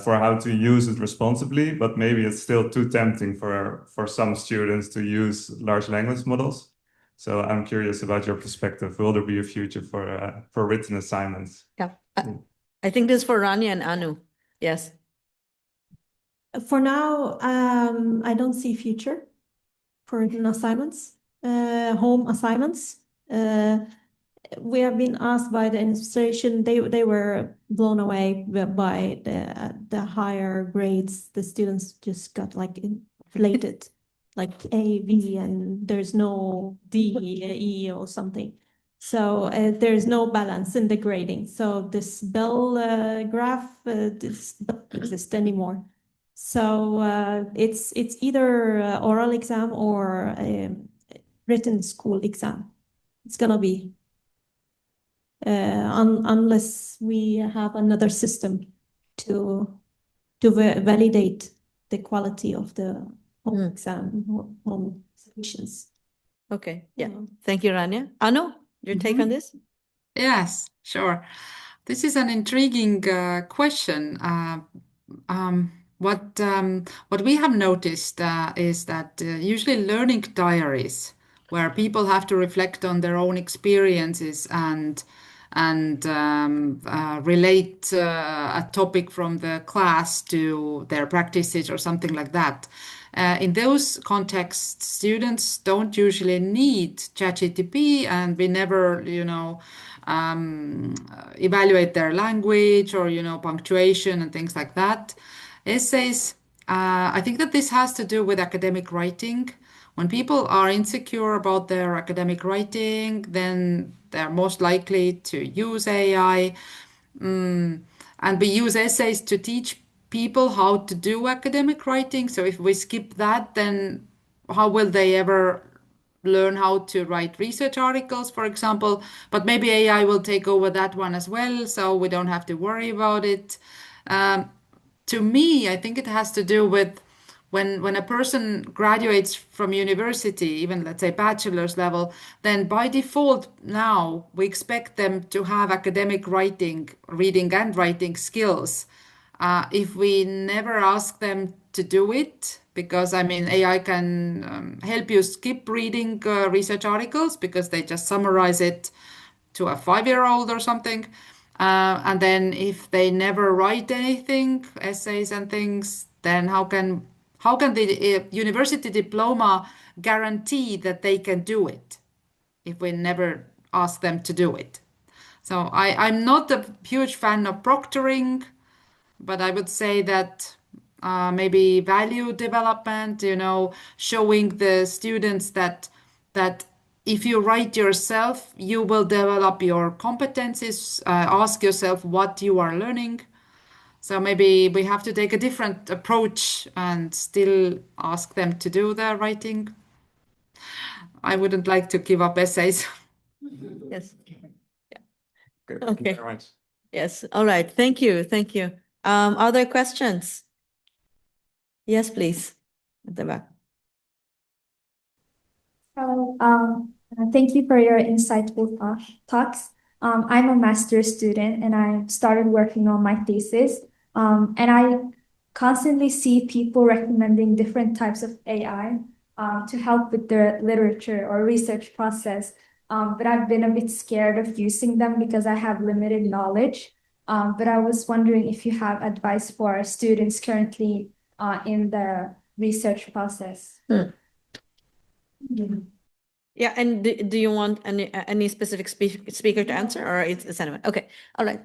for how to use it responsibly, but maybe it's still too tempting for some students to use large language models. So I'm curious about your perspective. Will there be a future for written assignments? Yeah, I think this is for Rania and Anu. Yes. For now, I don't see future for written assignments, home assignments. We have been asked by the administration, they were blown away by the higher grades. The students just got like inflated, like A, B, and there's no D, E or something. So there's no balance in the grading. So this bell graph doesn't exist anymore. So it's either oral exam or written school exam. It's gonna be unless we have another system to validate the quality of the exam home solutions. Okay, yeah. Yeah. Thank you, Rania. Anu, your take on this? Yes, sure. This is an intriguing question. What we have noticed is that usually learning diaries, where people have to reflect on their own experiences and relate a topic from the class to their practices or something like that. In those contexts, students don't usually need ChatGPT, and we never, evaluate their language or, punctuation and things like that. Essays, I think that this has to do with academic writing. When people are insecure about their academic writing, then they're most likely to use AI. And we use essays to teach people how to do academic writing. So if we skip that, then how will they ever learn how to write research articles, for example? But maybe AI will take over that one as well, so we don't have to worry about it. To me, I think it has to do with when a person graduates from university, even let's say bachelor's level, then by default now we expect them to have academic writing, reading and writing skills. If we never ask them to do it, because I mean AI can help you skip reading research articles because they just summarize it to a 5-year-old or something. And then if they never write anything, essays and things, then how can the university diploma guarantee that they can do it if we never ask them to do it? So I'm not a huge fan of proctoring, but I would say that maybe value development, showing the students that if you write yourself, you will develop your competencies, ask yourself what you are learning. So maybe we have to take a different approach and still ask them to do their writing. I wouldn't like to give up essays. Yes. Good. Okay. Thank you very much. Yes. All right. Thank you. Thank you. Other questions? Yes, please. At the back. Hello. Thank you for your insightful talks. I'm a master's student and I started working on my thesis. And I constantly see people recommending different types of AI to help with their literature or research process. But I've been a bit scared of using them because I have limited knowledge. But I was wondering if you have advice for students currently in the research process. Yeah, and do you want any specific speaker to answer, or it's anyone? Okay, all right.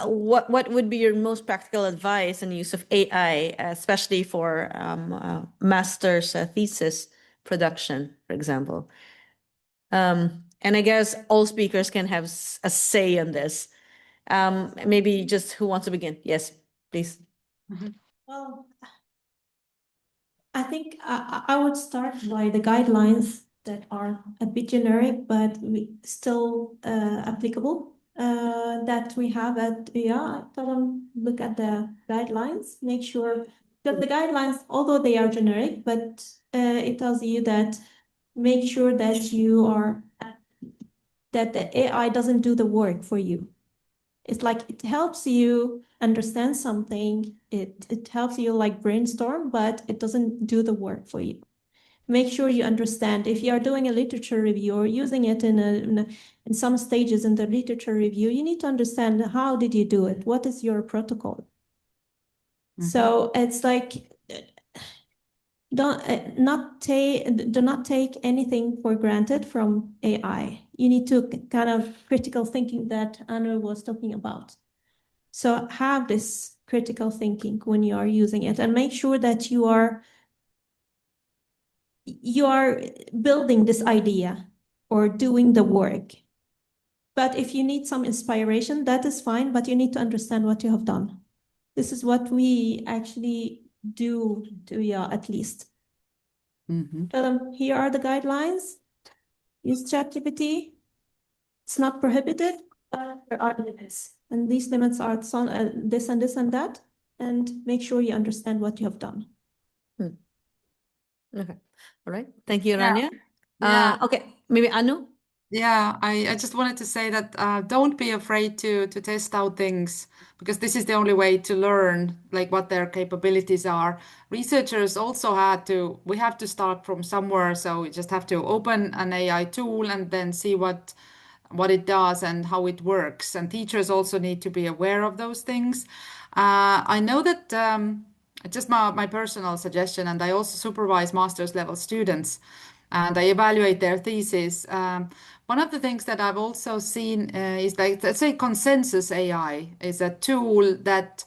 What would be your most practical advice on use of AI, especially for master's thesis production, for example? And I guess all speakers can have a say on this. Maybe just who wants to begin? Yes, please. Well, I think I would start by the guidelines that are a bit generic, but still applicable, that we have at tell them look at the guidelines, make sure that the guidelines, although they are generic, but it tells you that make sure that you are, that the AI doesn't do the work for you. It's like it helps you understand something, it helps you like brainstorm, but it doesn't do the work for you. Make sure you understand if you are doing a literature review or using it in some stages in the literature review, you need to understand how did you do it? What is your protocol? So it's like do not take anything for granted from AI. You need to kind of critical thinking that Anu was talking about. So have this critical thinking when you are using it, and make sure that you are building this idea or doing the work. But if you need some inspiration, that is fine, but you need to understand what you have done. This is what we actually do to, at least. Tell them, here are the guidelines. Use ChatGPT. It's not prohibited, but there are limits. And these limits are this and this and that. And make sure you understand what you have done. Okay. All right. Thank you, Yeah. Rania. Yeah. Okay. Maybe Anu? Yeah, I just wanted to say that don't be afraid to test out things, because this is the only way to learn like what their capabilities are. Researchers also we have to start from somewhere, so we just have to open an AI tool and then see what it does and how it works. And teachers also need to be aware of those things. I know that just my personal suggestion, and I also supervise master's level students and I evaluate their thesis. One of the things that I've also seen is like, let's say Consensus AI is a tool that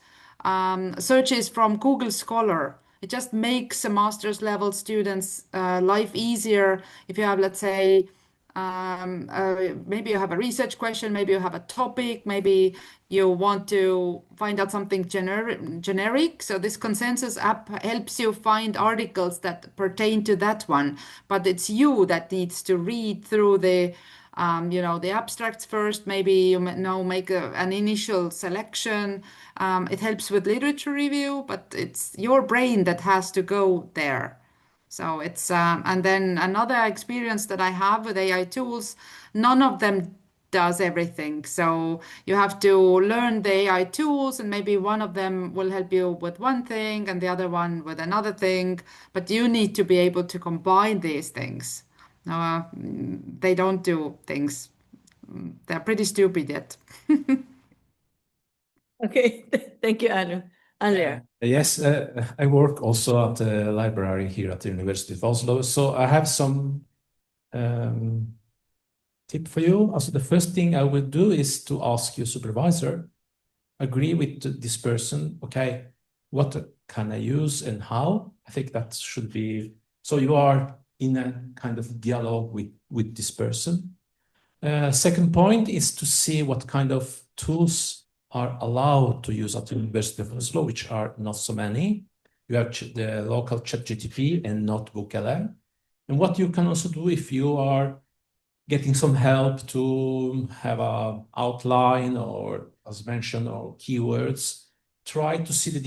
searches from Google Scholar. It just makes a master's level student's life easier if you have, let's say, maybe you have a research question, maybe you have a topic, maybe you want to find out something generic. So this Consensus app helps you find articles that pertain to that one, but it's you that needs to read through the the abstracts first. Maybe you make an initial selection. It helps with literature review, but it's your brain that has to go there. So it's and then another experience that I have with AI tools, none of them does everything. So you have to learn the AI tools, and maybe one of them will help you with one thing and the other one with another thing, but you need to be able to combine these things. They don't do things. They're pretty stupid yet. Okay. Thank you, Anu. Andrea. Yes, I work also at the library here at the University of Oslo. So I have some tip for you. Also, the first thing I will do is to ask your supervisor, agree with this person. Okay, what can I use and how? I think that should be, so you are in a kind of dialogue with this person. Second point is to see what kind of tools are allowed to use at the University of Oslo, which are not so many. You have the local ChatGPT and NotebookLM. And what you can also do if you are getting some help to have an outline or, as mentioned, or keywords, try to see the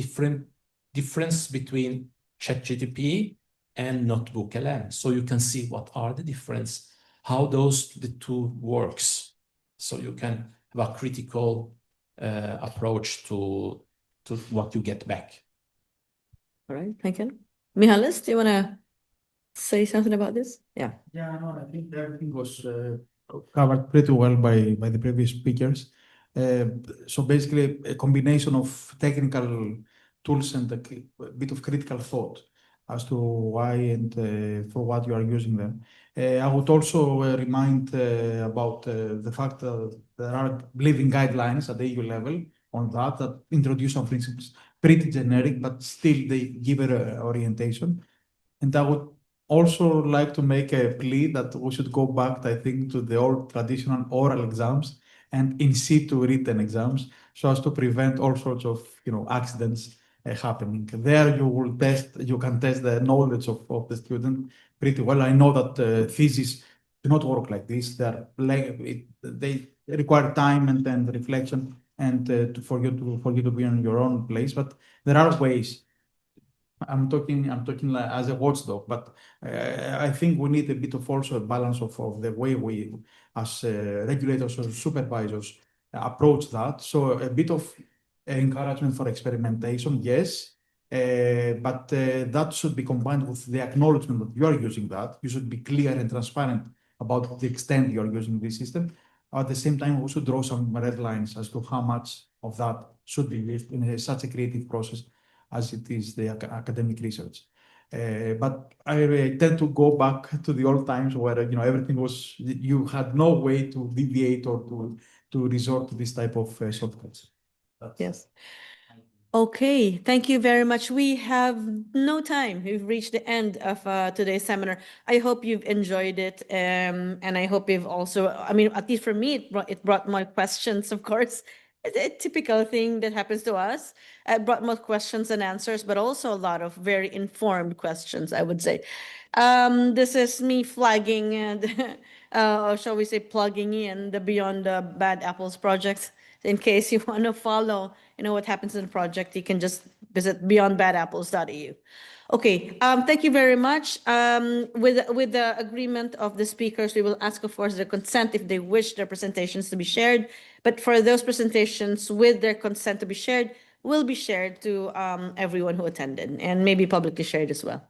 difference between ChatGPT and NotebookLM, so you can see what are the difference, how the two works, so you can have a critical approach to what you get back. All right. Thank you. Mihalis, do you want to say something about this? Yeah. Yeah, no, I think everything was covered pretty well by the previous speakers. So basically, a combination of technical tools and a bit of critical thought as to why and for what you are using them. I would also remind about the fact that there are living guidelines at the EU level on that introduce some principles pretty generic, but still they give it orientation. And I would also like to make a plea that we should go back, I think, to the old traditional oral exams and in situ written exams, so as to prevent all sorts of accidents happening. There you can test the knowledge of the student pretty well. I know that theses do not work like this. They require time and reflection and for you to be on your own place. But there are ways. I'm talking like as a watchdog, but I think we need a bit of also a balance of the way we, as regulators or supervisors, approach that. So a bit of encouragement for experimentation, yes, but that should be combined with the acknowledgement that you are using that. You should be clear and transparent about the extent you are using this system. At the same time, we should draw some red lines as to how much of that should be used in such a creative process as it is the academic research. But I tend to go back to the old times where everything was, you had no way to deviate or to resort to this type of shortcuts. Yes. Okay, thank you very much. We have no time. We've reached the end of today's seminar. I hope you've enjoyed it, and I hope you've also, I mean, at least for me, it brought more questions, of course. It's a typical thing that happens to us. It brought more questions and answers, but also a lot of very informed questions, I would say. This is me flagging and, or shall we say, plugging in the Beyond the Bad Apples project. In case you want to follow, what happens in the project, you can just visit beyondbadapples.eu. Okay, thank you very much. With the agreement of the speakers, we will ask, of course, their consent if they wish their presentations to be shared. But for those presentations with their consent to be shared, will be shared to everyone who attended and maybe publicly shared as well.